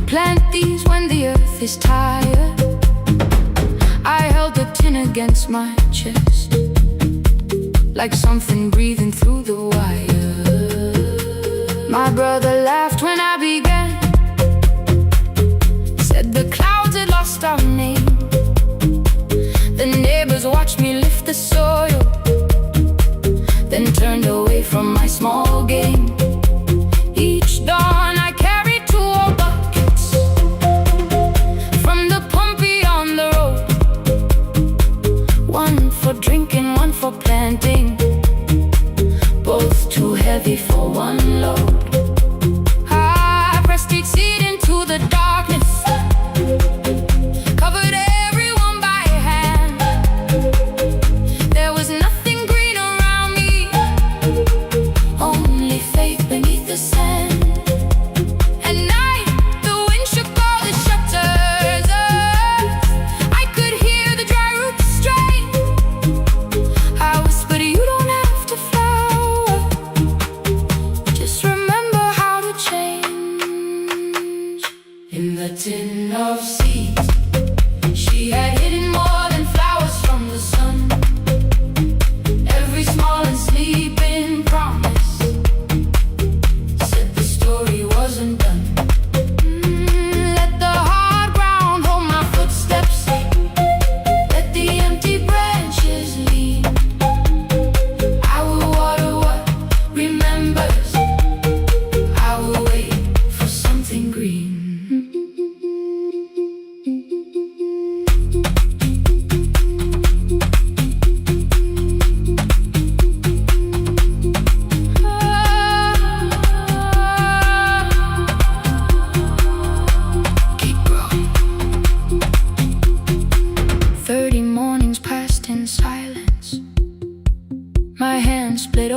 plant these when the earth is tired. I held the tin against my chest, like something breathing through the wire. My brother laughed when I began, said the clouds had lost our name. The neighbors watched me lift the soil, then turned away from my small game. Each dawn I carried 2 old buckets from the pump beyond the road, one for drinking, one for planting, both too heavy for one load. I pressed each seed in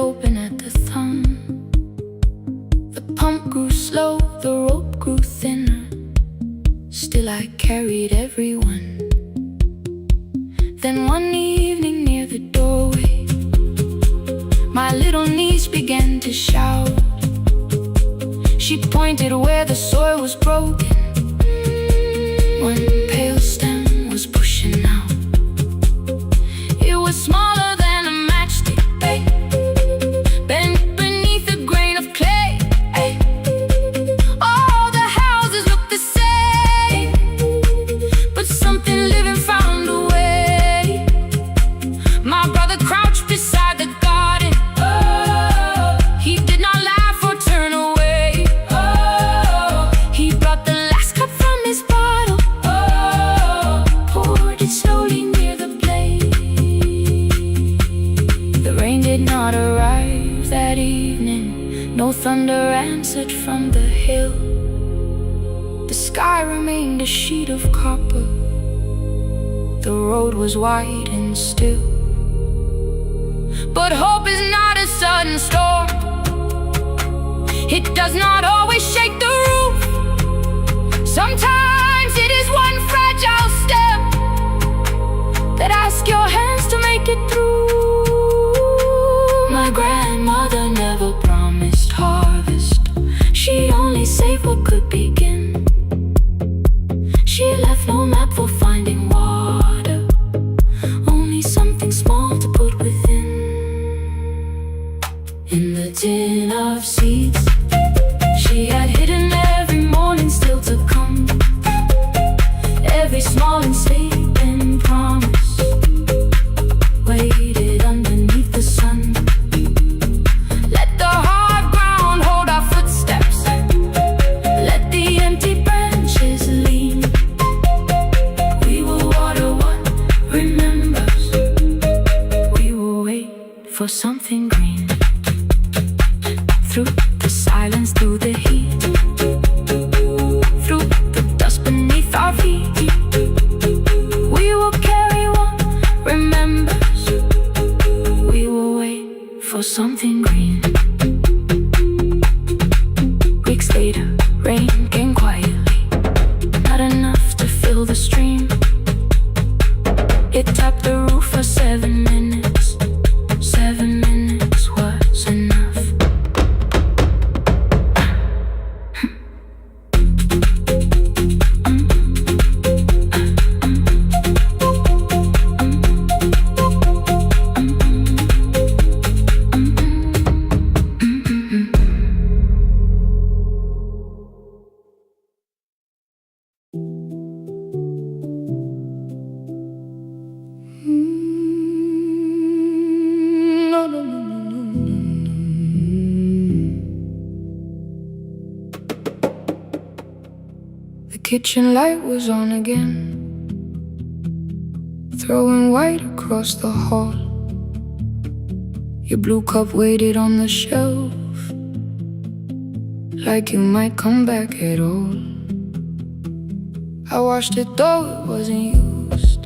open at the thumb. The pump grew slow, the rope grew thinner. Still I carried everyone. Then one evening near the doorway, my little niece began to shout. She pointed where the soil was broken. One pale stem was pushing out. It was smaller than a matchstick, babe, bent beneath a grain of clay. All the houses looked the same, but something living found a way. My brother crouched beside the garden. He did not laugh or turn away. He brought the last cup from his bottle, poured it slowly near the blaze. The rain did not arrive that evening. No thunder answered from the hill. The sky remained a sheet of copper. The road was wide and still. But hope is not a sudden storm. It does not always shake the roof. Sometimes it is one fragile step that asks your hands to make it through. My grandmother never promised harvest. She only saved what could begin. She left no map for finding water, only something small to put within. In the tin of seeds she had hidden every morning still to come. Every small enslaving promise waited underneath the sun. Let the hard ground hold our footsteps. Let the empty branches lean. We will water what remembers. We will wait for something green. Through the silence, through the heat, through the dust beneath our feet, we will carry what remembers. We will wait for something green. Weeks later, rain came quietly, not enough to fill the stream. It tapped the roof for 7 minutes. 7 minutes was enough. The kitchen light was on again, throwing white across the hall. Your blue cup waited on the shelf, like you might come back at all. I washed it though it wasn't used,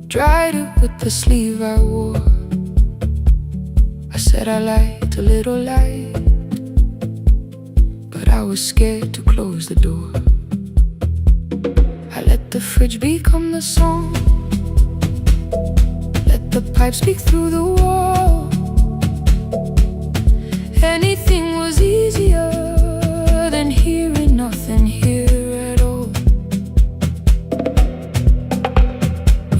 dried it with the sleeve I wore. I said I liked a little light, but I was scared to close the door. I let the fridge become the song, let the pipe speak through the wall. Anything was easier than hearing nothing here at all.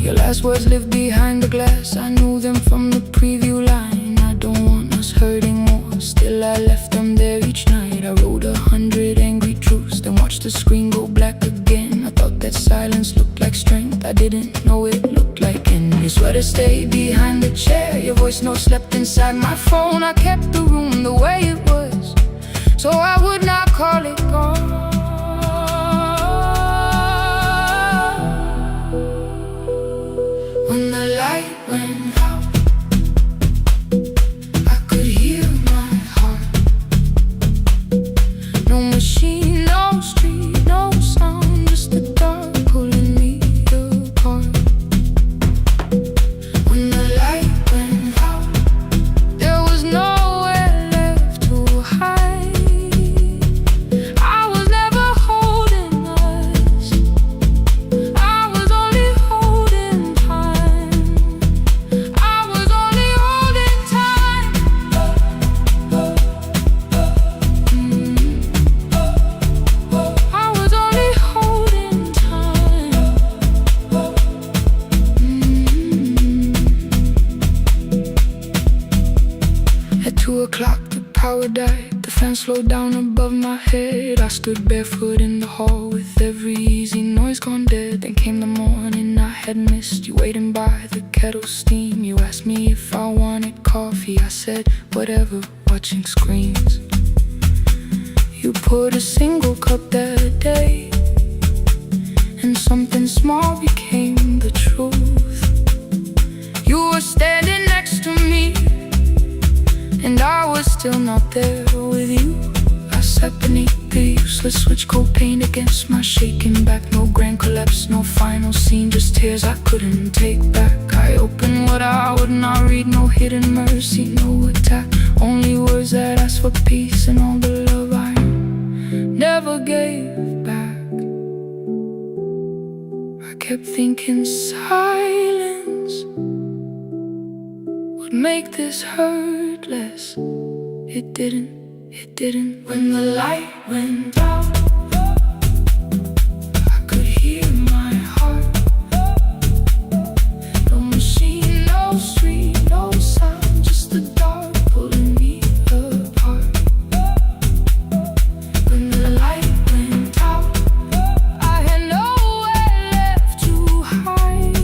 Your last words lived behind the glass. I knew them from the preview line. I don't want us hurting more, still I left them there each night. I wrote 100 angry truths, then watched the screen go black again. I thought that silence looked like strength, I didn't know it looked like end. Your sweater stayed behind the chair, your voice note slept inside my phone. I kept the room the way it was, so I would not call it gone. When the light went out, I could hear my heart. No machine, no street, no sound, just the dark pulling me apart. When the light went out, At 2 o'clock the power died, the fan slowed down above my head. I stood barefoot in the hall with every easy noise gone dead. Then came the morning I had missed you, waiting by the kettle steam. You asked me if I wanted coffee, I said whatever, watching screens. You poured a single cup that day, and something small became the truth. You were standing next to me, and I was still not there with you. I sat beneath the useless switch, cold paint against my shaking back. No grand collapse, no final scene, just tears I couldn't take back. I opened what I would not read, no hidden mercy, no attack. Only words that asked for peace and all the love I never gave back. I kept thinking silence would make this hurt less. It didn't. When the light went out, I could hear my heart. No machine, no street, no sound, just the dark pulling me apart. When the light went out, I had nowhere left to hide.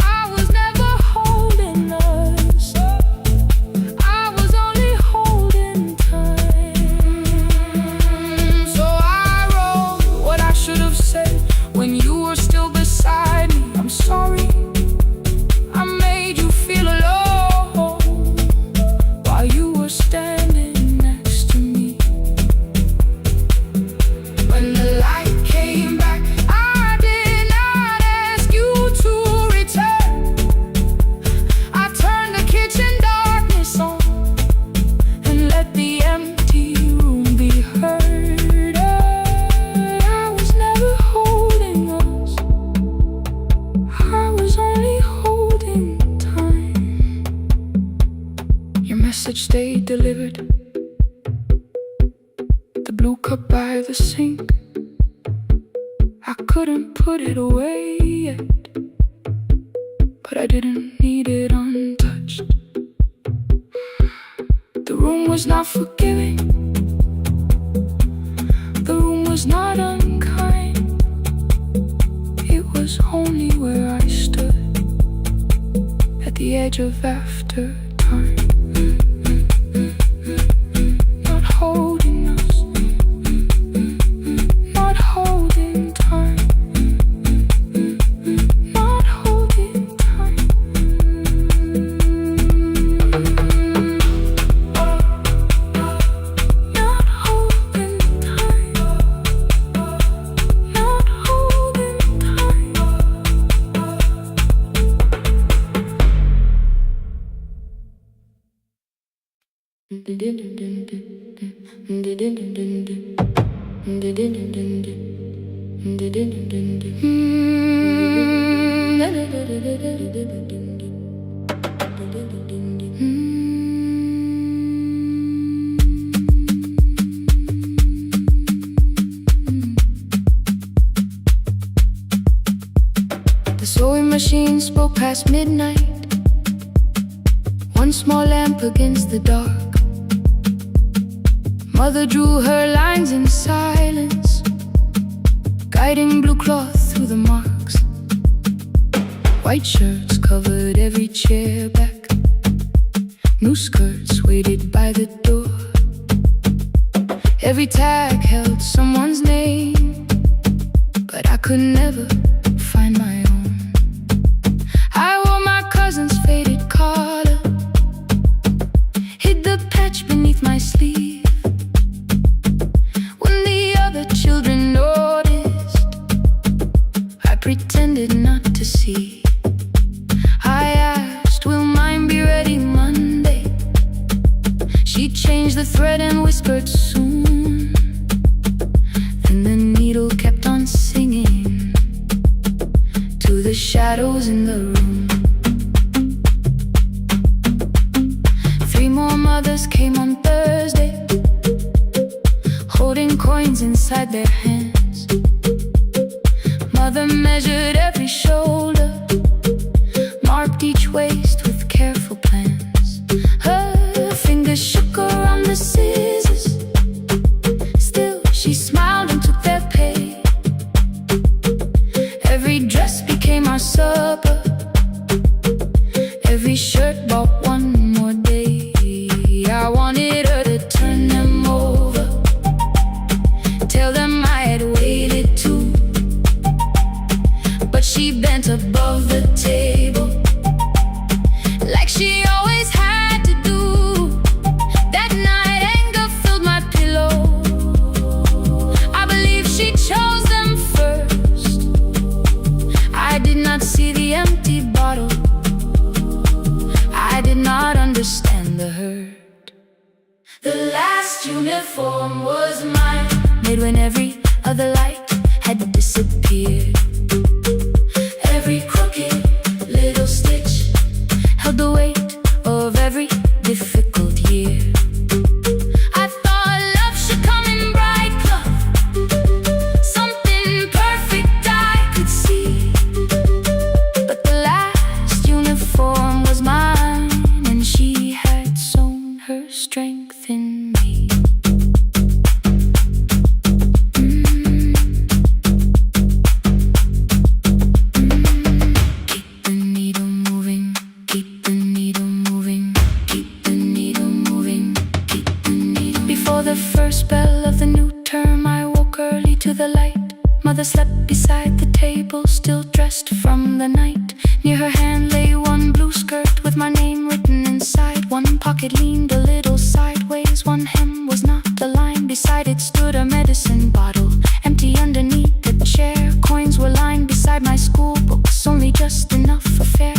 I was never holding us, I was only holding time. So I wrote what I should have said when you were still beside me. I'm sorry I made you feel alone while you were standing next to me. When the light came back, I did not ask you to return. I turned the kitchen darkness on and let the empty room be heard. I was never holding us, I was only holding time. Your message stayed delivered, the blue cup by the sink. I couldn't put it away yet, but I didn't need it untouched. The room was not forgiving, the room was not unkind. It was only where I stood at the edge of after time. Not holding us, not holding time, not holding time. Not holding time, not holding time. The sewing machine spoke past midnight, one small lamp against the dark. Mother drew her lines in silence, guiding blue cloth through the marks. White shirts covered every chair back, new skirts waited by the door. Every tag held someone's name, but I could never find my own. I wore my cousin's faded collar, hid the patch beneath my sleeve. When the other children noticed, I pretended not to see. I asked, will mine be ready Monday? She changed the thread and whispered soon. Then the needle kept on singing to the shadows in the room. 3 more mothers came on Thursday, holding coins inside their hands. Mother measured every shoulder, marked each waist with careful plans. Her uniform was mine, made when every other light had disappeared. Every crooked little stitch held the weight of every difficult year. I thought love should come in bright cloth, something perfect I could see. But the last uniform was mine, and she had sewn her strength in me. Keep the needle moving, keep the needle moving, keep the needle moving, keep the needle. Before the first bell of the new term, I woke early to the light. Mother slept beside the table, still dressed from the night. Near her hand lay one blue skirt with my name written inside. One pocket leaned a little sideways, one hem was not aligned. Beside it stood a medicine bottle, empty underneath the chair. Coins were lined beside my school books, only just enough for fare.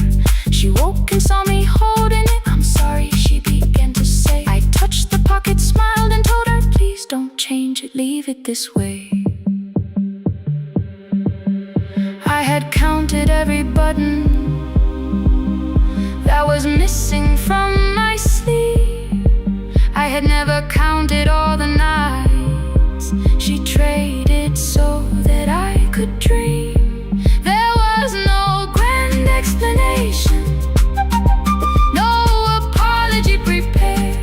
She woke and saw me holding it. I'm sorry, she began to say. I touched the pocket, smiled and told her, please don't change it, leave it this way. I had counted every button that was missing from my sleeve. I had never counted all the nights she traded so that I could dream. There was no grand explanation, no apology prepared,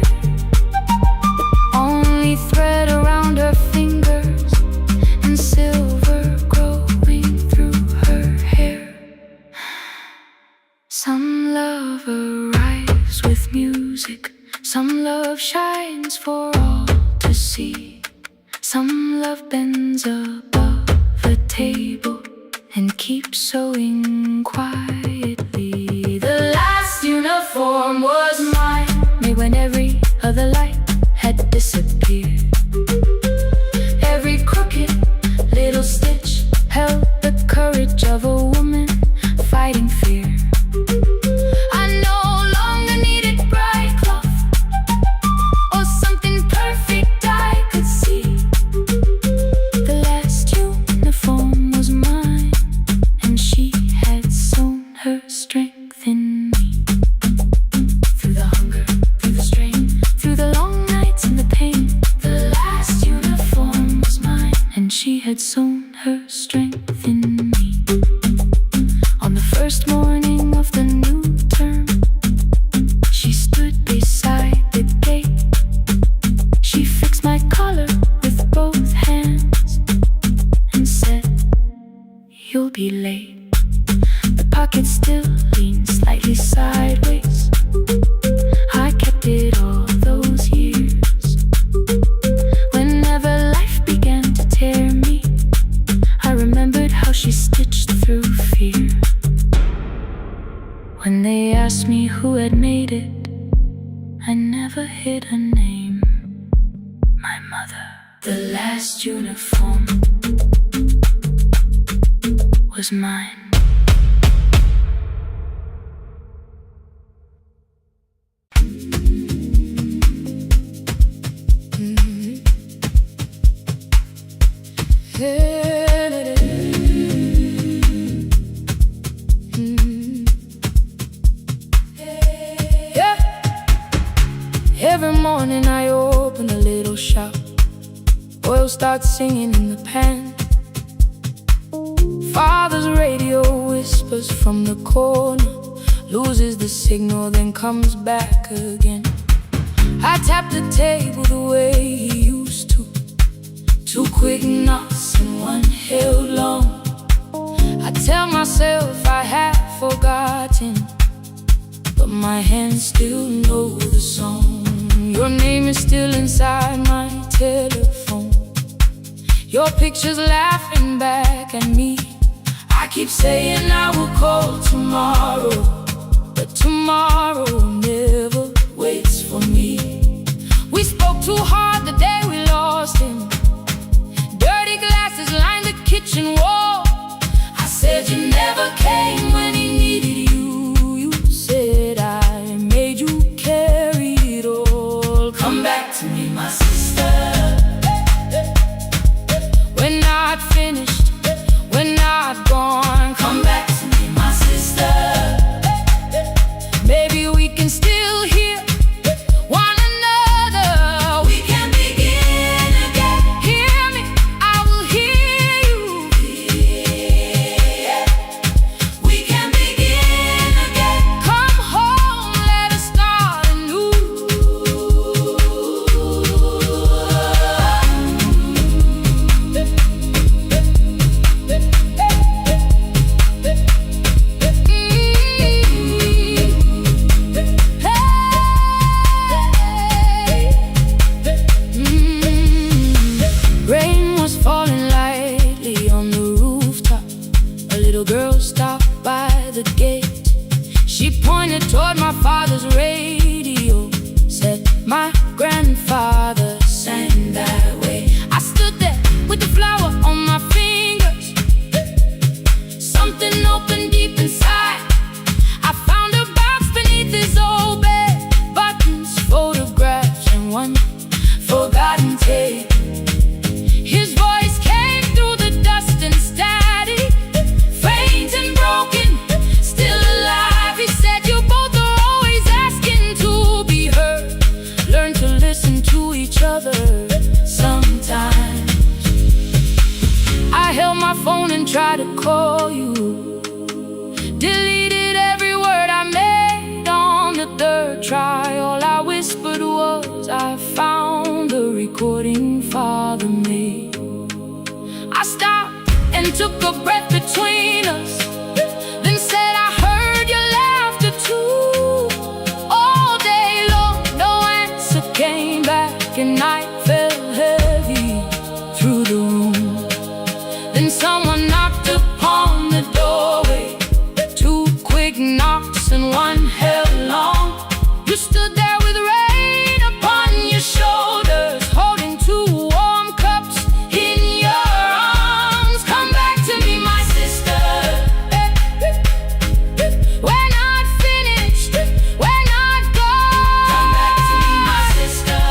only thread around her fingers and silver growing through her hair. Some love arrives with music, some love shines for all to see. Some love bends above the table and keeps sewing quietly. The last uniform was mine, made when every other light had disappeared. Every crooked little stitch held the courage of a woman fighting fear. I no longer needed bright cloth or something perfect I could see. The last uniform was mine, and she had sewn her strength in me. Through the hunger, through the strain, through the long nights and the pain, the last uniform was mine, and she had sewn her strength in me. On the first morning of the new term, she stood beside the gate. She fixed my collar with both hands and said, you'll be late. The pocket still leaned slightly sideways. I kept it all those years. Whenever life began to tear me, I remembered how she stitched through fear. When they asked me who had made it, I never hid a name. My mother. The last uniform was mine. Every morning I open a little shop. Oil starts singing in the pan. Father's radio whispers from the corner, loses the signal, then comes back again. I tap the table the way he used to. Two quick knocks and one held long. I tell myself I have forgotten, but my hands still know the song. Your name is still inside my telephone. Your picture's laughing back at me. I keep saying I will call tomorrow, but tomorrow never waits for me. We spoke too hard the day we lost him. Dirty glasses lined the kitchen wall. I said you never came when he needed you. You said I made you carry it all. Come back to me, my sister. your breath between us, then said I heard your laughter too. All day long, no answer came back, and night fell heavy through the room. Then someone knocked upon the doorway, 2 quick knocks and 1 held long. You stood there with rain upon your shoulders, holding 2 warm cups in your arms. Come back to me, my sister. We're not finished, we're not gone. Come back to me, my sister.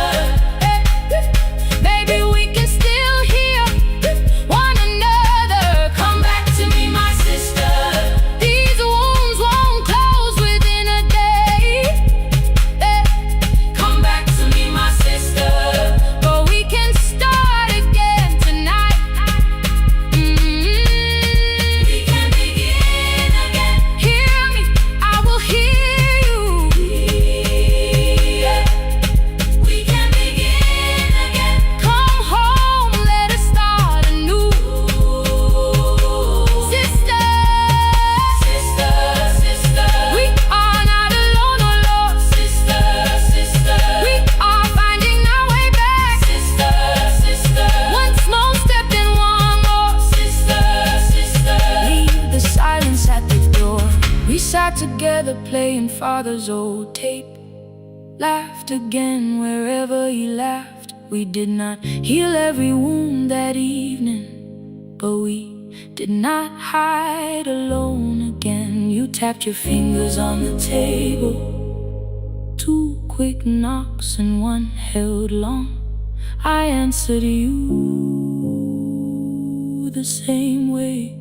Maybe we can still hear one another. Come back to me, my sister. These wounds won't close within a day. Come back to me, my sister. But we can start again tonight. We can begin again. Hear me, I will hear you. We can begin again. Come home, let us start anew. Sister, sister, sister, we are not alone, oh Lord. Sister, sister, we are finding our way back. Sister, sister, one small step and one more. Sister, sister, leave the silence at the door. We sat together playing father's old tape, laughed again wherever he laughed. We did not heal every wound that evening, but we did not hide alone again. You tapped your fingers on the table, 2 quick knocks and 1 held long. I answered you the same way.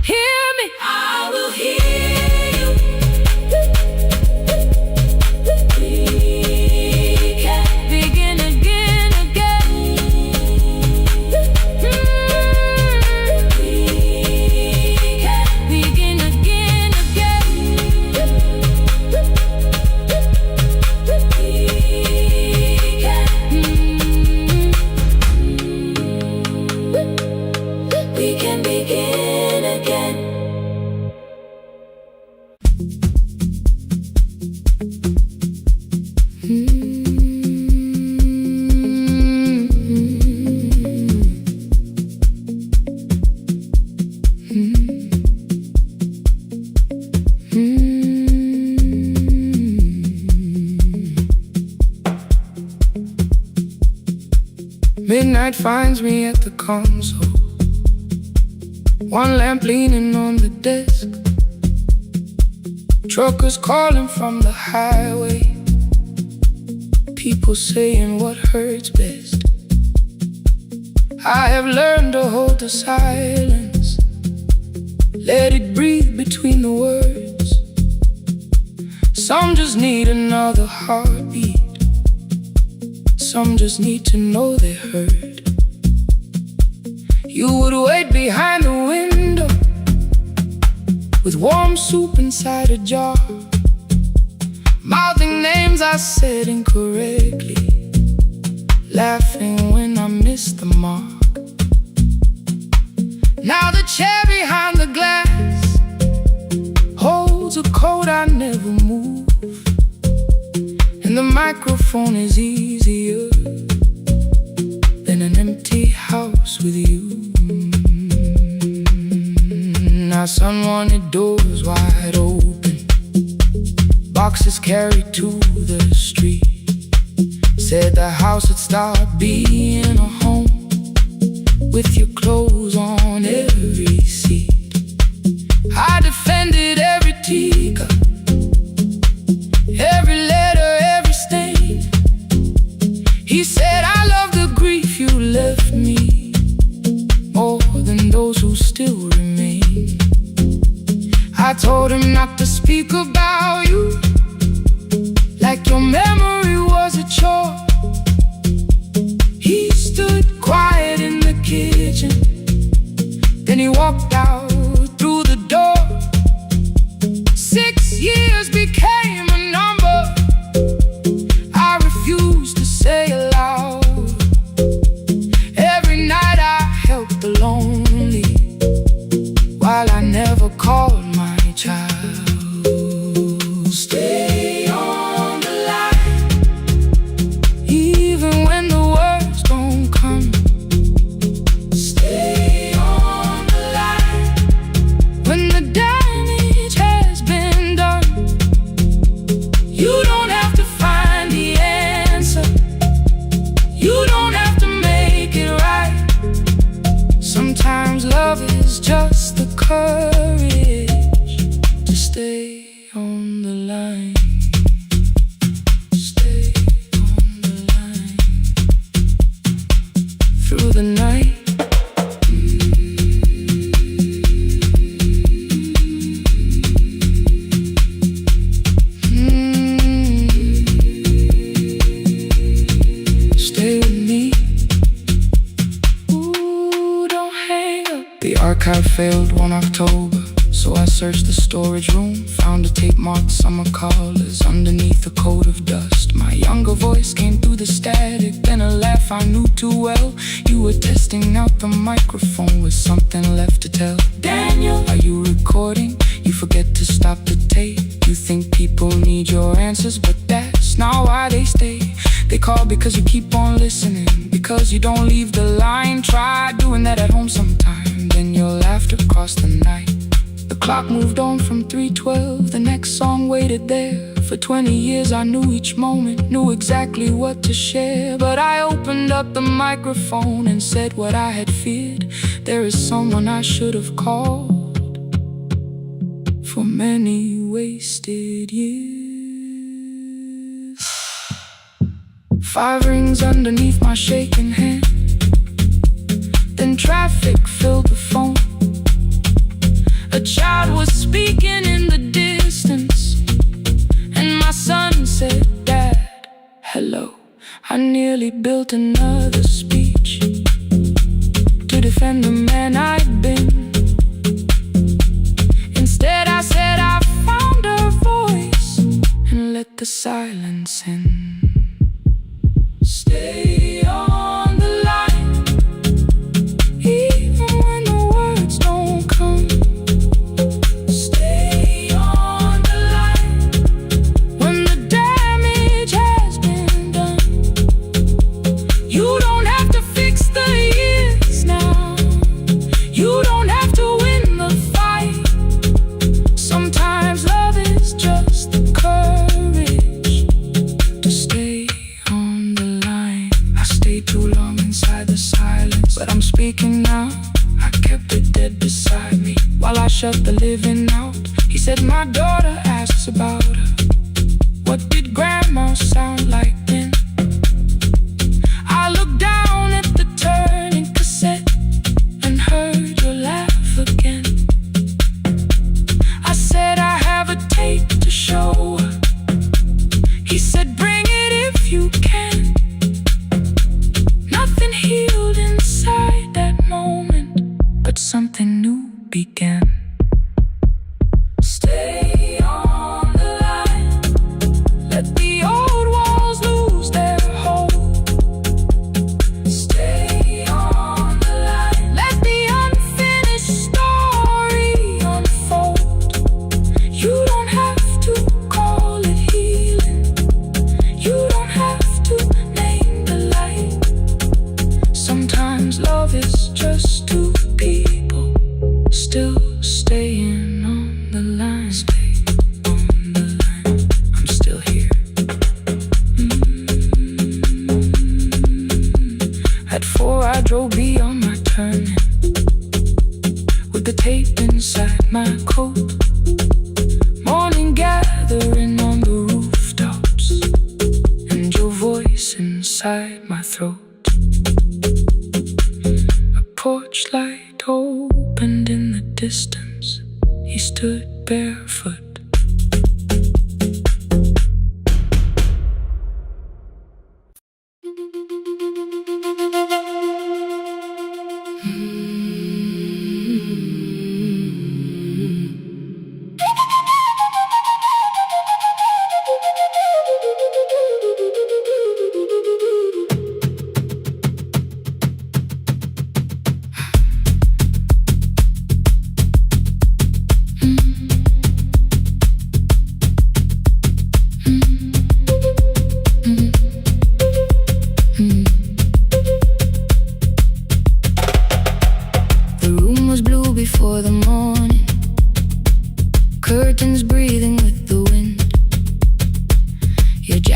Hear me, I will hear you. We can begin again, again. We can begin again, again. We can begin again. Midnight finds me at the console, 1 lamp leaning on the desk. Truckers calling from the highway, people saying what hurts best. I have learned to hold the silence, let it breathe between the words. Some just need another heartbeat, some just need to know they heard. You would wait behind the window with warm soup inside a jar, mouthing names I said incorrectly, laughing when I missed the mark. Now the chair behind the glass holds a coat I never move, and the microphone is easier than an empty house with you. Our son wanted doors wide open, boxes carried to the street. Said the house would start being a home, with your clothes on every seat. I defended every teacup, every letter, every stain. He said I love the grief you left me more than those who still remain. I told him not to speak about you like your memory was a chore. He stood quiet in the kitchen, You don't have to find the answer. You don't have to make it right. Sometimes love is just the courage to stay on the line. Stay on the line through the night. Archive failed one October, so I searched the storage room, found a tape marked summer callers underneath a coat of dust. My younger voice came through the static, then a laugh I knew too well. You were testing out the microphone with something left to tell. Daniel, are you recording? You forget to stop the tape. You think people need your answers, but that's not why they stay. They call because you keep on listening, because you don't leave the line. Try doing that at home sometime, then you'll laugh across the night. The clock moved on from 3:12, the next song waited there. For 20 years I knew each moment, knew exactly what to share. But I opened up the microphone and said what I had feared. There is someone I should have called for many wasted years. 5 rings underneath my shaking hand, then traffic filled the phone. A child was speaking in the distance, and my son said, "Dad, hello." I nearly built another speech to defend the man I'd been. Instead I said I found a voice and let the silence in. Stay on the line, even when the words don't come. Stay on the line when the damage has been done. You don't have to fix the years now. You don't have to win the fight. Sometimes love is just the courage to stay on the line. I stayed too long inside the silence, but I'm speaking now. I kept it dead beside me while I shut the living out. He said, "My daughter asks about her. What did grandma sound like then?" I looked down at the turning cassette and heard your laugh again. I said, "I have a tape to show her." He said, "Bring it if you can." Nothing healed inside that moment, but something new began. Stay on the line, let the old walls lose their hold. Stay on the line, let the unfinished story unfold. You don't have to call it healing. You don't have to name the light. Sometimes love is just two people still staying on the line. Stay on the line, I'm still here. At 4 I drove beyond my turning, with the tape inside my coat. Morning gathering on the rooftops, and your voice inside my throat. A porch light opened in the distance. He stood barefoot.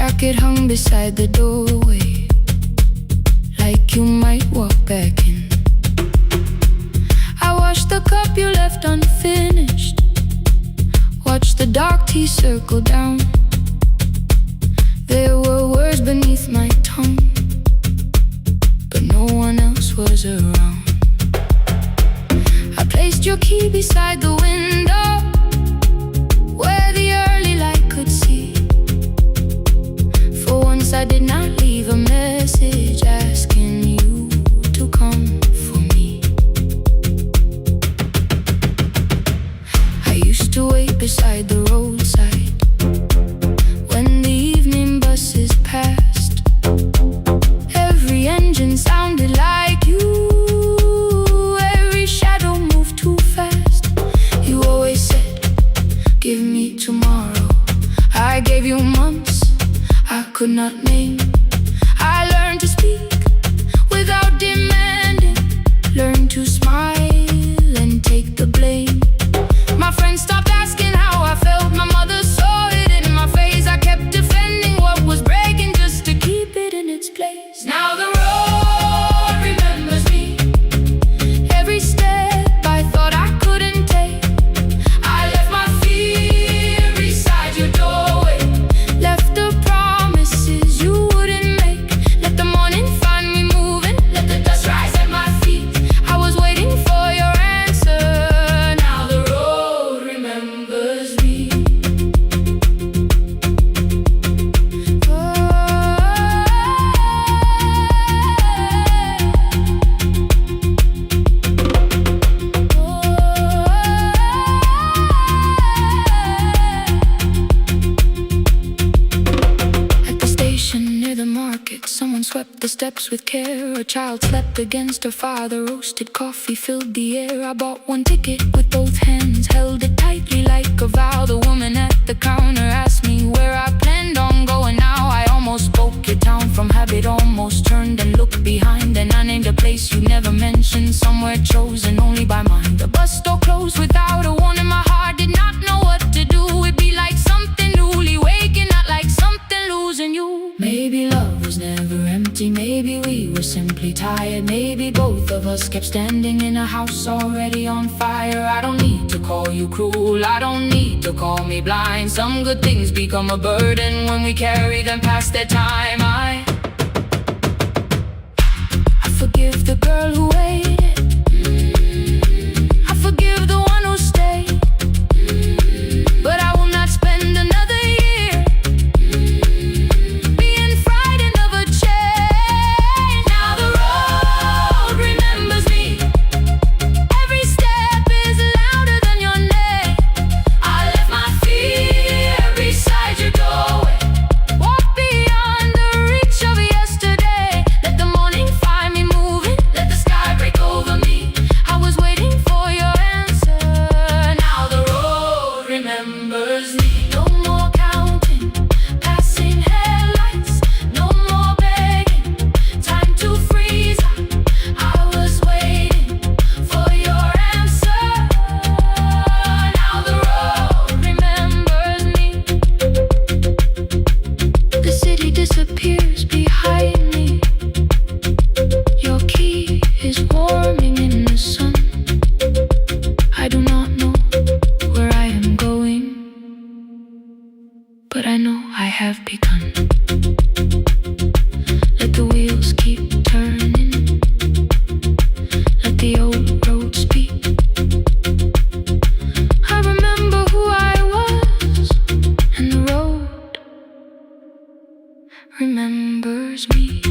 jacket hung beside the doorway, like you might walk back in. I washed the cup you left unfinished, watched the dark tea circle down. There were words beneath my tongue, but no one else was around. I placed your key beside the window, where the early light could see. For once I did not leave a message asking you to come for me. I used to wait beside the roadside when the evening buses passed. Every engine sounded like you, every shadow moved too fast. You always said, give me tomorrow. I gave you months I could not name. I learned to speak without demanding, learned to smile and take the blame. My friends stopped asking how I felt, my mother saw it in my face. I kept defending what was breaking just to keep it in its place. Now the road remembers me, every step I thought I couldn't take. I left my fear beside your doorway, left the promises you wouldn't make. Let the morning find me moving, let the dust rise at my feet. I was waiting for your answer, now the road remembers me. At the station near the market, someone swept the steps with care. A child slept against her father, roasted coffee filled the air. I bought one ticket with both hands, held it tightly like a vow. The woman at the counter asked me where I planned on going now. I almost spoke your town from habit, almost turned and looked behind. And I named a place you never mentioned, somewhere chosen only by mine. The bus door closed without a warning, my heart did not know what to do. It'd be like something newly waking, not like something losing you. Maybe love was never empty, maybe we were simply tired. Maybe both of us kept standing in a house already on fire. I don't need to call you cruel, I don't need to call me blind. Some good things become a burden when we carry them past their time. I forgive the girl who waited, I forgive the one who stayed, but I will not spend another year being frightened of a change. Now the road remembers me, every step is louder than your name. I left my fear beside your doorway, walk beyond the reach of yesterday. Let the morning find me moving, let the sky break over me. I was waiting for your answer, now the road remembers me. No more counting, passing headlights, no more begging, time to freeze up. I was waiting for your answer, now the road remembers me. The city disappears behind me, your key is warming in the sun. I do not know where I am going, but I know I have begun. Let the wheels keep turning, let the old road speak. I remember who I was, and the road remembers me.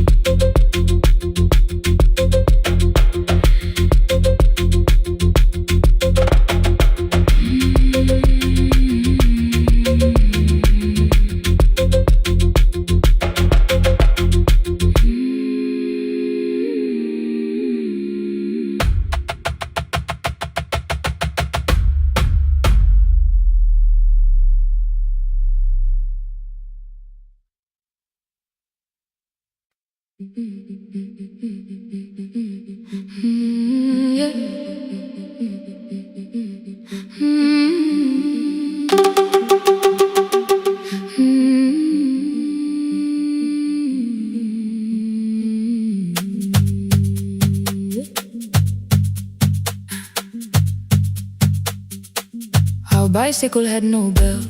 bicycle had no bell,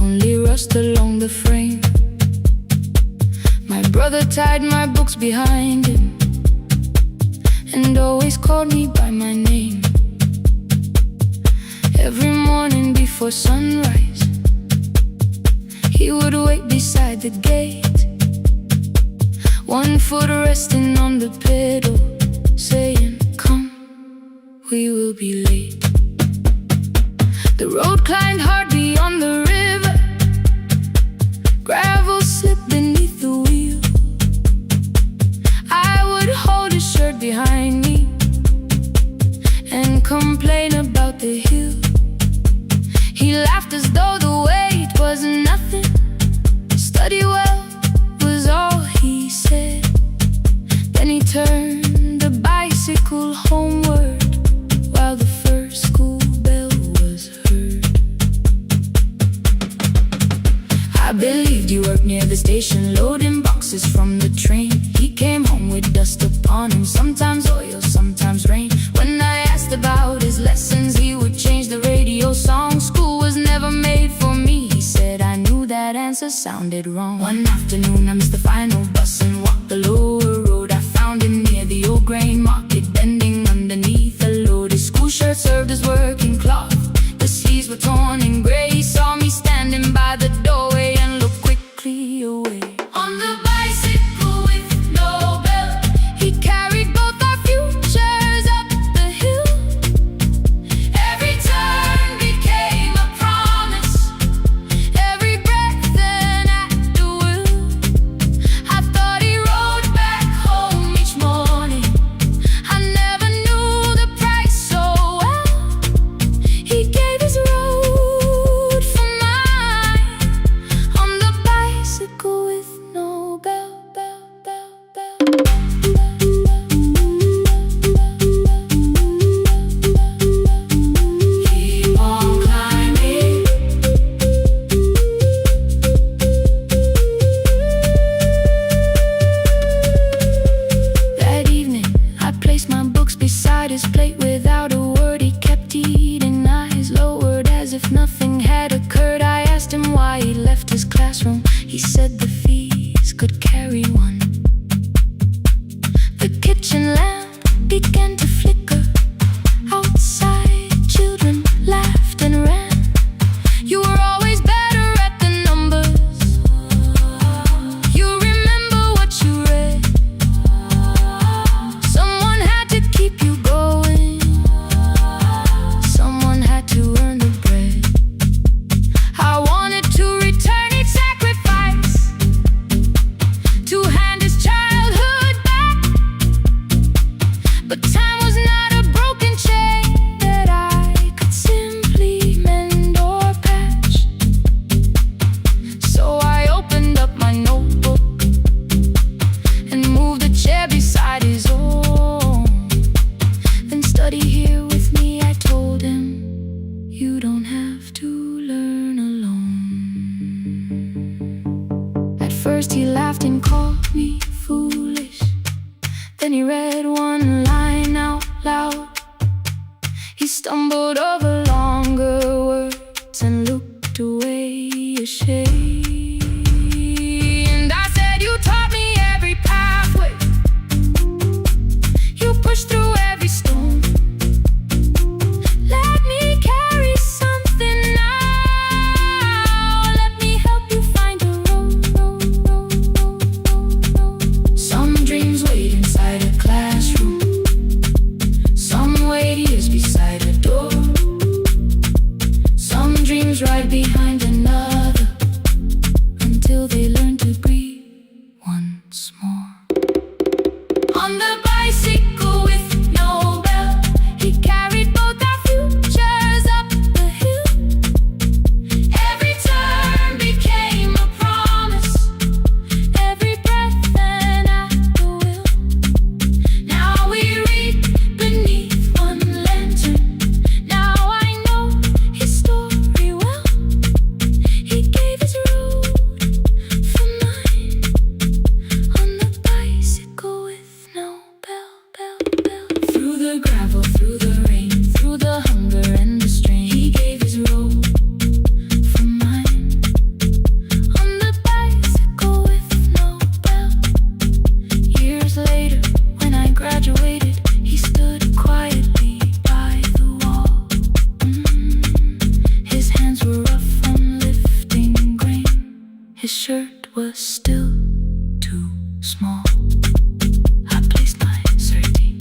only rust along the frame. My brother tied my books behind him and always called me by my name. Every morning before sunrise, he would wait beside the gate, one foot resting on the pedal, saying, "Come, we will be late." The road climbed hard beyond the river, gravel slipped beneath the wheel. I would hold his shirt behind me and complain about the hill. He laughed as though the weight was nothing. Study well was all he said. Then he turned the bicycle homeward while the first school bell was heard. I believed you worked near the station, loading boxes from the train. He came home with dust upon him, sometimes oil, sometimes rain. When I asked about his lessons, he would change the radio song. School was never made for me, he said. I knew that answer sounded wrong. One afternoon I missed the final bus and walked the lower road. I found him near the old grain market, bending underneath a load. His school shirt served as working cloth, the sleeves were torn and gray. He saw me standing by the doorway and looked quickly away. On the bicycle with no bell, he carried both our futures up the hill. Every turn became a promise, every breath an act of will. I thought he rode back home each morning, I never knew the price so well. He gave his road for mine, on the bicycle with no bell, bell, bell, bell. Keep on climbing. That evening, I placed my books beside his plate without a word. He kept eating, eyes lowered as if nothing had occurred. I asked him why he left his classroom. He said the fees could carry one. The kitchen lamp began to flicker. Outside, children laughed and ran. You were always better at the numbers. You remember what you read. Someone had to keep you going, someone had to earn the bread. I wanted to return each sacrifice, to hand his childhood back. But time was not a broken chain that I could simply mend or patch. So I opened up my notebook and moved the chair beside his own. Then study here with me, I told him. You don't have to learn alone. At first he laughed and called me foolish. Then he read one line out loud. He stumbled over longer words and looked away ashamed. And I said, you taught me every pathway, you pushed through every stone. Let me carry something now, let me help you find a road. Some dreams wait inside a classroom, some wait years beside a door. Some dreams right behind another, His shirt was still too small. I placed my inserting.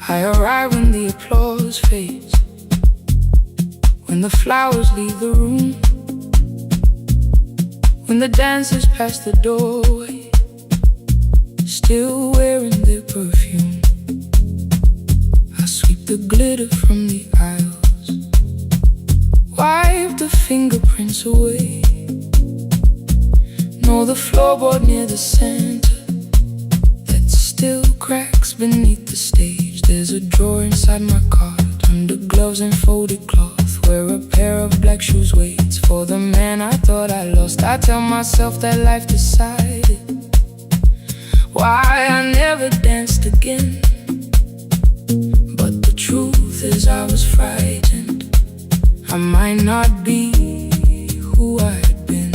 I arrive when the applause fades, when the flowers leave the room, when the dancers pass the doorway, still wearing their perfume. I sweep the glitter from the aisles, wipe the fingerprints away. Know the floorboard near the center that still cracks beneath the stage. There's a drawer inside my cart, under gloves and folded cloth, where a pair of black shoes waits for the man I thought I lost. I tell myself that life decided why I never danced again. But the truth is I was frightened I might not be who I had been.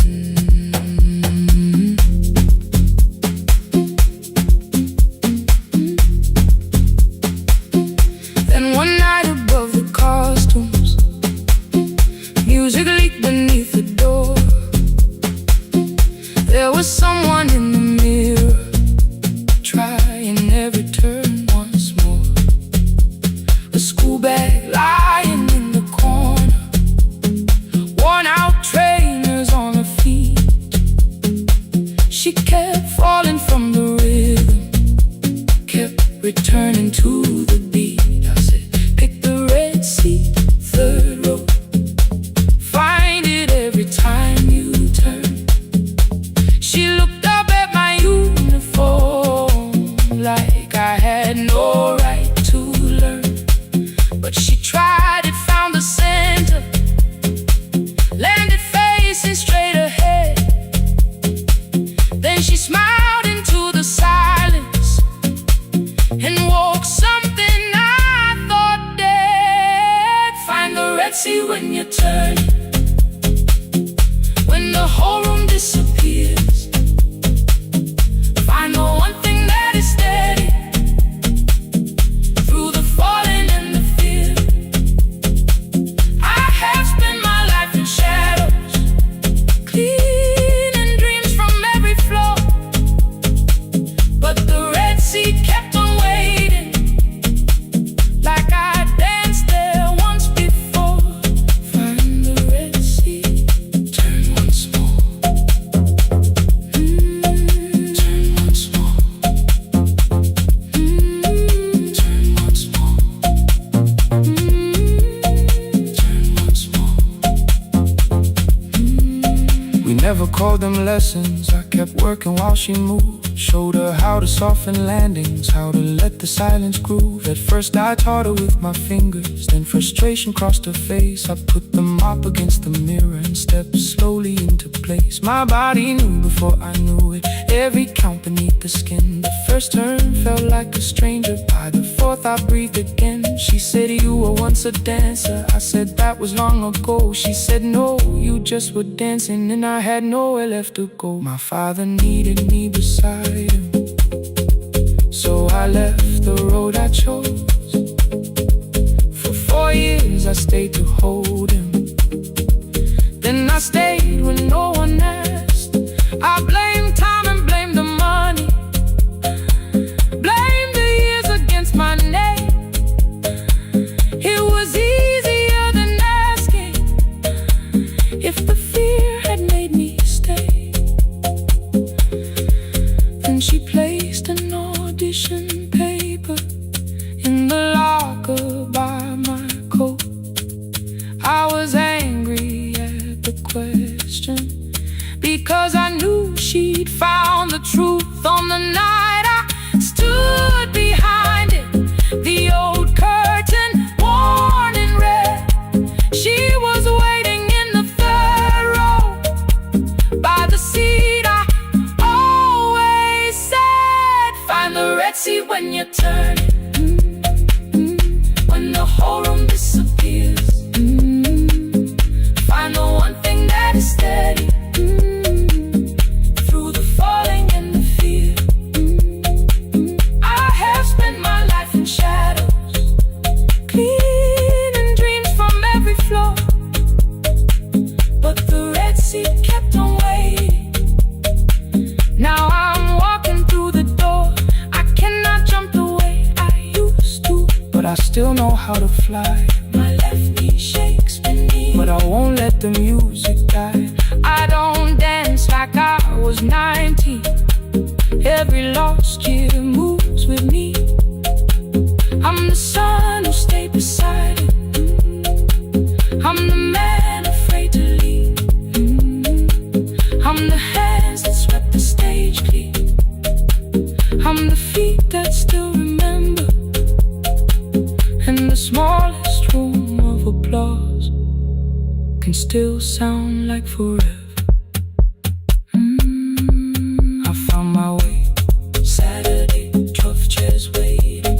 Then one night above the costumes, music leaked beneath the door. There was someone in the mirror, trying every turn once more. A school bag lying in the corner, worn out trainers on her feet. She kept falling from the rhythm, kept returning to the beat. I said, pick the red seat, third row, find it every time you turn. She looked up at my uniform like I had no right to learn. But she tried it, found the center, landed facing straight ahead. Then she smiled into the silence and woke something I thought dead. Find the red sea when you turn, when the whole room disappears. Find the one thing that is steady through the falling and the fear. I have spent my life in shadows, cleaning dreams from every floor. But the red sea kept on waiting, like I danced there once before. Find the red sea, turn once more. Turn once more. Turn once more. Turn once more. We never called them lessons. I kept working while she moved, showed her how to soften landings, how to let the silence groove. At first I taught her with my fingers, then frustration crossed her face. I put the mop against the mirror and stepped slowly into place. My body knew before I knew it, every count beneath the skin. The first turn felt like a stranger, by the fourth I breathed again. She said, you were once a dancer. I said, that was long ago. She said, no, you just were dancing, and I had nowhere left to go. My father needed me beside him, so I left the road I chose. For 4 years I stayed to hold him, then I stayed when no one asked. I blamed time and blamed the money, blamed the years against my name. It was easier than asking if the fear had made me stay. Then she placed an audition paper in the locker by my coat. I storm disappears. Find the one thing that is steady through the falling and the fear. I have spent my life in shadows, cleaning dreams from every flaw, but the Red Sea kept on waiting. Now I'm walking through the door. I cannot jump the way I used to, but I still know how to fly. My left knee shakes beneath, but I won't let the music die. I don't dance like I was 19. Every lost year moves with me. I'm the son who stayed beside it. I'm the man afraid to leave. I'm the hands that swept the stage clean. I'm the feet that still remember, and the smallest room of applause can still sound like forever. I found my way. Saturday, 12 chairs waiting.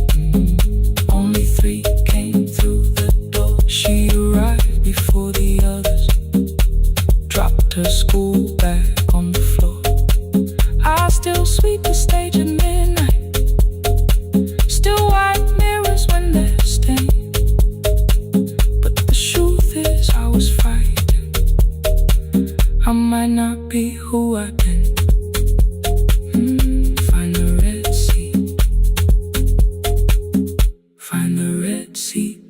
Only 3 came through the door. She arrived before the others, dropped her school bag on the floor. I still sweep the stage at midnight, still wipe mirrors when they're stained. But the truth is I was frightened. I might not be who I've been. Find the Red Sea. Find the Red Sea.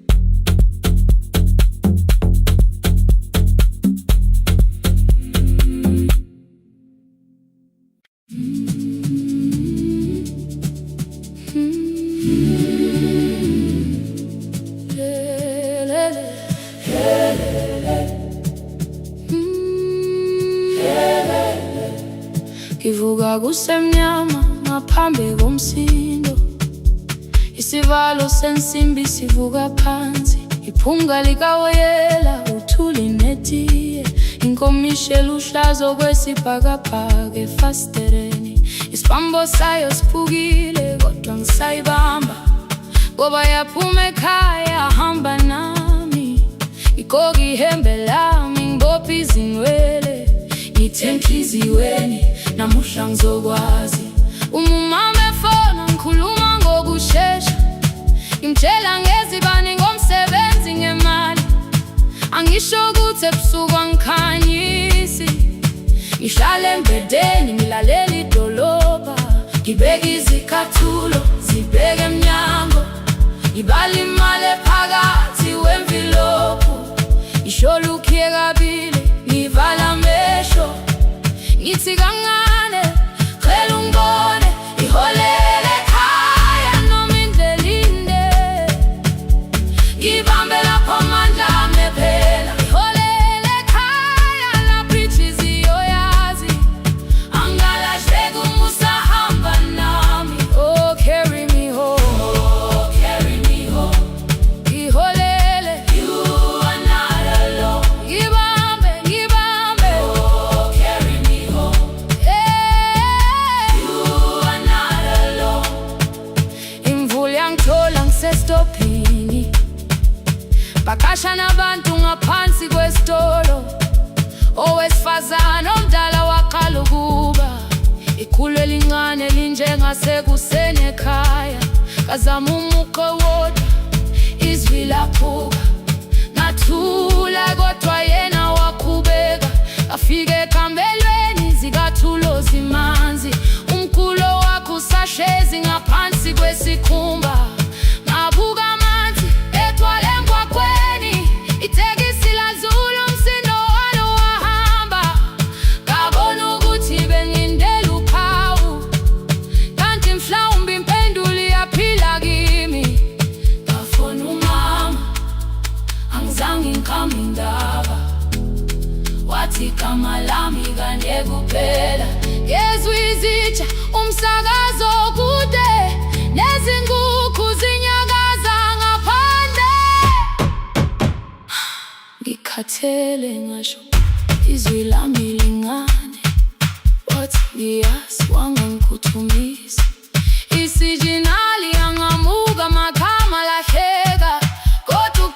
Ngivuka kusemnyama ngaphambi komsindo, isivalo sensimbi sivuka phansi, iphunga likawoyela uthuli netiye, inkomishi eluhlaza okwesibhakabhaka efasitereni. Isibambo sayo siphukile kodwa ngisayibamba, ngoba yaphuma ekhaya hamba nami. Igqoka ihembe lami ngibopha izinwele, ngithe enhliziyweni namuhla ngizokwazi. Umama efona ngikhuluma ngokushesha, ngimtshela ngezibani ngomsebenzi ngemali. Angisho ukuthi ebusuku angikhanyisi, ngihlala embedeni ngilalela idolobha. Ngibeka izikhathulo zibheke emnyango, ngibala imali ephakathi wemvilophu. Isholukhiye kabili ngivala amehlo, ngithi kancane cela ungibone. Iholele ekhaya noma indlela inde, ngibambe lapho amandla ami ephela. Iholele ekhaya lapho inhliziyo yazi, angalahleki uma usahamba nami. Oh, carry me home, oh, carry me home. Iholele, you are not alone. Ngibambe, ngibambe, oh, carry me home. You are not alone. Imvula yangithola ngisestophini, bakasha nabantu ngaphansi kwesitolo. Owesifazane omdala waqala ukuba, ikhulu elincane linjengasekuseni ekhaya. Kazama umuqo wodwa, izwi laphuka, ngathula kodwa yena waqhubeka. Afike ekambelweni zikathulo zimanzi, umkhulo wakhe usahlezi ngaphansi kwesikhumba. Ngabuka amanzi ethwala emgwaqweni, itekisi ladlula umsindo walo wahamba. Ngabona ukuthi bengindela uphawu, kanti mhlawumbe impendulo iyaphila kimi. Ngafona umama, angizange ngikhambe indaba, wathi igama lami kanye kuphela. Yezwi izitsha umsakazo kude, nezinkukhu zinyakaza ngaphandle. Ngikhathele ngasho izwi lami lingane, wathi ngiyazi wangangikhuthumisa. Isijinali yangamuka makhama lahleka, kodwa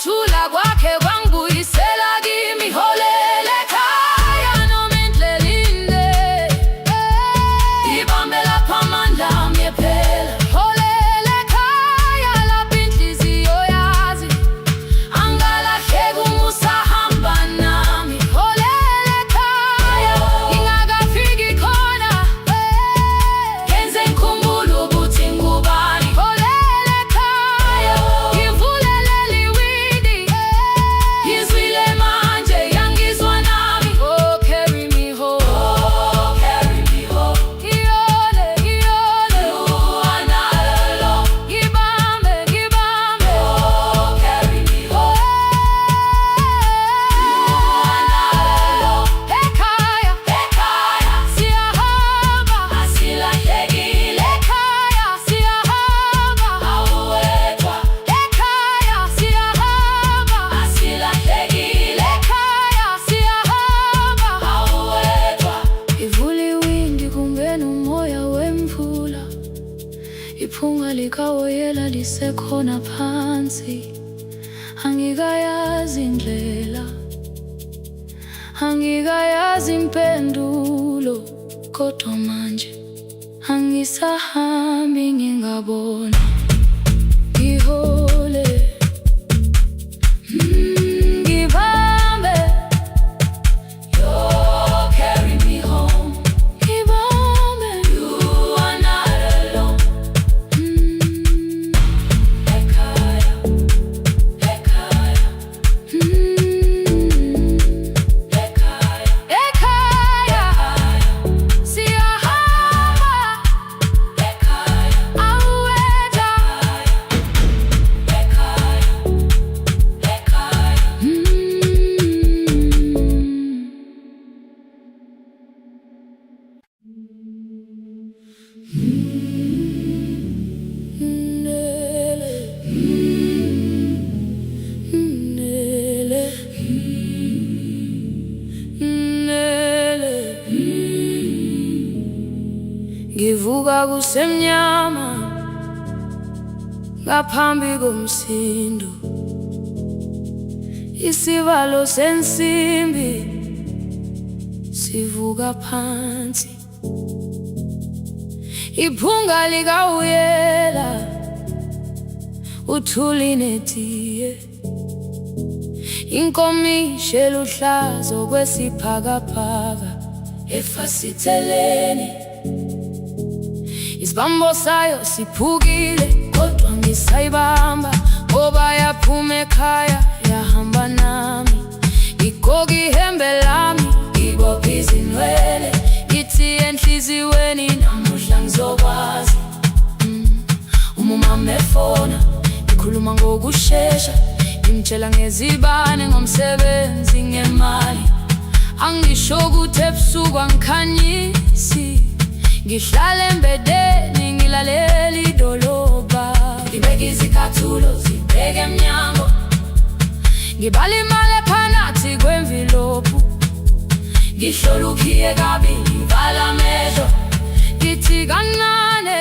kwakhe kwangibuyisela kimi holele ekhaya noma indlela inde. Ibambe lapha amandla ami ephela. Holele ekhaya lapho inhliziyo yazi angalahleki uma usahamba nami. Holele ekhaya ngingakafiki khona kenze ngikhumbule ukuthi ngubani. Holele ekhaya ngivulele liwindi ngizwile manje yangizwa nami. Oh carry me home, oh carry me home. Iyole iyole uwanalo ngibambe ngibambe. Oh carry me home, uwanalo ekhaya ekhaya siyahamba asilahlekile. Ekhaya siyahamba awuwedwa. Ekhaya siyahamba asilahlekile. Ekhaya siyahamba awuwedwa. Ivula iwindi kungena umoya wemvula. Iphunga likawoyela lisekhona phansi. Angikayazi indlela, angikayazi impendulo, kodwa manje angisahambi ngingabona. Ngihole ngibambe. You carry me home. Ngibambe. You are not alone. Ekhaya ekhaya ekhaya ekhaya siyahamba. Ekhaya awuwedwa. Ekhaya ekhaya Nele nele nele. Ngivuka kusemnyama ngaphambi komsindo. Isivalo sensimbi sivuka phansi. Iphunga likawuyela uthuli netiye. Inkomishi eluhlaza okwesiphakapaka efasiteleni. Isibambo sayo siphukile kodwa ngisayibamba ngoba yaphuma ekhaya yahamba nami. Igoga ihembe lami ibopha izinwele. Ithi enhliziyweni namuhla ngizokwazi. Umama efona ngikhuluma ngokushesha. Ngimtshela ngezibane ngomsebenzi ngemali. Angisho ukuthi ebusuku angikhanyisi. Ngihlala embedeni ngilalela idolobha. Ngibeka izicathulo zibheke emnyango. Ngibala imali ephakathi kwemvilophu. Ngihlola ukhiye kabili ngivala amehlo. Ngithi kancane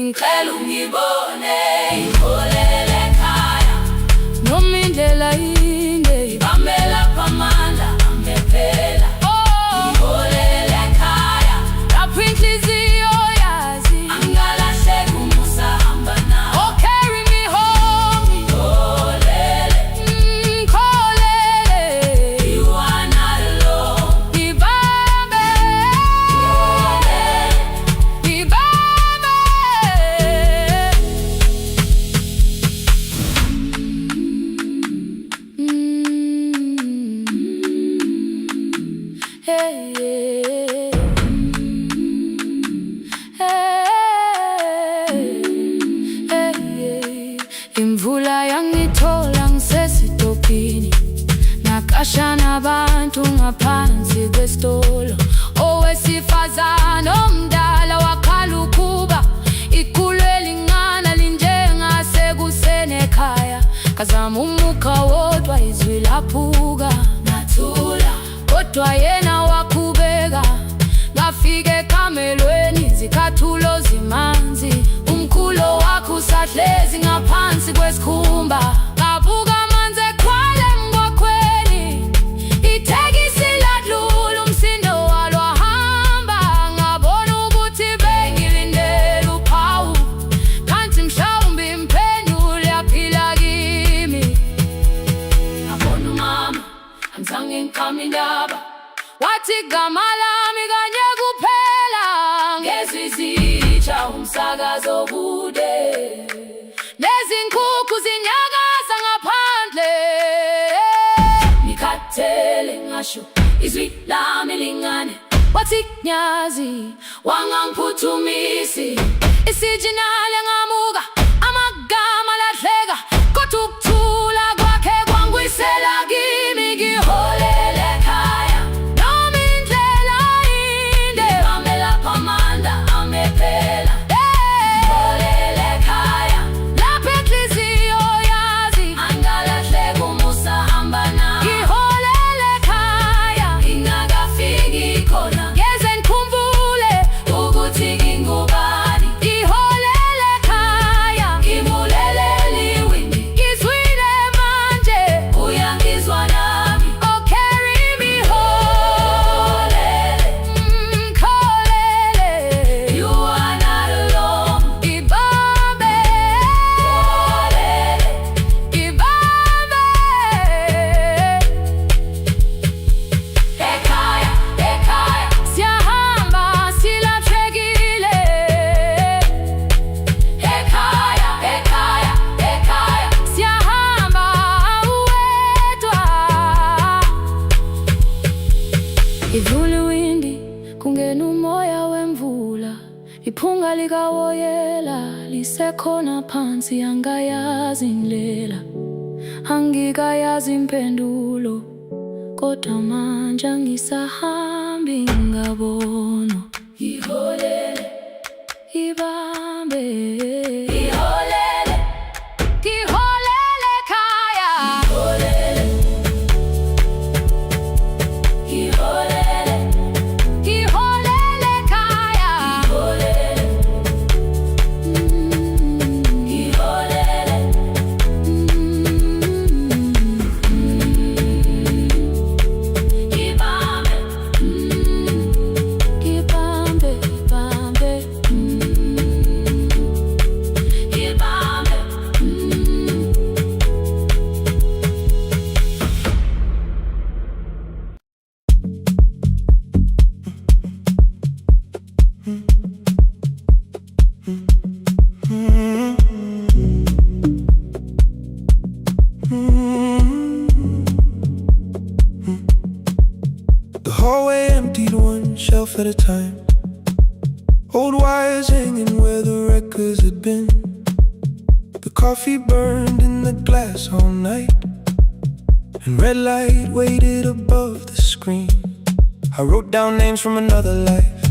ngicela ungibone. Ngiholele ekhaya noma indlela inde. Ibambe lapha amandla ami ephela. Ngiholele ekhaya lapho inhliziyo yazi angalahleki uma usahamba nami. Oh carry me home. Ngiholele ngikholele. You are not alone. Ngibambe ngibambe. Hey, yeah. Hey, yeah. Imvula yangithola ngisesitopini. Nakasha nabantu ngaphansi kwesitolo. Owesifazane omdala wakhala ukuba ikhulu lingana linjengasekuseni ekhaya. Kazama umukha wodwa izwi laphuka. Nathula kodwa yena wakhubeka. Ngafika ekamelweni izicathulo zimanzi. Umkhulo wakhe usahlezi ngaphansi kwesikhumba. Ngabuka amanzi lami ndaba wathi gama lami kanye kuphela ngezizitsha umsakazo kude nezinkukhu zinyakaza ngaphandle ngikhathele ngasho izwi lami lingane wathi nyazi wangangiphuthumisi isijinale ngamuka amagama lahleka kodwa ukuthula kwakhe kwangwisela kimi ngiholele ekhaya noma indlela inde ngihamela phamanda amephela ngiholele ekhaya lapho inhliziyo yazi angalahleka umusa hamba nami ngiholele ekhaya ingakafiki khona ngeze ngikhumbule ukuthi ngingubani ngiholele ekhaya ngibulelele iwindi ngizwile manje uyangizwa nami oh carry me holele kholele you are not alone ibambe holele ibambe ekhaya ekhaya siyahamba silahlekile ekhaya ekhaya ekhaya siyahamba awedwa ivule iwindi kungena umoya wemvula iphunga likawoyela lisekhona phansi angayazi indlela angikayazi impendulo kodwa manje angisahambi ngabona iholele ibambe iholele ngiholele ekhaya iholele iholele ngiholele ekhaya iholele iholele ibambe ibambe ibambe ibambe The hallway emptied one shelf at a time. Old wires hanging where the records had been. The coffee burned in the glass all night, and red light waited above the screen. I wrote down names from another life,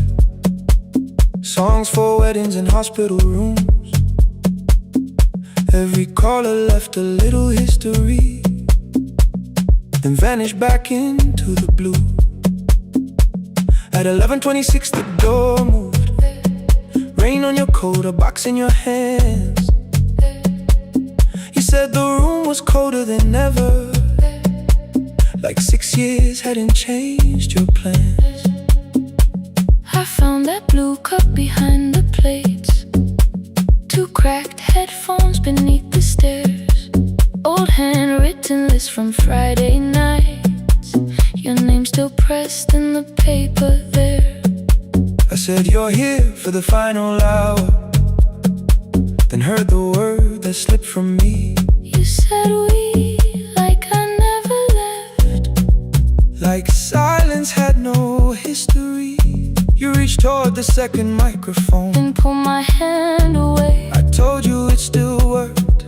songs for weddings and hospital rooms. Every caller left a little history, then vanished back into the blue. At 11:26 the door moved. Rain on your coat, a box in your hands. You said the room was colder than ever, like 6 years hadn't changed your plans. I found that blue cup behind the plates, 2 cracked headphones beneath the stairs, old handwritten list from Friday nights, your name still pressed in the paper there. I said you're here for the final hour, then heard the word that slipped from me. You said we, like I never left, Like silence had no history. You reached toward the second microphone, then pulled my hand away. I told you it still worked.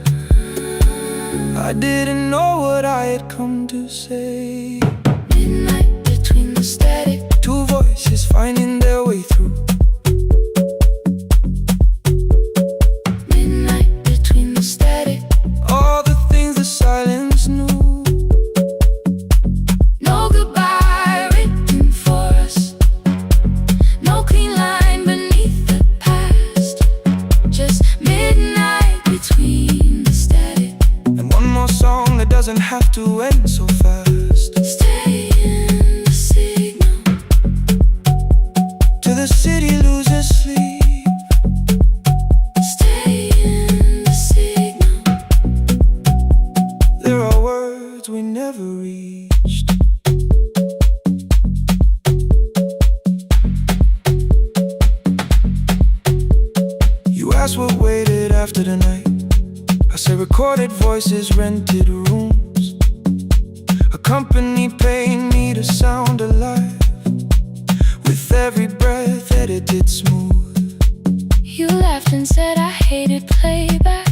I didn't know what I had come to say. Midnight between the static, 2 voices finding their way through. midnight between the static. All the things the silence knew. No goodbye written for us, no clean line beneath the past, just midnight between the static. And one more song that doesn't have to end so fast. Stay in the signal, Till the city loses sleep. stay in the signal. There are words we never reached. recorded voices, rented rooms, a company paying me to sound alive, with every breath edited smooth. You laughed and said I hated playback.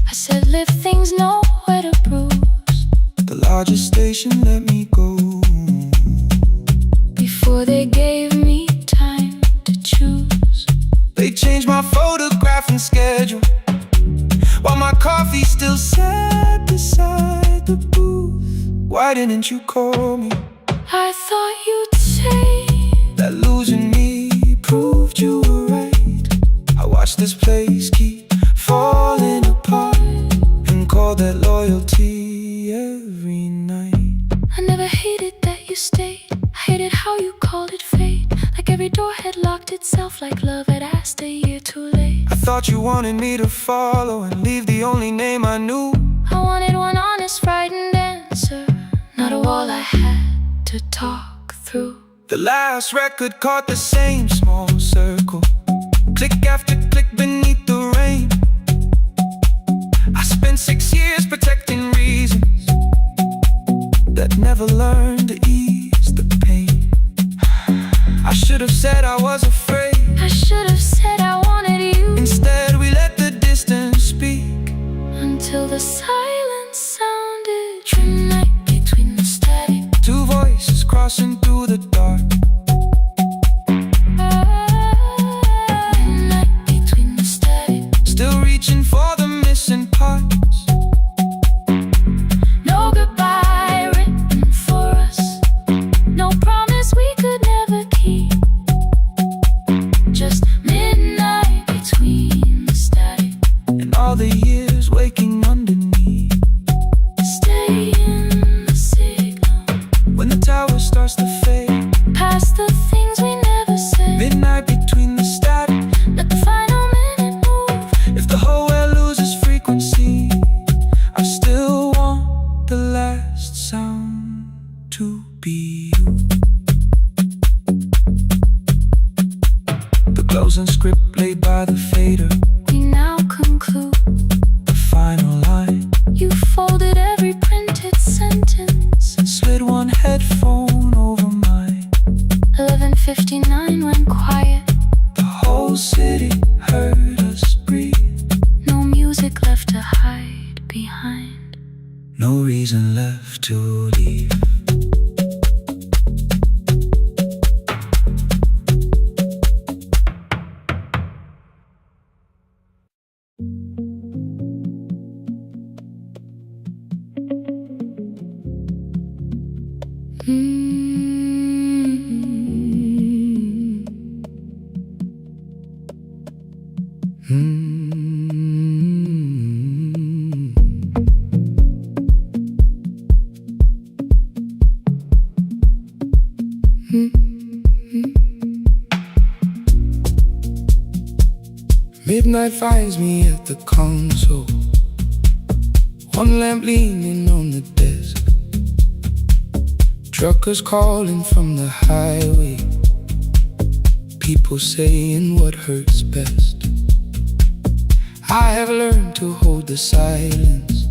I said live things nowhere to bruise. The largest station let me go before they gave me time to choose. They changed my photograph and schedule, while my coffee still sat beside the booth. Why didn't you call me? I thought you'd say that losing me proved you were right. I watched this place keep falling apart and call that loyalty every night. I never hated that you stayed. I hated how you called it fate. Like every door had locked itself, like love had asked a year too late. I thought you wanted me to follow and leave the only name I knew. I wanted one honest, frightened answer, not a wall I had to talk through. The last record caught the same small circle, click after click beneath the rain. I spent 6 years protecting reasons that never learned to ease the pain. I should have said I was afraid. I should have said I wanted you. Instead we let the distance speak, until the silence sounded midnight between the static. Two voices crossing through the dark. Midnight between the static. Still reaching for the missing parts. No goodbye written for us, no promise we could never keep. Just midnight between the static And all the years waking underneath. stay in the signal. When the tower starts to fade, Past the things we never said. midnight between the static. Let the final minute move. If the whole world loses frequency, I still want the last sound to be you. The closing script laid by the fader, We now conclude. the final line. You folded every printed sentence. And slid one headphone over mine. 11:59 went quiet. The whole city heard us breathe. No music left to hide behind. No reason left to leave. Midnight finds me at the console, one lamp leaning on the desk. Truckers calling from the highway, people saying what hurts best. I have learned to hold the silence,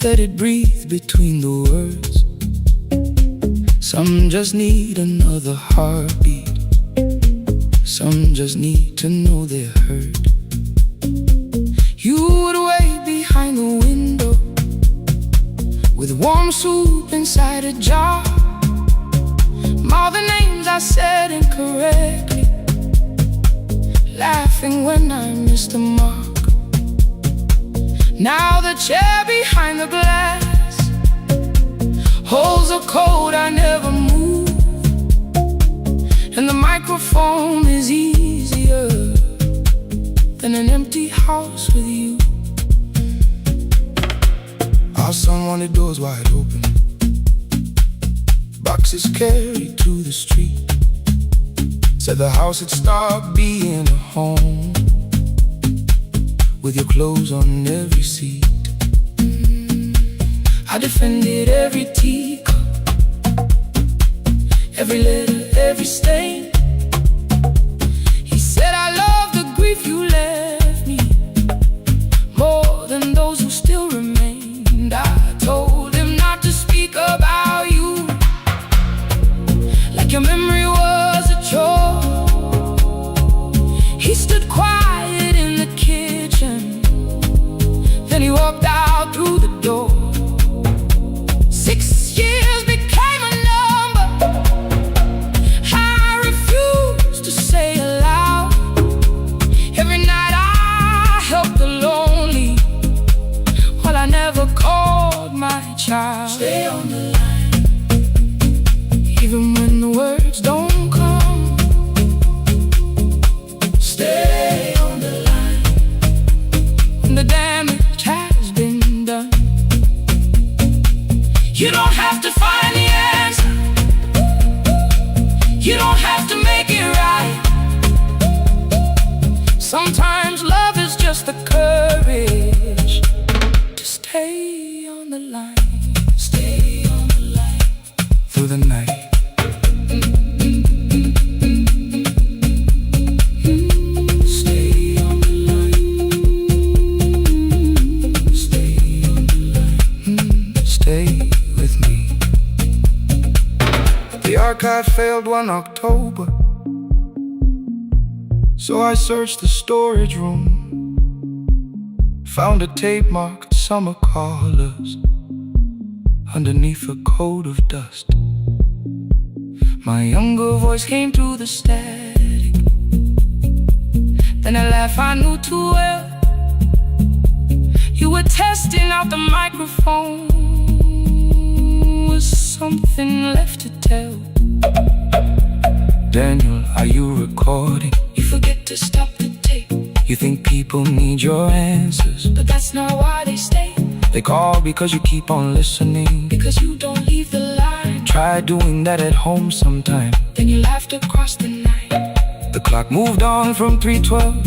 let it breathe between the words. Some just need another heartbeat, some just need to know they're heard. You would wait behind the window with warm soup inside a jar. All the names I said incorrectly, laughing when I missed the mark. Now the chair behind the glass holds a code I never moved, and the microphone is easier than an empty house with you. Our son wanted doors wide open, boxes carried to the street. Said the house had stopped being a home, with your clothes on every seat. I defended every teacup, every letter, every stain. He said I love the grief you left me more You don't have to find the answer. You don't have to make it right. Sometimes love is just the courage to stay on the line. Stay on the line through the night. I failed one October, so I searched the storage room, found a tape marked summer callers underneath a coat of dust. My younger voice came through the static, then a laugh I knew too well. You were testing out the microphone. Was something left to tell? Daniel, are you recording? You forget to stop the tape. You think people need your answers, but that's not why they stay. They call because you keep on listening, because you don't leave the line. Try doing that at home sometime, then you laughed across the night. The clock moved on from 3:12.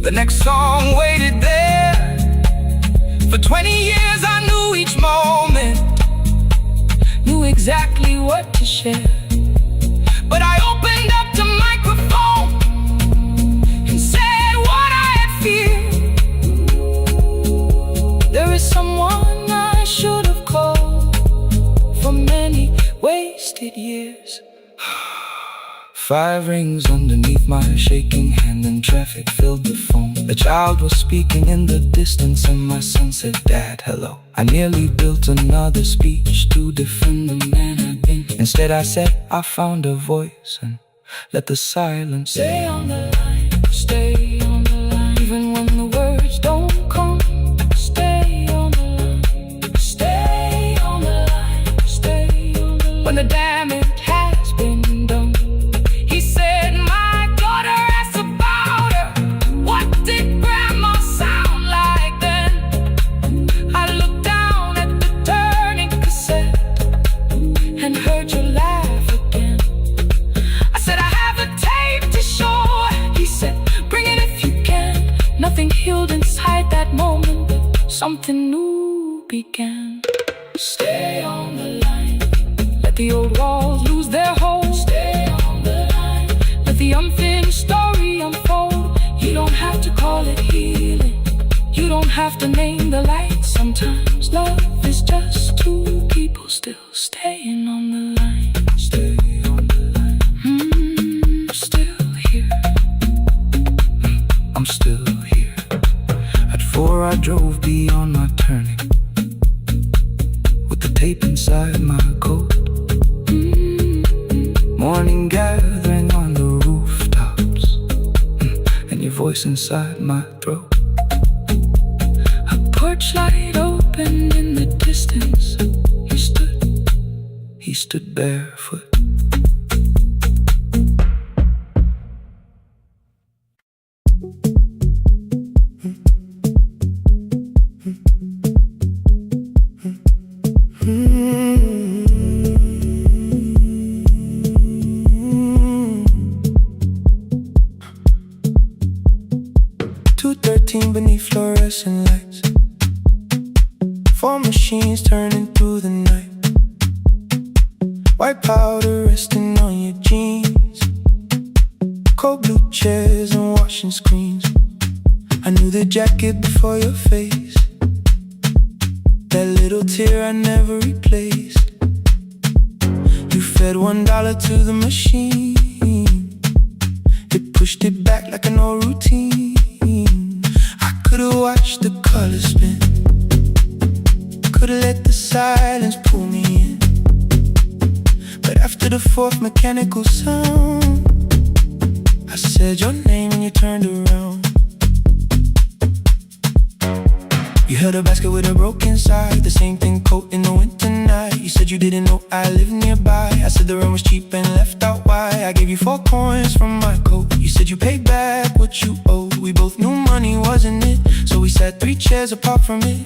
The next song waited there. For 20 years I knew each moment, knew exactly what to share. But I opened up the microphone and said what I had feared. There is someone I should have called for many wasted years. 5 rings underneath my shaking hand, and traffic filled the phone. A child was speaking in the distance, and my son said, "Dad, hello." I nearly built another speech to defend the man I've been. Instead I said, I found a voice, and let the silence stay on the line, stay on the line. Even when the words don't come, stay on the line, stay on the line, stay on the line. When the damage has been done, he said, my daughter asked about her. What did grandma sound like then? I looked down at the turning cassette and heard you laugh again. I said, I have a tape to show. He said, bring it if you can. Nothing healed inside that moment, but something new began. Stay on the line, let the old walls lose their hold. Stay on the line, let the unfinished story unfold. You don't have to call it healing, you don't have to name the light. Sometimes love is just two people still staying on the line. Stay on the line. I'm still here. I'm still here. At 4 I drove beyond my turning, with the tape inside my coat. Morning gathering on the rooftops, and your voice inside my throat. A porch light opened in the distance. He stood barefoot. Beneath fluorescent lights, 4 machines turning through the night. White powder resting on your jeans, cold blue chairs and washing screens. I knew the jacket before your face, that little tear I never replaced. You fed $1 to the machine, it pushed it back like an old routine. Could've watched the colors spin, could've let the silence pull me in. But after the 4th mechanical sound, I said your name and you turned around. You held a basket with a broken side, the same thing coat in the winter night. You said you didn't know I lived nearby. I said the rent was cheap and left out why. I gave you 4 coins from my coat. You said you paid back what you owed. We both knew money wasn't it, so we sat 3 chairs apart from it.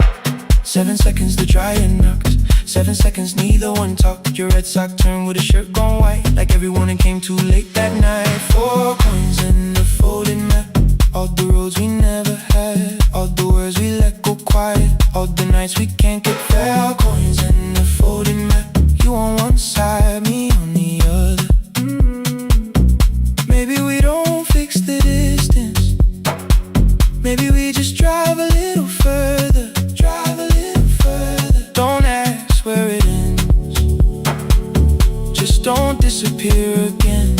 7 seconds the dryer knocks. 7 seconds neither one talked. Your red sock turned with a shirt gone white, like everyone and came too late that night. 4 coins in the folding map. All the roads we never had, all the words we let go quiet, all the nights we can't get fair. Coins in the folding map. You on one side, me on the other. Maybe we don't fix the distance. Maybe we just drive a little further. Drive a little further. Don't ask where it ends. Just don't disappear again.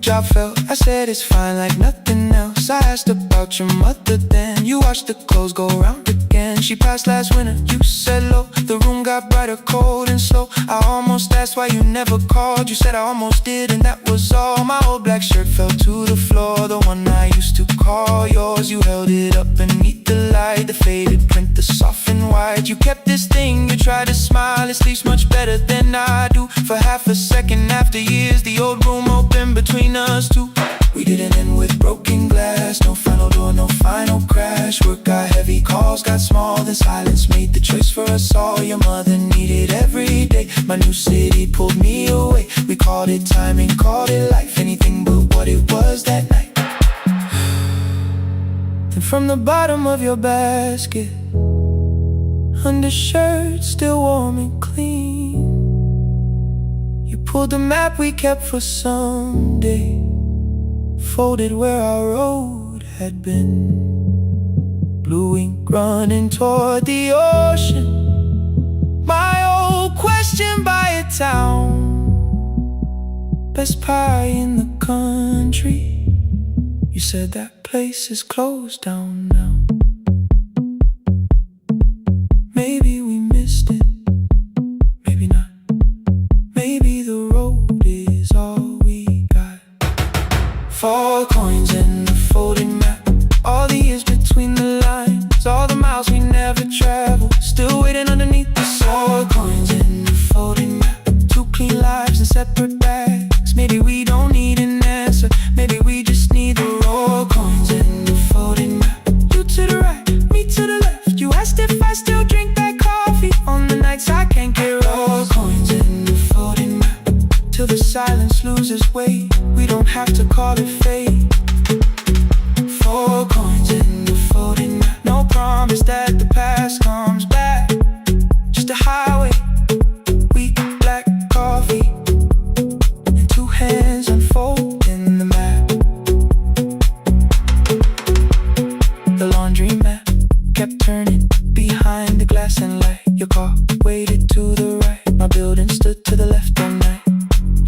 Job felt, I said it's fine like nothing else. I asked about your mother then. You watched the clothes go round again. She passed last winter, you said low. The room got brighter, cold and slow. I almost asked why you never called. You said I almost did and that was all. My old black shirt fell to the floor, the one I used to call yours. You held it up beneath the light, the faded print, the soft and white. You kept this thing, you tried to smile. It sleeps much better than I do. For half a second after years, the old room opened between us two. We didn't end with broken glass. No final door, no final crash. Work got heavy, calls got small. Then silence made the choice for us all. Your mother needed every day. My new city pulled me away. We called it timing, called it life. Anything but what it was that night. Then from the bottom of your basket, undershirt still warm and clean, you pulled the map we kept for someday, folded where our road had been. Blue ink running toward the ocean. My old question by a town. Best pie in the country. You said that place is closed down now. Maybe we missed it, maybe not. Maybe the road is all we got. 4 coins in the folding map. All the years between the lines, all the miles we never traveled, still waiting underneath the 4 coins in the folding map. 2 clean lives in separate bags. Maybe we don't need an answer. Maybe we just need the raw coins in the folding map. You to the right, me to the left. You asked if I still drink that coffee on the nights I can't get raw coins in the folding map. Till the silence loses weight, we don't have to call it fate. 4 coins in the folding map. No promise that the past comes back. Just a highway, weak black coffee, and 2 hands unfolding the map. The laundry mat kept turning behind the glass and light. Your car waited to the right. My building stood to the left all night.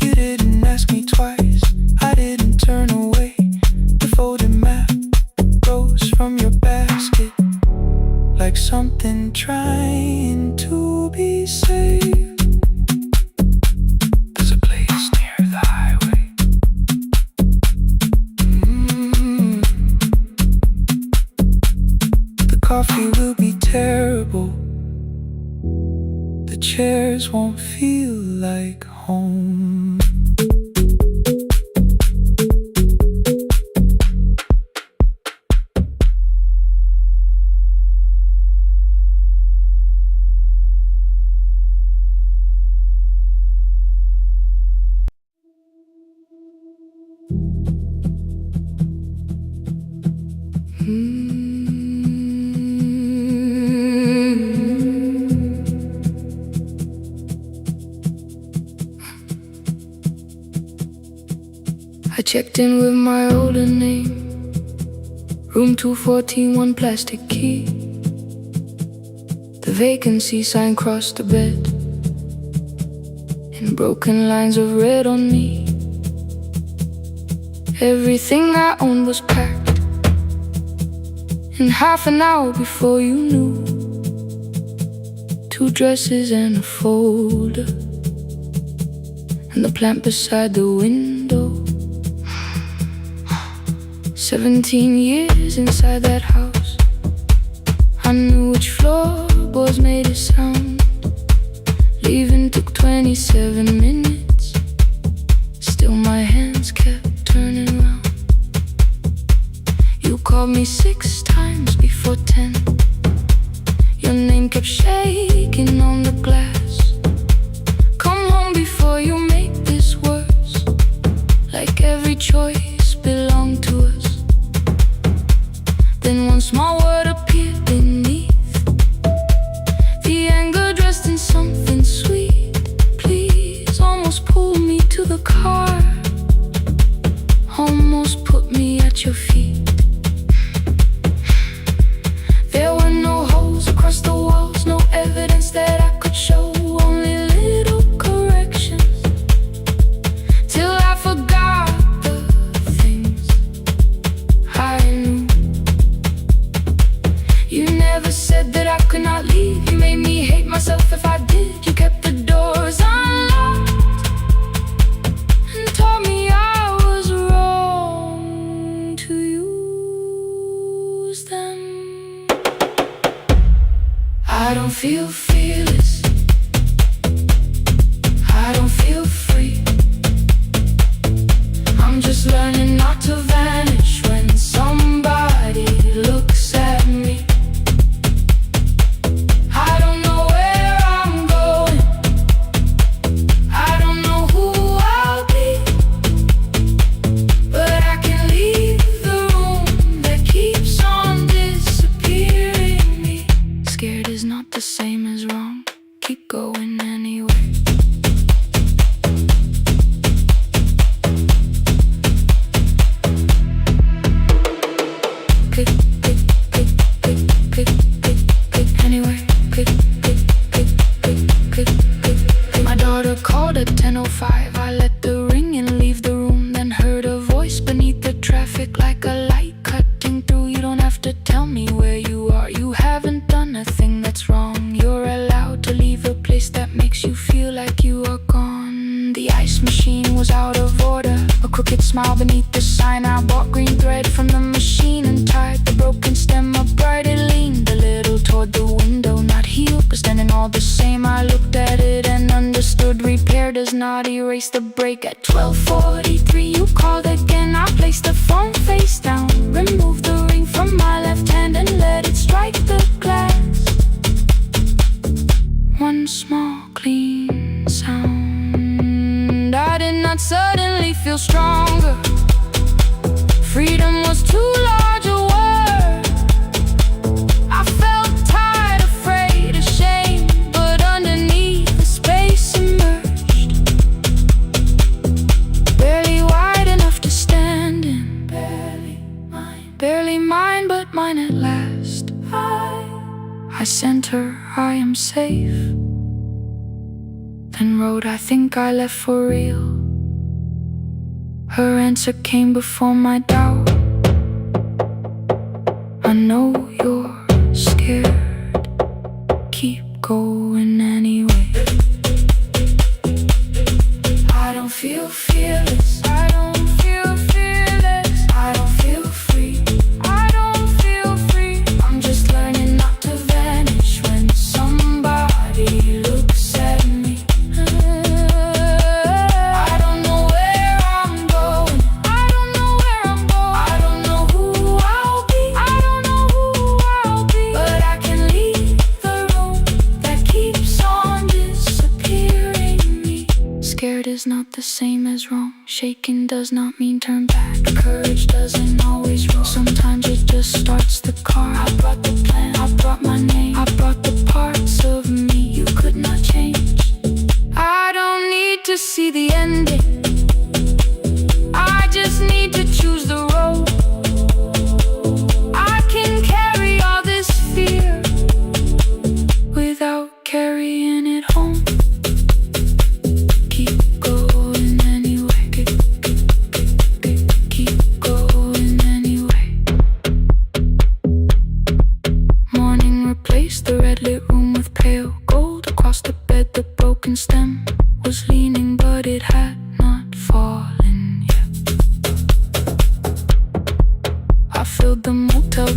You didn't ask me twice, I didn't turn away. The folded map rose from your basket like something trying to be saved. There's a place near the highway. The coffee will be terrible. The chairs won't feel like home. I checked in with my older name, room 214, 1 plastic key. The vacancy sign crossed the bed in broken lines of red on me. Everything I owned was packed in half an hour before you knew. 2 dresses and a folder, and the plant beside the window. 17 years inside that house, I knew which floorboards made a sound. Leaving took 27 minutes, still my hands kept turning round. You called me 6 times before 10. Your name kept shaking on the glass. Come home before you make this worse, like every choice belonged to us. Then one small word appeared beneath, the anger dressed in something sweet. Please, almost pulled me to the car, almost put me at your feet. There were no holes across the walls, no evidence that I could show, only little corrections, till I forgot the things I knew. You never said that I could not leave. You made me hate myself if I did. You kept the doors unlocked and told me I was wrong to use them. I don't feel fearless, I don't feel free. I'm just learning not to vanish when somebody looks at me. I don't know where I'm going, I don't know who I'll be, but I can leave the room that keeps on disappearing me. Scared is not the same as wrong, keep going anyway. Click, click, click, click, click, click, click, anyway. Click, click, click, click, click, click. My daughter called at 10:05. I let the ring and leave the room, then heard a voice beneath the traffic like a light cutting through. You don't have to tell me where you are, you haven't done a thing that's wrong. You're allowed to leave a place that makes you feel like you are gone. The ice machine was out of order, a crooked smile beneath the sign. I bought green thread from the machine and tied the broken stem upright. It leaned a little toward the window, not healed but standing all the same. I looked at it and understood, repair does not erase the break. At 12:43 you called again. I placed the phone face down, removed the ring from my left hand and let it strike the glass. One small clean sound. I did not suddenly feel stronger. Freedom was too large a word. I felt tired, afraid, ashamed, but underneath the space emerged, barely wide enough to stand in. Barely mine, but mine at last. I sent her, I am safe, then wrote, I think I left for real. Her answer came before my doubt. I know you're scared, keep going anyway. I don't feel fearless, I don't feel fearless, I don't feel free, I don't feel free. I'm just learning not to vanish when somebody looks at me. I don't know where I'm going, I don't know where I'm going, I don't know who I'll be, I don't know who I'll be, but I can leave the room that keeps on disappearing me. Scared is not the same as wrong, shaken does not mean turn back. Courage doesn't always roll, sometimes it just starts the car. I brought the plan, I brought my name, I brought the parts of me you could not change. I don't need to see the ending, I just need to choose the road. I can carry all this fear without carrying it home. Keep going anyway. Keep going anyway. Morning replaced the red lit room with pale gold. Across the bed the broken stem was leaning, but it had not fallen yet. the motel glass.